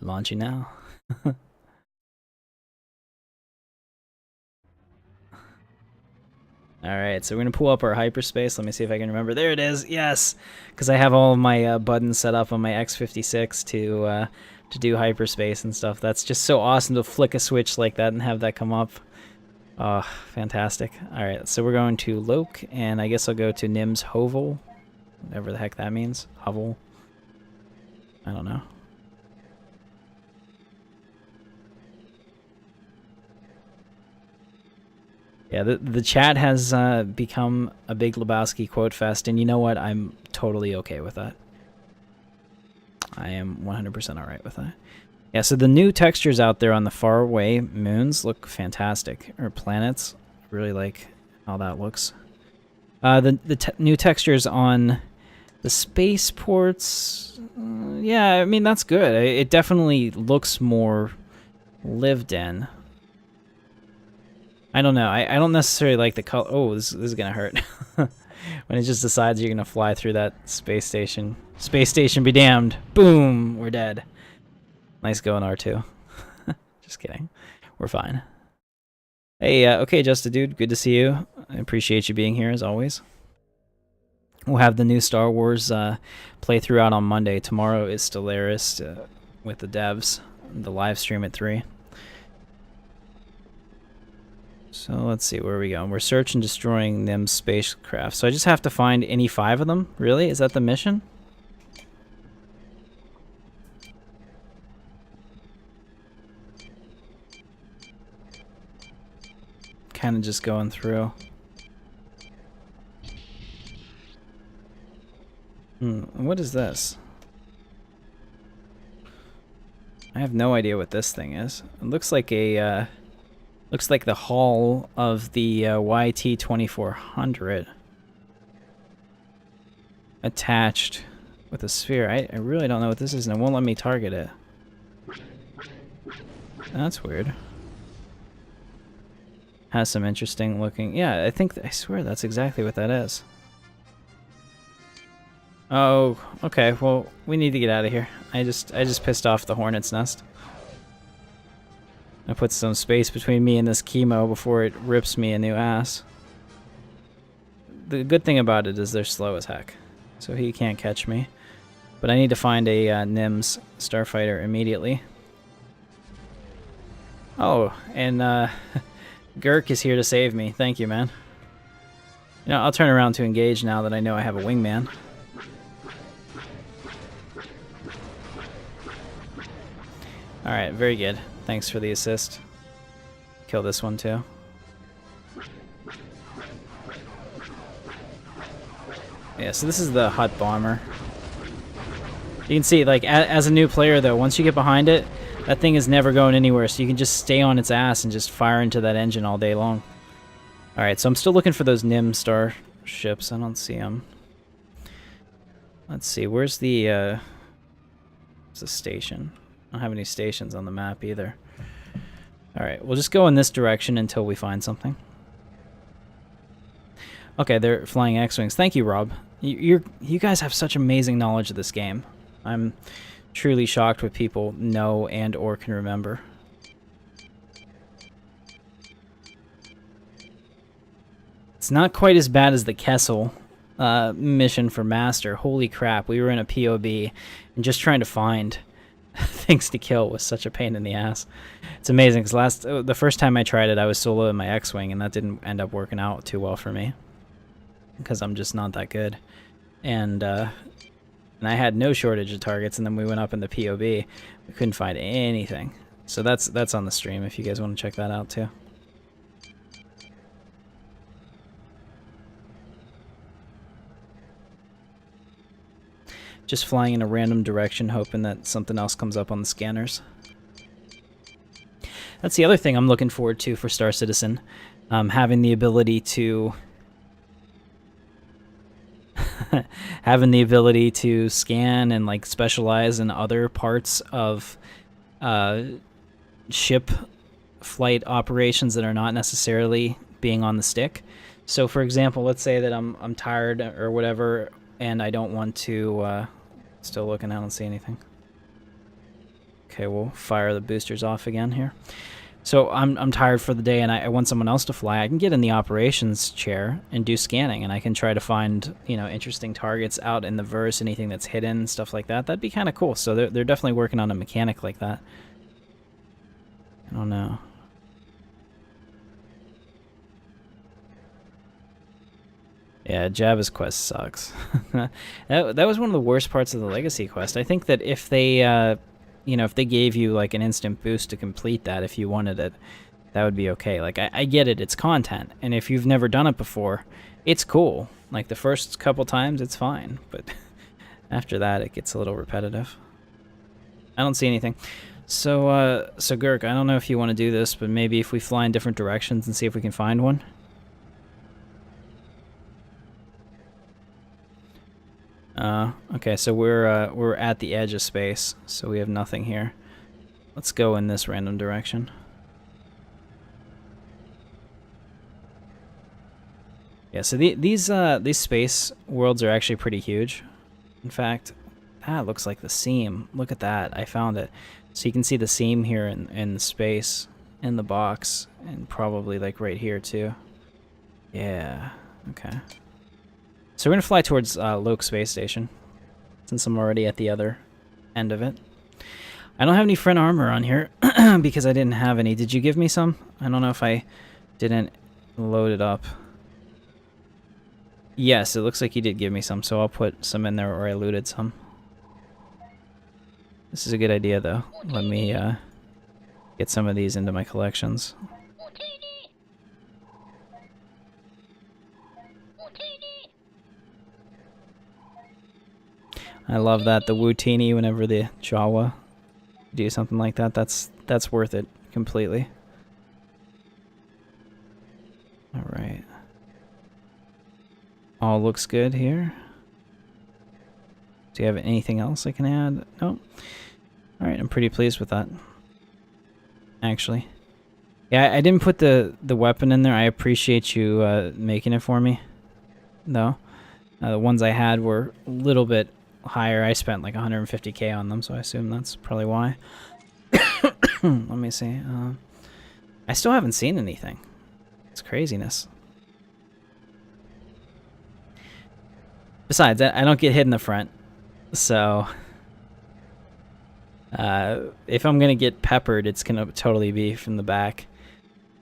Launching now. Alright, so we're going to pull up our hyperspace. Let me see if I can remember. There it is. Yes! Because I have all of my buttons set up on my X56 to do hyperspace and stuff. That's just so awesome to flick a switch like that and have that come up. Oh, fantastic. Alright, so we're going to Loke, and I guess I'll go to Nim's Hovel. Whatever the heck that means. Hovel. I don't know. Yeah, the chat has become a big Lebowski quote fest, and you know what? I'm totally okay with that. I am 100% alright with that. Yeah, so the new textures out there on the faraway moons look fantastic. Or planets. Really like how that looks. The new textures on the spaceports... yeah, I mean, that's good. It definitely looks more lived in. I don't know. I don't necessarily like the color. Oh, this is gonna hurt. When it just decides you're gonna fly through that space station. Space station be damned. Boom! We're dead. Nice going, R2. Just kidding. We're fine. Hey, okay, Just a Dude. Good to see you. I appreciate you being here, as always. We'll have the new Star Wars playthrough out on Monday. Tomorrow is Stellaris with the devs. The live stream at 3. So let's see, where are we going? We're searching and destroying them spacecraft. So I just have to find any 5 of them? Really? Is that the mission? Kind of just going through. What is this? I have no idea what this thing is. It looks like a looks like the hull of the YT-2400 attached with a sphere. I really don't know what this is, and it won't let me target it. That's weird. Has some interesting looking... yeah, I swear that's exactly what that is. Oh, okay, well, we need to get out of here. I just pissed off the hornet's nest. I put some space between me and this chemo before it rips me a new ass. The good thing about it is they're slow as heck, so he can't catch me. But I need to find a NIMS starfighter immediately. Oh, and Gurk is here to save me. Thank you, man. You know, I'll turn around to engage now that I know I have a wingman. Alright, very good. Thanks for the assist. Kill this one too. Yeah, so this is the hut bomber. You can see, like, as a new player though, once you get behind it, that thing is never going anywhere, so you can just stay on its ass and just fire into that engine all day long. Alright, so I'm still looking for those NIM starships. I don't see them. Let's see, where's the station? I don't have any stations on the map either. Alright, we'll just go in this direction until we find something. Okay, they're flying X-Wings. Thank you, Rob. You guys have such amazing knowledge of this game. I'm truly shocked what people know and or can remember. It's not quite as bad as the Kessel mission for Master. Holy crap, we were in a POB and just trying to find things to kill was such a pain in the ass. It's amazing because the first time I tried it, I was solo in my X-Wing, and that didn't end up working out too well for me because I'm just not that good. And I had no shortage of targets, and then we went up in the POB. We couldn't find anything. So that's on the stream if you guys want to check that out too. Just flying in a random direction, hoping that something else comes up on the scanners. That's the other thing I'm looking forward to for Star Citizen. Having the ability to having the ability to scan and like specialize in other parts of ship flight operations that are not necessarily being on the stick. So for example, let's say that I'm tired or whatever, and I don't want to. Still looking, I don't see anything. Okay, we'll fire the boosters off again here. So I'm tired for the day, and I want someone else to fly. I can get in the operations chair and do scanning, and I can try to find, you know, interesting targets out in the verse, anything that's hidden, stuff like that. That'd be kind of cool. So they're definitely working on a mechanic like that. I don't know. Yeah, Jabba's quest sucks. that was one of the worst parts of the Legacy quest. I think that if they, you know, if they gave you like an instant boost to complete that, if you wanted it, that would be okay. Like I get it, it's content, and if you've never done it before, it's cool. Like the first couple times, it's fine, but after that, it gets a little repetitive. I don't see anything. So, so Gurk, I don't know if you want to do this, but maybe if we fly in different directions and see if we can find one. Okay, so we're at the edge of space, so we have nothing here. Let's go in this random direction. Yeah, so these space worlds are actually pretty huge. In fact, that looks like the seam. Look at that, I found it. So you can see the seam here in the space, in the box, and probably like right here too. Yeah, okay. So we're going to fly towards Loke Space Station, since I'm already at the other end of it. I don't have any front armor on here, because I didn't have any. Did you give me some? I don't know if I didn't load it up. Yes, it looks like you did give me some, so I'll put some in there, or I looted some. This is a good idea, though. Let me get some of these into my collections. I love that, the Wootini, whenever the Jawa do something like that, that's worth it completely. Alright. All looks good here. Do you have anything else I can add? Nope. Alright, I'm pretty pleased with that. Actually. Yeah, I didn't put the weapon in there. I appreciate you making it for me, though. The ones I had were a little bit higher. I spent like 150k on them, so I assume that's probably why. Let me see. I still haven't seen anything. It's craziness. Besides, I don't get hit in the front, so if I'm gonna get peppered, it's gonna totally be from the back.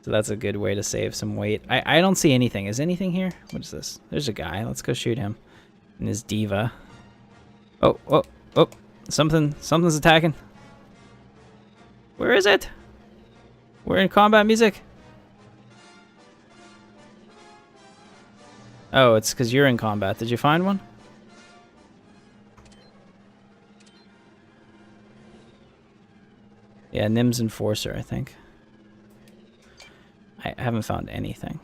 So that's a good way to save some weight. I don't see anything. Is anything here? What is this? There's a guy. Let's go shoot him. And his diva. Oh, oh, oh. Something's attacking. Where is it? We're in combat music. Oh, it's because you're in combat. Did you find one? Yeah, Nim's Enforcer, I think. I haven't found anything.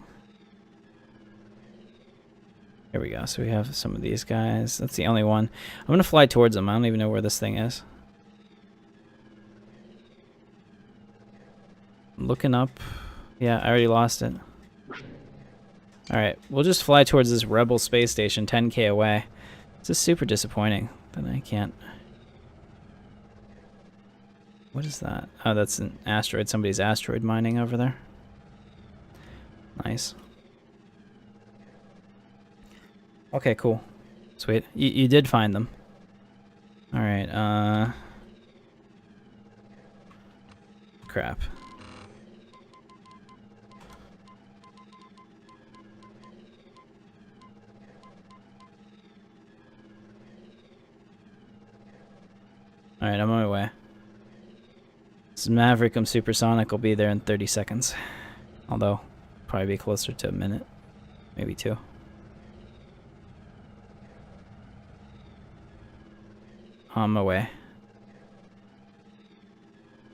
Here we go. So we have some of these guys. That's the only one. I'm going to fly towards them. I don't even know where this thing is. I'm looking up. Yeah, I already lost it. Alright, we'll just fly towards this Rebel space station 10k away. This is super disappointing that I can't... What is that? Oh, that's an asteroid. Somebody's asteroid mining over there. Nice. Okay, cool. Sweet. You did find them. Alright, crap. Alright, I'm on my way. This is Maverick. I'm supersonic. I'll be there in 30 seconds. Although, probably be closer to a minute. Maybe 2. On my way.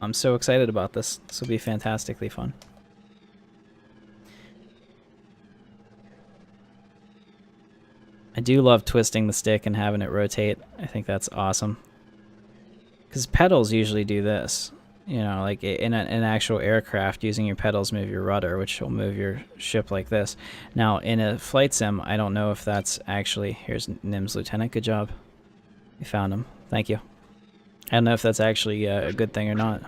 I'm so excited about this. This will be fantastically fun. I do love twisting the stick and having it rotate. I think that's awesome. Because pedals usually do this. You know, like in an actual aircraft, using your pedals move your rudder, which will move your ship like this. Now, in a flight sim, I don't know if that's actually... Here's Nim's lieutenant. Good job. You found him. Thank you. I don't know if that's actually a good thing or not.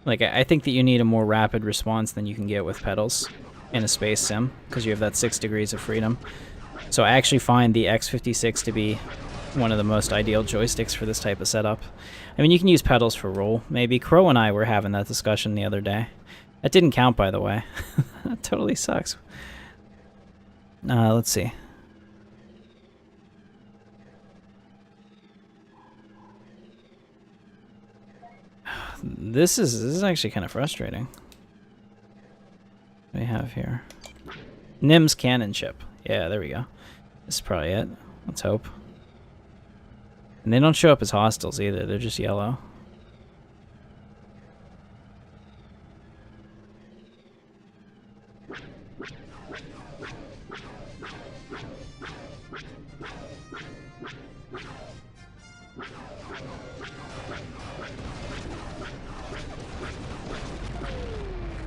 Like, I think that you need a more rapid response than you can get with pedals in a space sim, because you have that 6 degrees of freedom. So I actually find the X56 to be one of the most ideal joysticks for this type of setup. I mean, you can use pedals for roll. Maybe Crow and I were having that discussion the other day. That didn't count, by the way. That totally sucks. Let's see. This is actually kind of frustrating. What do we have here? Nim's cannon chip. Yeah, there we go. This is probably it. Let's hope. And they don't show up as hostiles either. They're just yellow.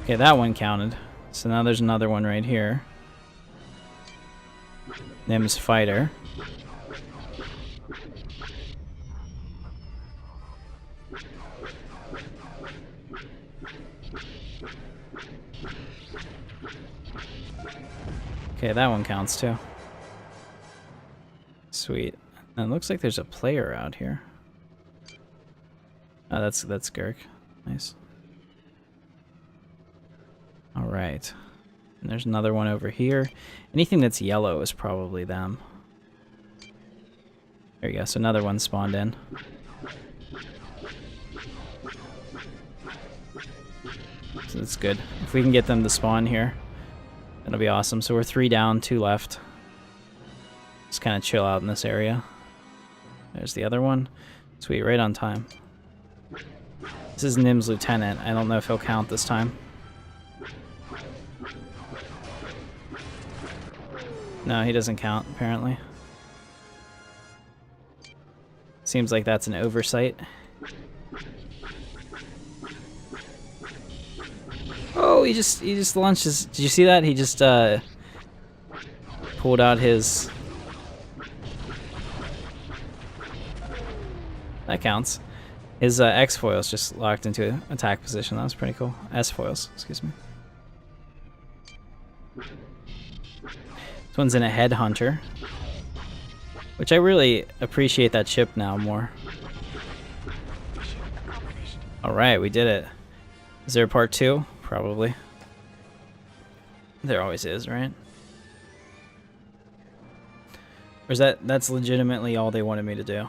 Okay, that one counted. So now there's another one right here. Nim's fighter. Okay, that one counts too. Sweet. And it looks like there's a player out here. Oh, that's Girk. Nice. Alright. And there's another one over here. Anything that's yellow is probably them. There you go. So another one spawned in. So that's good. If we can get them to spawn here, that'll be awesome. So we're 3 down, 2 left. Just kind of chill out in this area. There's the other one. Sweet, right on time. This is Nim's lieutenant. I don't know if he'll count this time. No, he doesn't count, apparently. Seems like that's an oversight. Oh, he just launched his... Did you see that? He just pulled out his... That counts. His X foils just locked into attack position. That was pretty cool. S foils, excuse me. This one's in a headhunter, which I really appreciate that chip now more. Alright, we did it. Is there a part 2? Probably. There always is, right? Or is that's legitimately all they wanted me to do?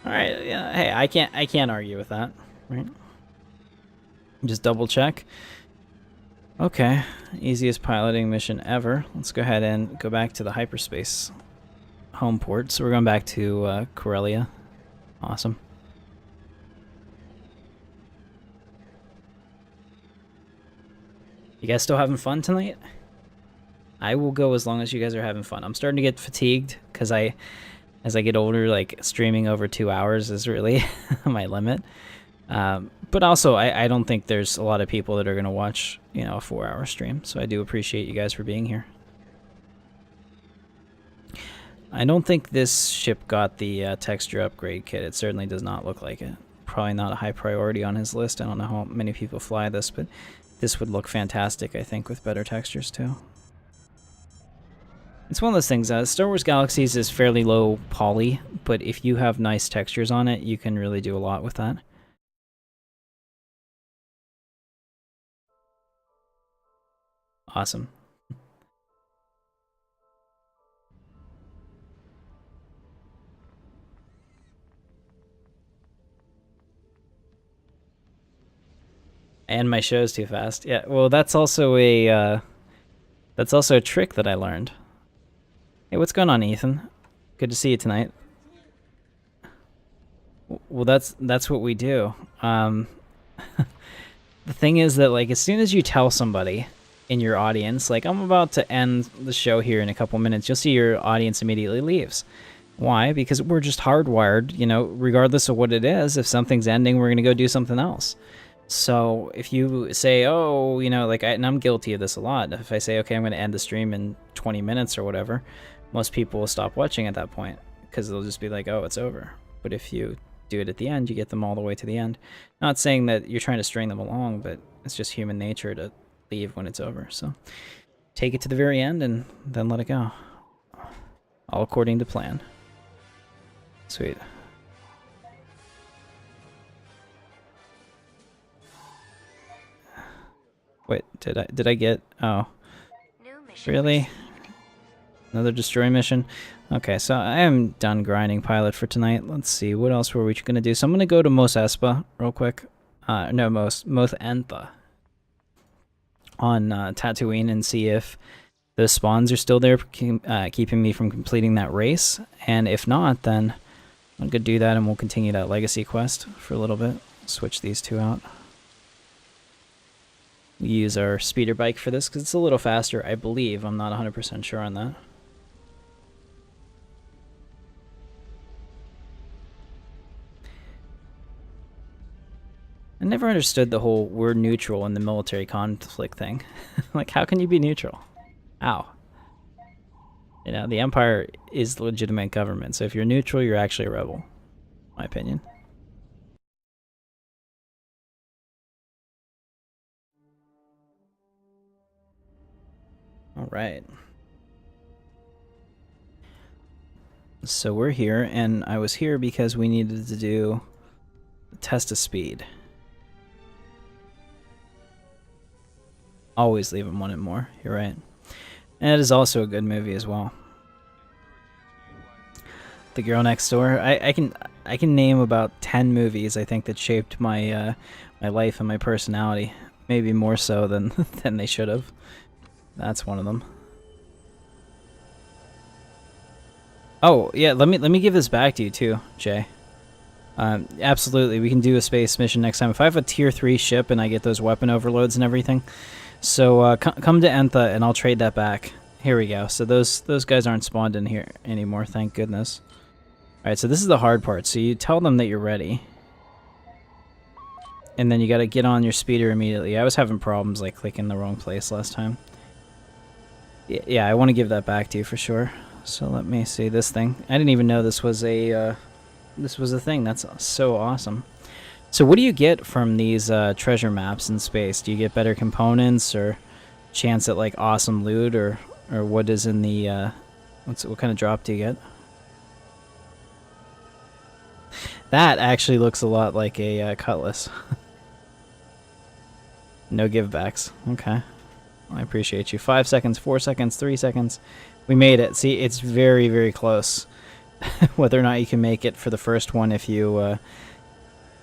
Alright, yeah, hey, I can't argue with that, right? Just double check. Okay, easiest piloting mission ever. Let's go ahead and go back to the hyperspace home port. So we're going back to Corellia. Awesome. You guys still having fun tonight? I will go as long as you guys are having fun. I'm starting to get fatigued because as I get older, like streaming over 2 hours is really my limit. But also, I don't think there's a lot of people that are going to watch, you know, a 4-hour stream. So I do appreciate you guys for being here. I don't think this ship got the texture upgrade kit. It certainly does not look like it. Probably not a high priority on his list. I don't know how many people fly this, but this would look fantastic, I think, with better textures too. It's one of those things, Star Wars Galaxies is fairly low poly, but if you have nice textures on it, you can really do a lot with that. Awesome. And my show's too fast. Yeah, well, that's also a trick that I learned. Hey, what's going on, Ethan? Good to see you tonight. Well, that's what we do. the thing is that, like, as soon as you tell somebody in your audience, like, I'm about to end the show here in a couple minutes, you'll see your audience immediately leaves. Why? Because we're just hardwired, you know, regardless of what it is, if something's ending, we're going to go do something else. So if you say, oh, you know, like, and I'm guilty of this a lot. If I say, okay, I'm going to end the stream in 20 minutes or whatever, most people will stop watching at that point because they'll just be like, oh, it's over. But if you do it at the end, you get them all the way to the end. Not saying that you're trying to string them along, but it's just human nature to leave when it's over. So take it to the very end and then let it go. All according to plan. Sweet. Wait, did I get... Oh. New mission Really? received. Another destroy mission? Okay, so I am done grinding pilot for tonight. Let's see, what else were we going to do? So I'm going to go to Mos Espa real quick. No, Mos Entha. On Tatooine and see if those spawns are still there, keeping me from completing that race. And if not, then I'm going to do that and we'll continue that legacy quest for a little bit. Switch these two out. We use our speeder bike for this because it's a little faster, I believe. I'm not 100% sure on that. I never understood the whole we're neutral in the military conflict thing. Like, how can you be neutral? Ow. You know, the Empire is the legitimate government, so if you're neutral, you're actually a rebel. My opinion. Alright. So we're here, and I was here because we needed to do a test of speed. Always leave them wanting more, you're right. And it is also a good movie as well. The Girl Next Door. I can name about 10 movies I think that shaped my my life and my personality. Maybe more so than than they should have. That's one of them. Oh yeah, let me give this back to you too, Jay. Absolutely, we can do a space mission next time. If I have a tier 3 ship and I get those weapon overloads and everything, so come to Entha and I'll trade that back. Here we go. So those guys aren't spawned in here anymore, thank goodness. All right, so this is the hard part. So you tell them that you're ready, and then you got to get on your speeder immediately. I was having problems like clicking the wrong place last time. Yeah, I want to give that back to you for sure. So let me see this thing. I didn't even know this was a thing. That's so awesome. So what do you get from these treasure maps in space? Do you get better components or chance at like awesome loot, or what is in the what kind of drop do you get? That actually looks a lot like a cutlass. No givebacks. Okay. I appreciate you. 5 seconds, 4 seconds, 3 seconds. We made it. See, it's very, very close. Whether or not you can make it for the first one if you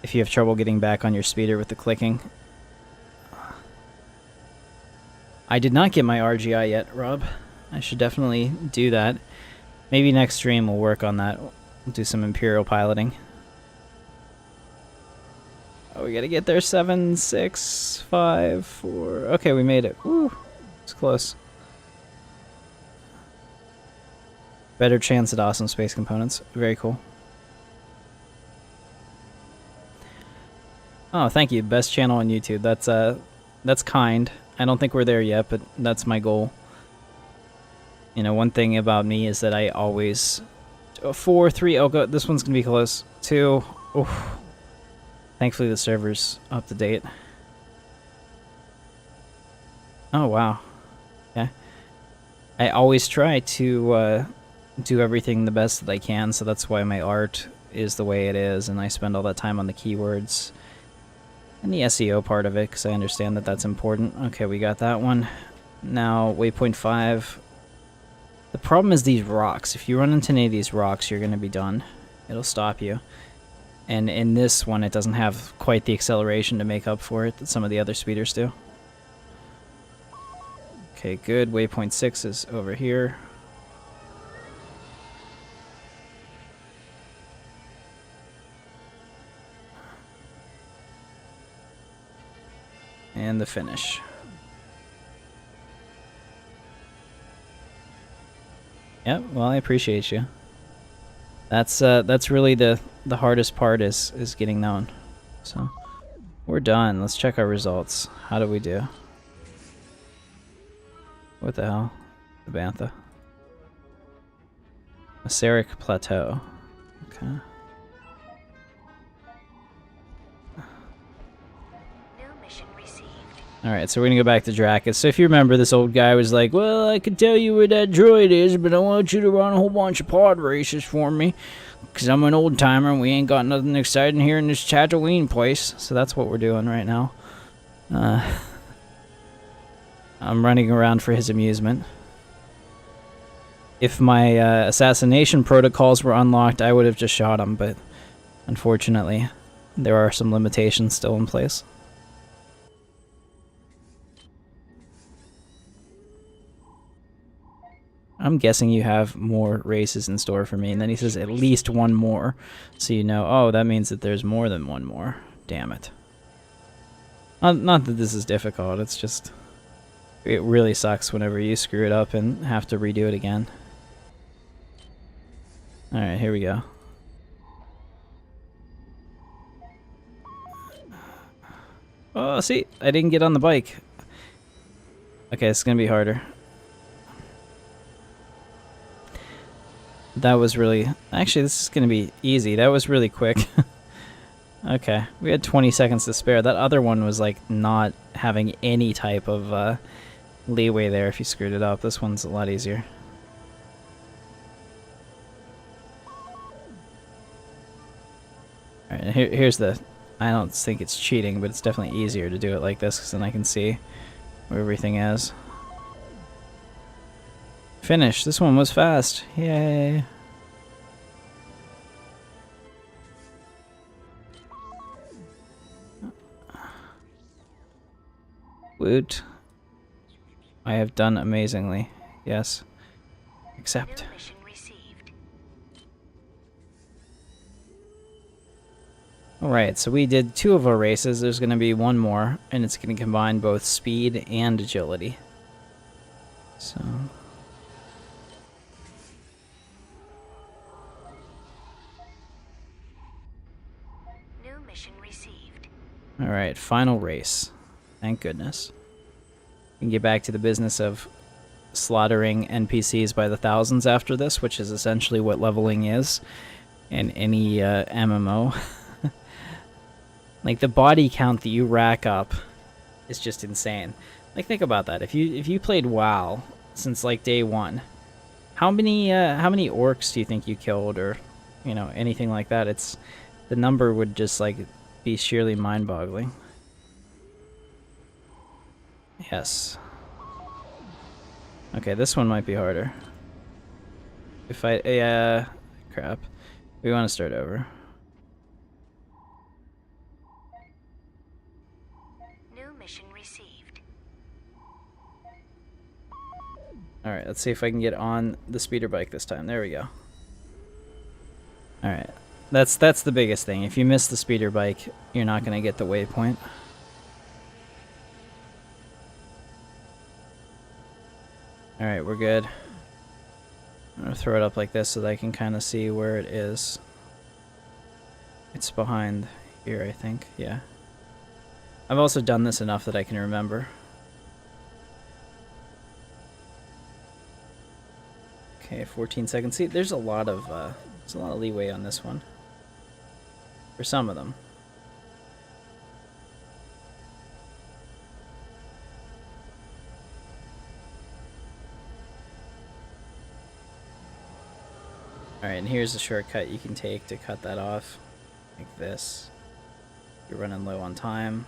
have trouble getting back on your speeder with the clicking. I did not get my RGI yet, Rob. I should definitely do that. Maybe next stream we'll work on that. We'll do some Imperial piloting. Oh, we gotta get there. 7, 6, 5, 4. Okay, we made it. Woo! It's close. Better chance at awesome space components. Very cool. Oh, thank you. Best channel on YouTube. That's kind. I don't think we're there yet, but that's my goal. You know, one thing about me is that I always 4, 3. Oh, God, this one's gonna be close. 2. Oof. Thankfully, the server's up to date. Oh, wow. Okay. I always try to do everything the best that I can, so that's why my art is the way it is, and I spend all that time on the keywords and the SEO part of it, because I understand that that's important. Okay, we got that one. Now, waypoint 5. The problem is these rocks. If you run into any of these rocks, you're going to be done. It'll stop you. And in this one, it doesn't have quite the acceleration to make up for it that some of the other speeders do. Okay, good. Waypoint 6 is over here. And the finish. Yep, well, I appreciate you. That's really the hardest part is getting known. So, we're done. Let's check our results. How do we do? What the hell? The Bantha. Maseric Plateau. Okay. New mission received. Alright, so we're gonna go back to Dracus. So if you remember, this old guy was like, well, I can tell you where that droid is, but I want you to run a whole bunch of pod races for me. Because I'm an old timer and we ain't got nothing exciting here in this Tatooine place. So that's what we're doing right now. I'm running around for his amusement. If my assassination protocols were unlocked, I would have just shot him, but unfortunately, there are some limitations still in place. I'm guessing you have more races in store for me, and then he says at least one more, so you know, oh, that means that there's more than one more. Damn it. Not that this is difficult, it's just... It really sucks whenever you screw it up and have to redo it again. Alright, here we go. Oh, see, I didn't get on the bike. Okay, it's gonna be harder. That was really... Actually, this is gonna be easy. That was really quick. Okay, we had 20 seconds to spare. That other one was like not having any type of leeway there if you screwed it up. This one's a lot easier. Alright, here's the... I don't think it's cheating, but it's definitely easier to do it like this, because then I can see where everything is. Finish! This one was fast! Yay! Woot. I have done amazingly. Yes. Accept. New mission received. Alright, so we did 2 of our races. There's going to be one more, and it's going to combine both speed and agility. So... New mission received. Alright, final race. Thank goodness. We can get back to the business of slaughtering NPCs by the thousands after this, which is essentially what leveling is in any MMO. Like, the body count that you rack up is just insane. Like, think about that. If you played WoW since like day 1, how many orcs do you think you killed, or you know, anything like that? It's the number would just like be sheerly mind-boggling. Yes. Okay, this one might be harder. If I crap. We want to start over. New mission received. Alright, let's see if I can get on the speeder bike this time. There we go. Alright. That's the biggest thing. If you miss the speeder bike, you're not going to get the waypoint. Alright, we're good. I'm going to throw it up like this so that I can kind of see where it is. It's behind here, I think. Yeah. I've also done this enough that I can remember. Okay, 14 seconds. See, there's a lot of leeway on this one. For some of them. Alright, and here's a shortcut you can take to cut that off. Like this. You're running low on time.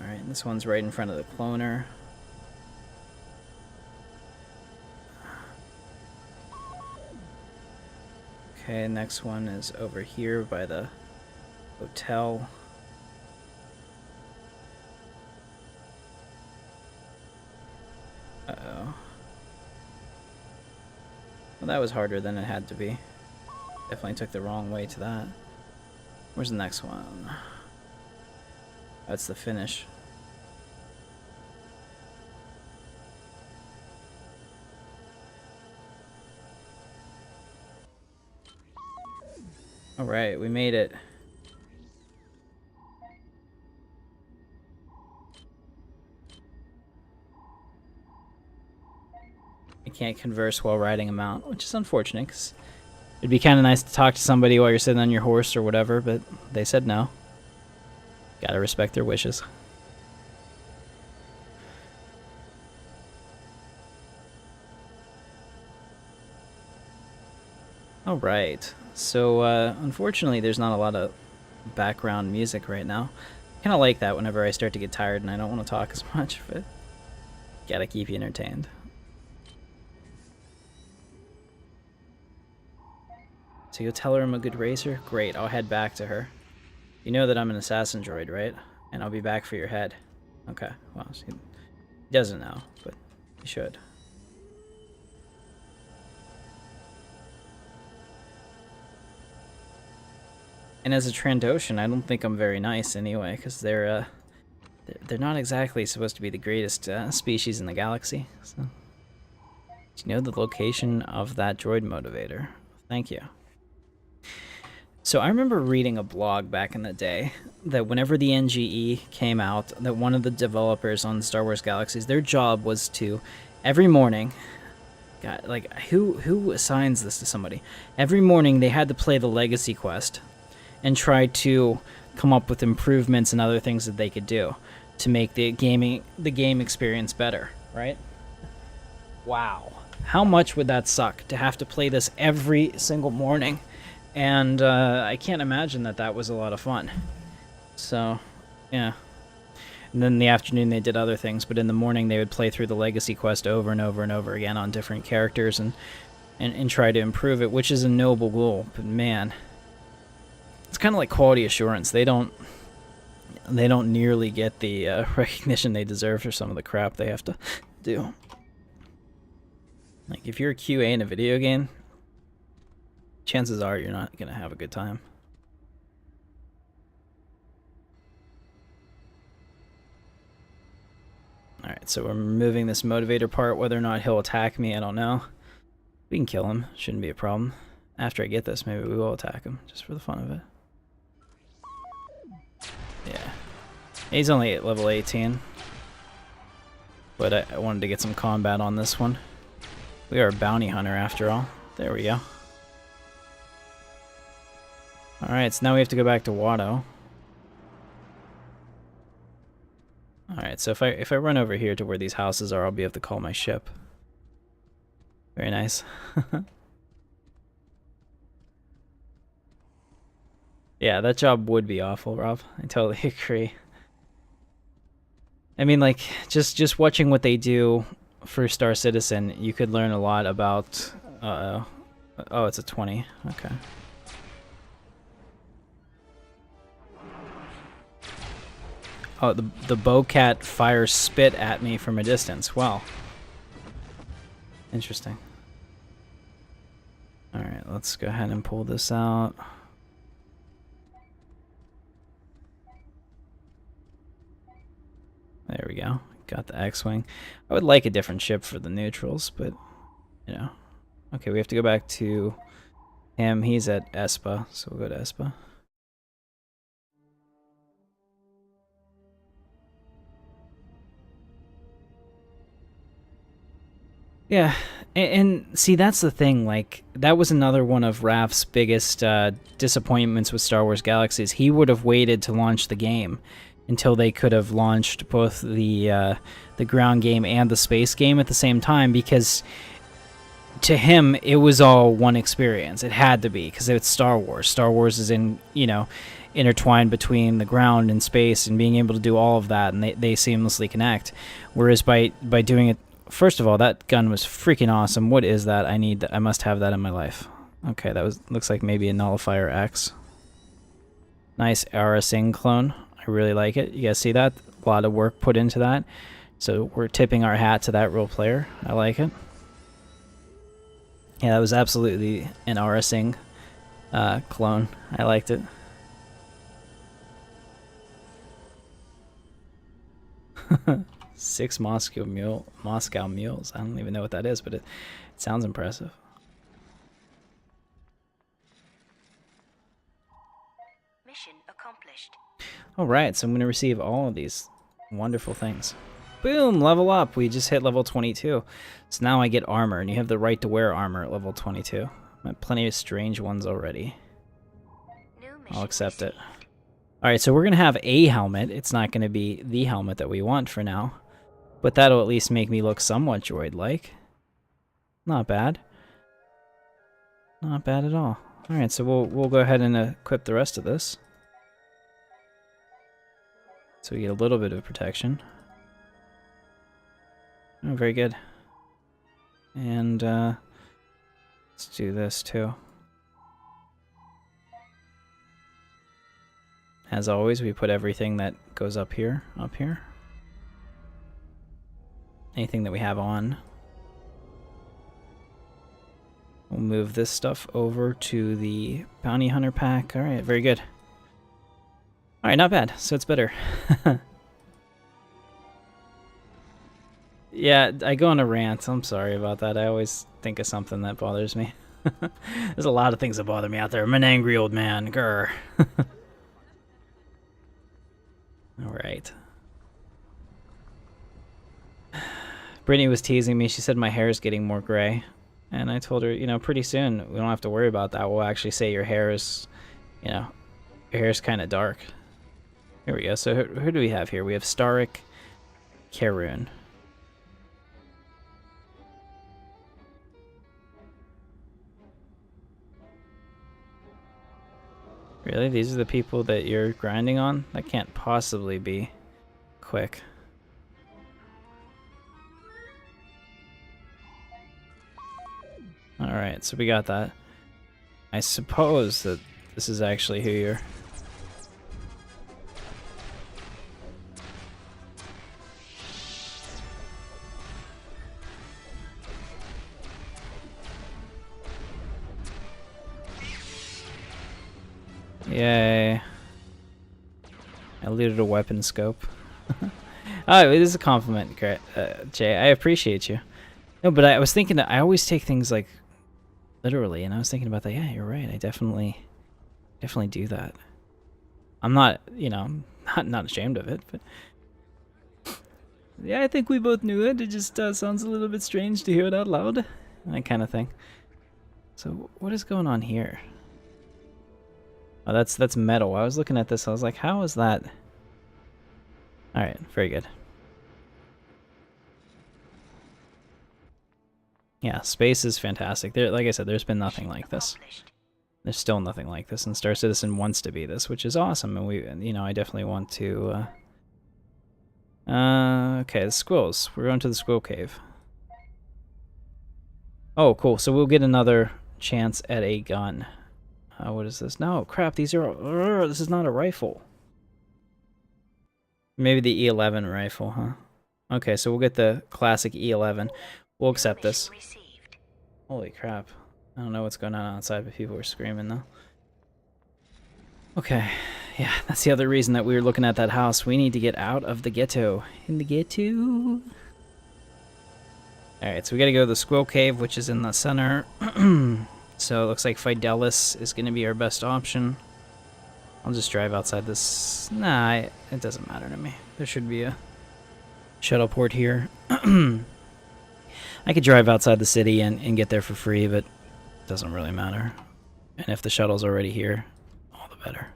Alright, and this one's right in front of the cloner. Okay, next one is over here by the hotel. Uh-oh. Well, that was harder than it had to be. Definitely took the wrong way to that. Where's the next one? That's the finish. Alright, we made it. I can't converse while riding a mount, which is unfortunate, 'cause it'd be kind of nice to talk to somebody while you're sitting on your horse or whatever, but they said no. Gotta respect their wishes. Alright, so unfortunately there's not a lot of background music right now. Kind of like that whenever I start to get tired and I don't want to talk as much, but gotta keep you entertained. So you'll tell her I'm a good racer? Great, I'll head back to her. You know that I'm an assassin droid, right? And I'll be back for your head. Okay, well, she doesn't know, but he should. And as a Trandoshan, I don't think I'm very nice anyway, because they're not exactly supposed to be the greatest species in the galaxy. So, do you know the location of that droid motivator? Thank you. So I remember reading a blog back in the day that whenever the NGE came out, that one of the developers on Star Wars Galaxies, their job was to, every morning, God, like, who assigns this to somebody? Every morning they had to play the Legacy quest and try to come up with improvements and other things that they could do to make the game experience better, right? Wow. How much would that suck to have to play this every single morning? And I can't imagine that that was a lot of fun. So, yeah. And then in the afternoon they did other things, but in the morning they would play through the Legacy quest over and over and over again on different characters and try to improve it, which is a noble goal. But man, it's kind of like quality assurance. They don't nearly get the recognition they deserve for some of the crap they have to do. Like, if you're a QA in a video game, chances are you're not going to have a good time. Alright, so we're removing this motivator part. Whether or not he'll attack me, I don't know. We can kill him. Shouldn't be a problem. After I get this, maybe we will attack him, just for the fun of it. Yeah. He's only at level 18. But I wanted to get some combat on this one. We are a bounty hunter after all. There we go. Alright, so now we have to go back to Watto. Alright, so if I run over here to where these houses are, I'll be able to call my ship. Very nice. Yeah, that job would be awful, Rob. I totally agree. I mean, like, just watching what they do for Star Citizen, you could learn a lot about... oh, it's a 20. Okay. Oh, the Bowcat fires spit at me from a distance. Wow. Interesting. Alright, let's go ahead and pull this out. There we go. Got the X-Wing. I would like a different ship for the neutrals, but, you know. Okay, we have to go back to him. He's at Espa, so we'll go to Espa. Yeah, and see, that's the thing, like, that was another one of Raf's biggest disappointments with Star Wars Galaxies. He would have waited to launch the game until they could have launched both the ground game and the space game at the same time, because to him, it was all one experience. It had to be, because it's Star Wars. Star Wars is intertwined between the ground and space, and being able to do all of that, and they seamlessly connect. Whereas by doing it, first of all, that gun was freaking awesome. What is that? I must have that in my life. Okay, looks like maybe a Nullifier X. Nice Aura Singh clone. I really like it. You guys see that? A lot of work put into that. So we're tipping our hat to that real player. I like it. Yeah, that was absolutely an Aura Singh clone. I liked it. 6 Moscow mules. I don't even know what that is, but it sounds impressive. Mission accomplished. All right, so I'm going to receive all of these wonderful things. Boom, level up. We just hit level 22. So now I get armor, and you have the right to wear armor at level 22. I have plenty of strange ones already. New mission I'll accept it. received. All right, so we're going to have a helmet. It's not going to be the helmet that we want for now. But that'll at least make me look somewhat droid-like. Not bad. Not bad at all. All right, so we'll go ahead and equip the rest of this. So we get a little bit of protection. Oh, very good. And let's do this too. As always, we put everything that goes up here, up here. Anything that we have on. We'll move this stuff over to the Bounty Hunter pack. All right, very good. All right, not bad. So it's better. Yeah, I go on a rant. I'm sorry about that. I always think of something that bothers me. There's a lot of things that bother me out there. I'm an angry old man. Grr. All right. Brittany was teasing me. She said my hair is getting more gray. And I told her, you know, pretty soon we don't have to worry about that. We'll actually say your hair is, you know, your hair is kind of dark. Here we go. So who do we have here? We have Starik, Katarn. Really? These are the people that you're grinding on? That can't possibly be quick. Alright, so we got that. I suppose that this is actually who you're... Yay. I looted a weapon scope. Oh, it is a compliment, Jay. I appreciate you. No, but I was thinking that I always take things like literally, and I was thinking about that. Yeah, you're right. I definitely do that. I'm not, you know, not ashamed of it, but yeah, I think we both knew it. It just sounds a little bit strange to hear it out loud, that kind of thing. So what is going on here? Oh, that's metal. I was looking at this. I was like, how is that? All right, very good. Yeah, space is fantastic. There, like I said, there's been nothing like this. There's still nothing like this, and Star Citizen wants to be this, which is awesome. And we, you know, I definitely want to. Okay, the squirrels. We're going to the squirrel cave. Oh, cool. So we'll get another chance at a gun. What is this? No, crap. These are. This is not a rifle. Maybe the E11 rifle, huh? Okay, so we'll get the classic E11. We'll accept this. Holy crap. I don't know what's going on outside, but people were screaming, though. Okay. Yeah, that's the other reason that we were looking at that house. We need to get out of the ghetto. In the ghetto. Alright, so we gotta go to the squirrel cave, which is in the center. So it looks like Fidelis is gonna be our best option. I'll just drive outside this. Nah, it doesn't matter to me. There should be a shuttle port here. I could drive outside the city and get there for free, but it doesn't really matter. And if the shuttle's already here, all the better.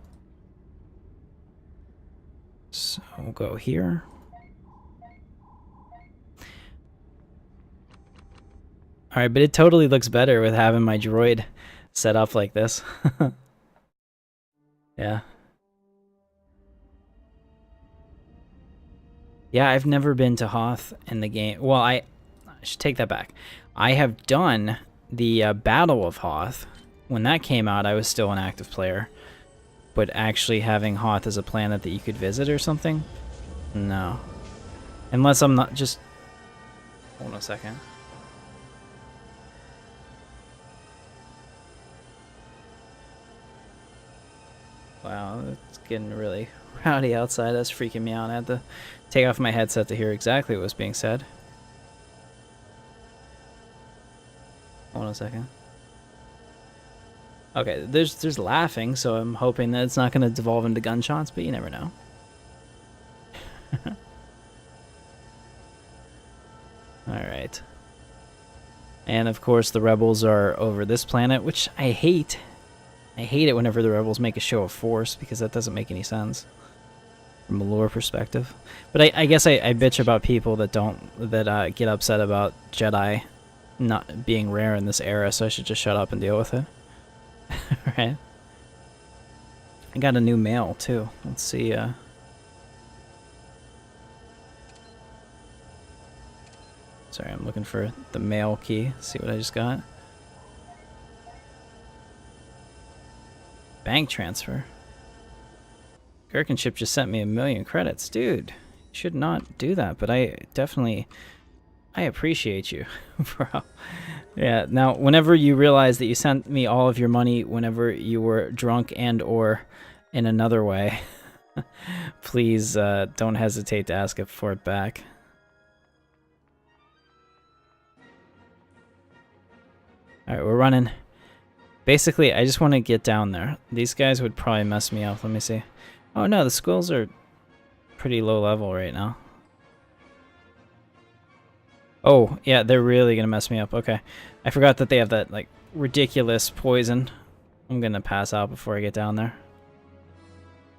So we'll go here. Alright, but it totally looks better with having my droid set up like this. Yeah. Yeah, I've never been to Hoth in the game. Well, I should take that back. I have done the Battle of Hoth. When that came out, I was still an active player. But actually having Hoth as a planet that you could visit or something? No. Unless I'm not just... Hold on a second. Wow, it's getting really rowdy outside. That's freaking me out. I had to take off my headset to hear exactly what was being said. Hold on a second. Okay, there's laughing, so I'm hoping that it's not going to devolve into gunshots, but you never know. Alright. And of course the rebels are over this planet, which I hate. I hate it whenever the rebels make a show of force, because that doesn't make any sense from a lore perspective. But I guess I bitch about people that get upset about Jedi not being rare in this era, so I should just shut up and deal with it. Right? I got a new mail too. Let's see. Sorry, I'm looking for the mail key. See what I just got. Bank transfer. Gherkinship just sent me 1,000,000 credits. Dude, you should not do that, but I appreciate you, bro. Yeah, now, whenever you realize that you sent me all of your money whenever you were drunk and or in another way, please don't hesitate to ask for it back. Alright, we're running. Basically, I just want to get down there. These guys would probably mess me up. Let me see. Oh no, the squills are pretty low level right now. Oh, yeah, they're really gonna mess me up. Okay. I forgot that they have that, like, ridiculous poison. I'm gonna pass out before I get down there.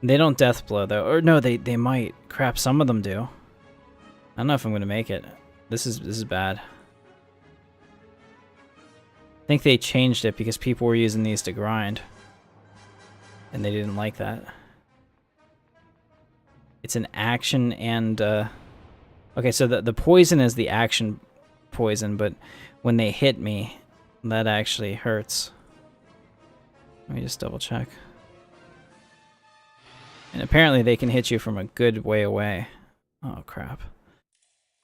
They don't death blow, though. Or no, they might. Crap, some of them do. I don't know if I'm gonna make it. This is bad. I think they changed it because people were using these to grind. And they didn't like that. It's an action and... Okay, so the poison is the action poison, but when they hit me, that actually hurts. Let me just double check. And apparently they can hit you from a good way away. Oh, crap.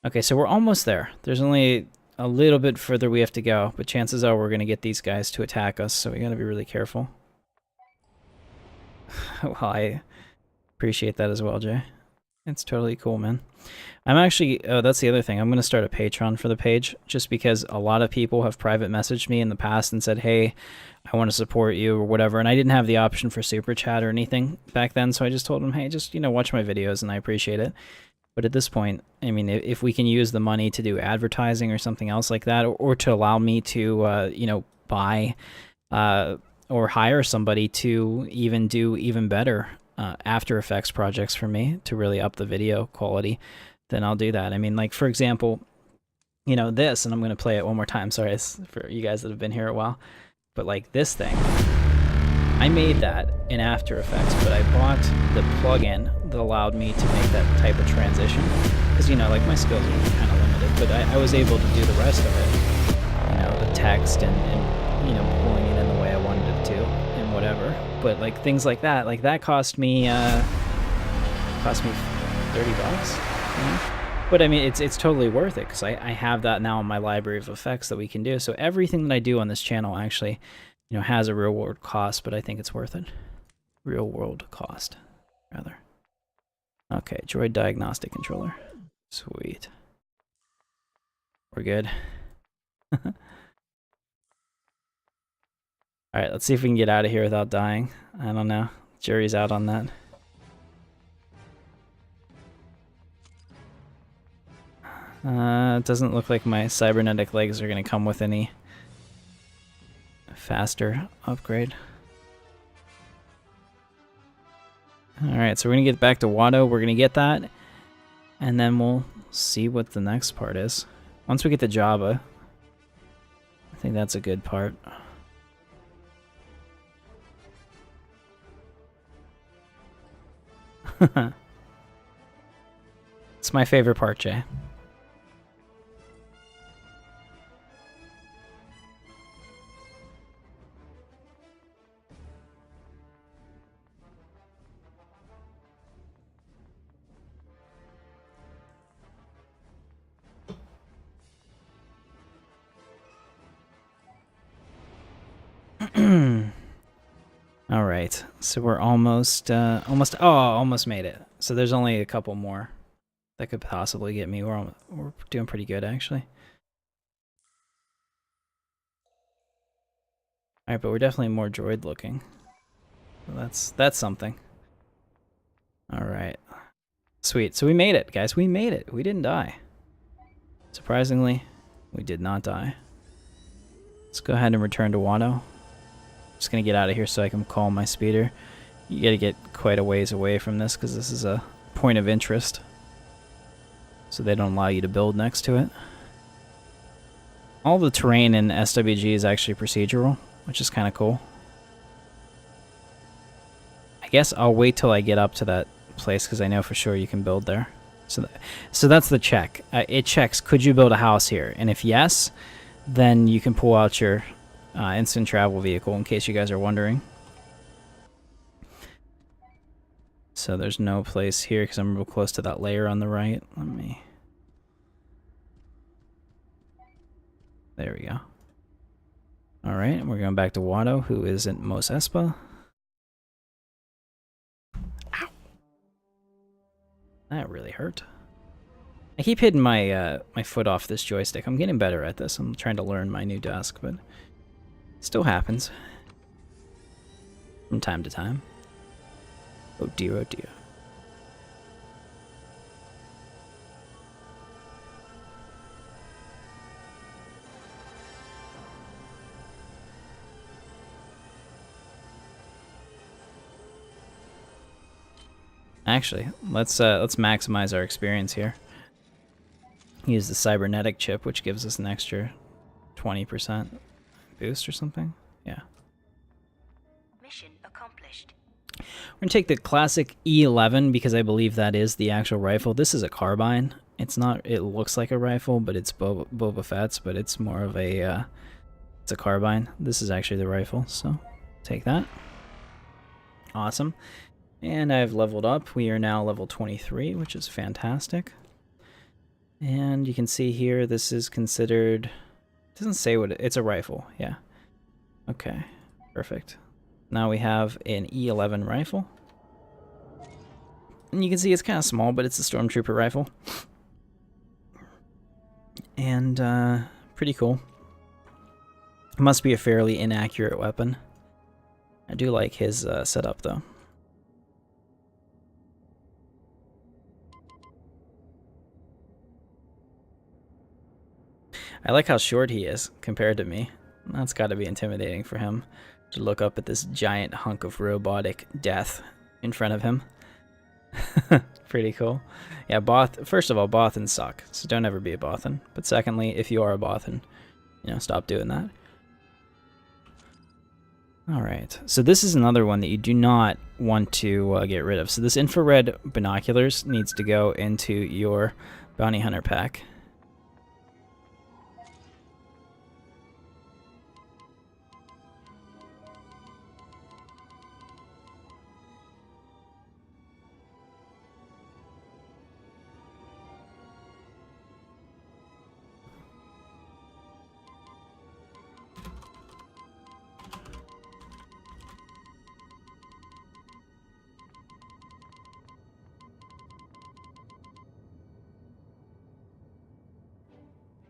Okay, so we're almost there. There's only a little bit further we have to go, but chances are we're going to get these guys to attack us, so we got to be really careful. Well, I appreciate that as well, Jay. It's totally cool, man. I'm actually, oh, that's the other thing. I'm going to start a Patreon for the page, just because a lot of people have private messaged me in the past and said, hey, I want to support you or whatever, and I didn't have the option for Super Chat or anything back then, so I just told them, hey, just, you know, watch my videos, and I appreciate it. But at this point, I mean, if we can use the money to do advertising or something else like that, or to allow me to, you know, buy or hire somebody to even do even better After Effects projects for me to really up the video quality, then I'll do that. I mean, like, for example, you know, this, and I'm going to play it one more time. Sorry, it's for you guys that have been here a while. But, like, this thing, I made that in After Effects, but I bought the plugin that allowed me to make that type of transition. Because, you know, like, my skills are kind of limited, but I was able to do the rest of it. You know, the text and, you know, pulling it in the way I wanted it to, and whatever. But, like, things like that cost me 30 bucks. You know? But I mean, it's totally worth it, because I have that now in my library of effects that we can do. So everything that I do on this channel actually, you know, has a real world cost, but I think it's worth it. Real world cost, rather. Okay, droid diagnostic controller. Sweet. We're good. Alright, let's see if we can get out of here without dying. I don't know. Jury's out on that. It doesn't look like my cybernetic legs are going to come with any faster upgrade. Alright, so we're going to get back to Watto. We're going to get that, and then we'll see what the next part is. Once we get to Jabba, I think that's a good part. It's my favorite part, Jay. All right, So we're almost almost made it. So there's only a couple more that could possibly get me. We're doing pretty good, actually. All right, but we're definitely more droid looking. So that's something. All right. Sweet. So we made it, guys. We made it. We didn't die. Surprisingly, we did not die. Let's go ahead and return to Watto. Just gonna get out of here so I can call my speeder. You gotta get quite a ways away from this because this is a point of interest. So they don't allow you to build next to it. All the terrain in SWG is actually procedural, which is kind of cool. I guess I'll wait till I get up to that place because I know for sure you can build there. So that's the check. It checks, could you build a house here? And if yes, then you can pull out your instant travel vehicle, in case you guys are wondering. So there's no place here because I'm real close to that layer on the right. Let me... There we go. Alright, we're going back to Watto, who is in Mos Espa. Ow! That really hurt. I keep hitting my my foot off this joystick. I'm getting better at this. I'm trying to learn my new desk, but it still happens from time to time. Oh dear, oh dear. Actually, let's maximize our experience here. Use the cybernetic chip, which gives us an extra 20% boost or something. Yeah. Mission accomplished. We're gonna take the classic E11 because I believe that is the actual rifle. This is a carbine. It's not. It looks like a rifle, but it's Boba Fett's, but it's more of a. It's a carbine. This is actually the rifle, so take that. Awesome. And I've leveled up. We are now level 23, which is fantastic. And you can see here, this is considered... It doesn't say what it's a rifle, yeah. Okay, perfect. Now we have an E11 rifle. And you can see it's kind of small, but it's a Stormtrooper rifle. And, pretty cool. It must be a fairly inaccurate weapon. I do like his setup, though. I like how short he is compared to me. That's got to be intimidating for him to look up at this giant hunk of robotic death in front of him. Pretty cool. Yeah, first of all, Bothans suck, so don't ever be a Bothan. But secondly, if you are a Bothan, you know, stop doing that. Alright, so this is another one that you do not want to get rid of. So this infrared binoculars needs to go into your bounty hunter pack.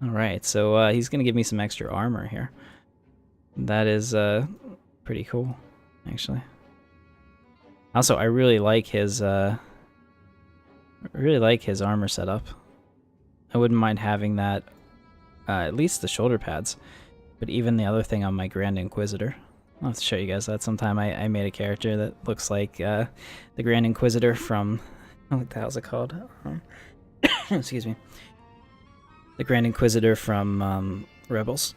Alright, so he's going to give me some extra armor here. That is pretty cool, actually. Also, I really like his armor setup. I wouldn't mind having that, at least the shoulder pads, but even the other thing on my Grand Inquisitor. I'll have to show you guys that sometime. I made a character that looks like the Grand Inquisitor from, what the hell's it called? Excuse me. The Grand Inquisitor from Rebels.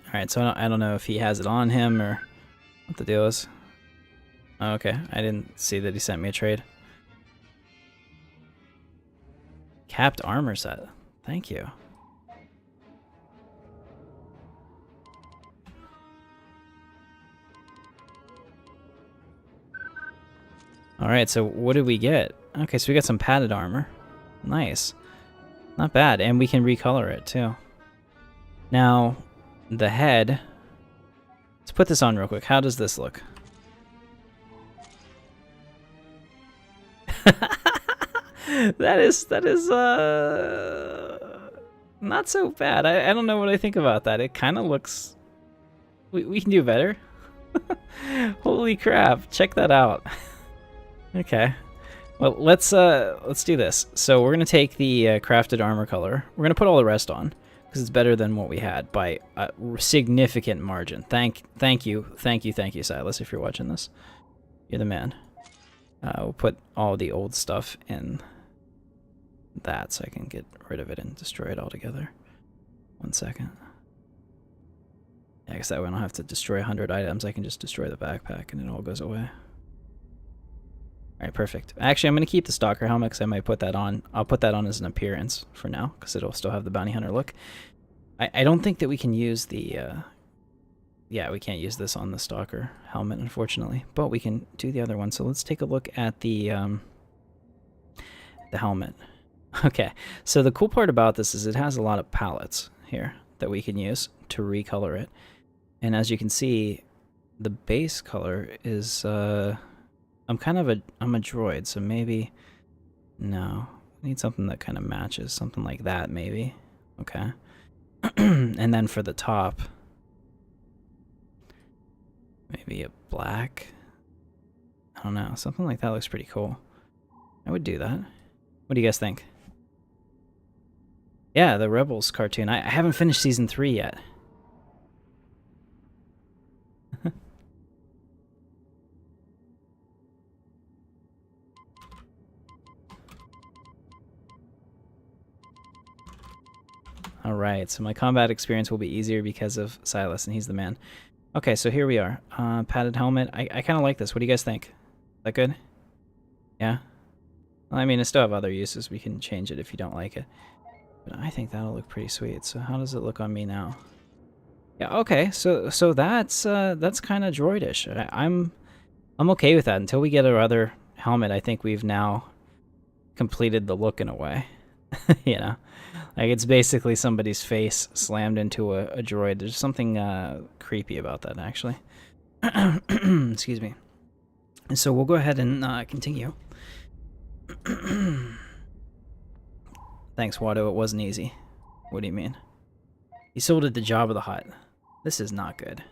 Alright, so I don't know if he has it on him or what the deal is. Oh, okay, I didn't see that he sent me a trade. Capped armor set. Thank you. Alright, so what did we get? Okay, so we got some padded armor. Nice. Not bad, and we can recolor it too. Now, the head Let's put this on real quick. How does this look? that is not so bad. I don't know what I think about that. It kind of looks... We can do better. Holy crap, check that out. Okay. Well, let's do this. So we're going to take the crafted armor color. We're going to put all the rest on because it's better than what we had by a significant margin. Thank you, Silas, if you're watching this. You're the man. We'll put all the old stuff in that so I can get rid of it and destroy it altogether. 1 second. Yeah, I guess that way I don't have to destroy 100 items. I can just destroy the backpack and it all goes away. Alright, perfect. Actually, I'm going to keep the Stalker helmet because I might put that on. I'll put that on as an appearance for now because it'll still have the Bounty Hunter look. I don't think that we can use the... yeah, we can't use this on the Stalker helmet, unfortunately. But we can do the other one. So let's take a look at the helmet. Okay, so the cool part about this is it has a lot of palettes here that we can use to recolor it. And as you can see, the base color is... I'm a droid, so maybe... No. I need something that kind of matches. Something like that, maybe. Okay. And then for the top... Maybe a black? I don't know. Something like that looks pretty cool. I would do that. What do you guys think? Yeah, the Rebels cartoon. I haven't finished Season 3 yet. Alright, so my combat experience will be easier because of Silas, and he's the man. Okay, so here we are. Padded helmet. I kind of like this. What do you guys think? Is that good? Yeah? Well, I mean, I still have other uses. We can change it if you don't like it. But I think that'll look pretty sweet. So how does it look on me now? Yeah, okay. So that's kind of droidish. I'm okay with that. Until we get our other helmet, I think we've now completed the look in a way. You know? Like, it's basically somebody's face slammed into a droid. There's something creepy about that, actually. Excuse me. So we'll go ahead and continue. Thanks, Watto. It wasn't easy. What do you mean? He sold it to Jabba the Hutt. This is not good.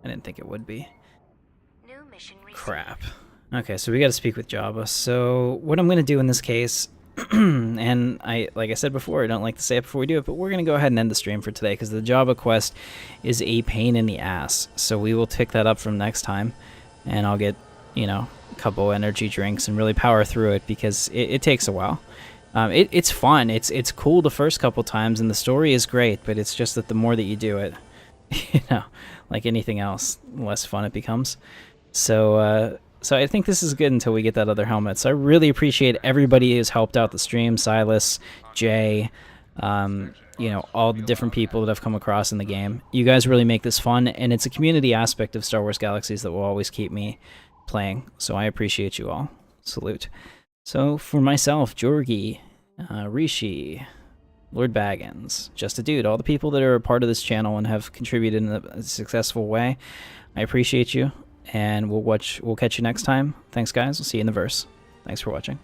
I didn't think it would be. New mission received. Crap. Okay, so we got to speak with Jabba. So what I'm going to do in this case... and like I said before, I don't like to say it before we do it, but we're going to go ahead and end the stream for today because the Jabba quest is a pain in the ass. So we will pick that up from next time, and I'll get, you know, a couple energy drinks and really power through it because it takes a while. It's fun. It's cool the first couple times, and the story is great, but it's just that the more that you do it, you know, like anything else, the less fun it becomes. So I think this is good until we get that other helmet. So I really appreciate everybody who's helped out the stream. Silas, Jay, you know, all the different people that I've come across in the game. You guys really make this fun, and it's a community aspect of Star Wars Galaxies that will always keep me playing. So I appreciate you all. Salute. So for myself, Jorgi, Rishi, Lord Baggins, Just a Dude, all the people that are a part of this channel and have contributed in a successful way, I appreciate you. And we'll catch you next time. Thanks, guys. We'll see you in the verse. Thanks for watching.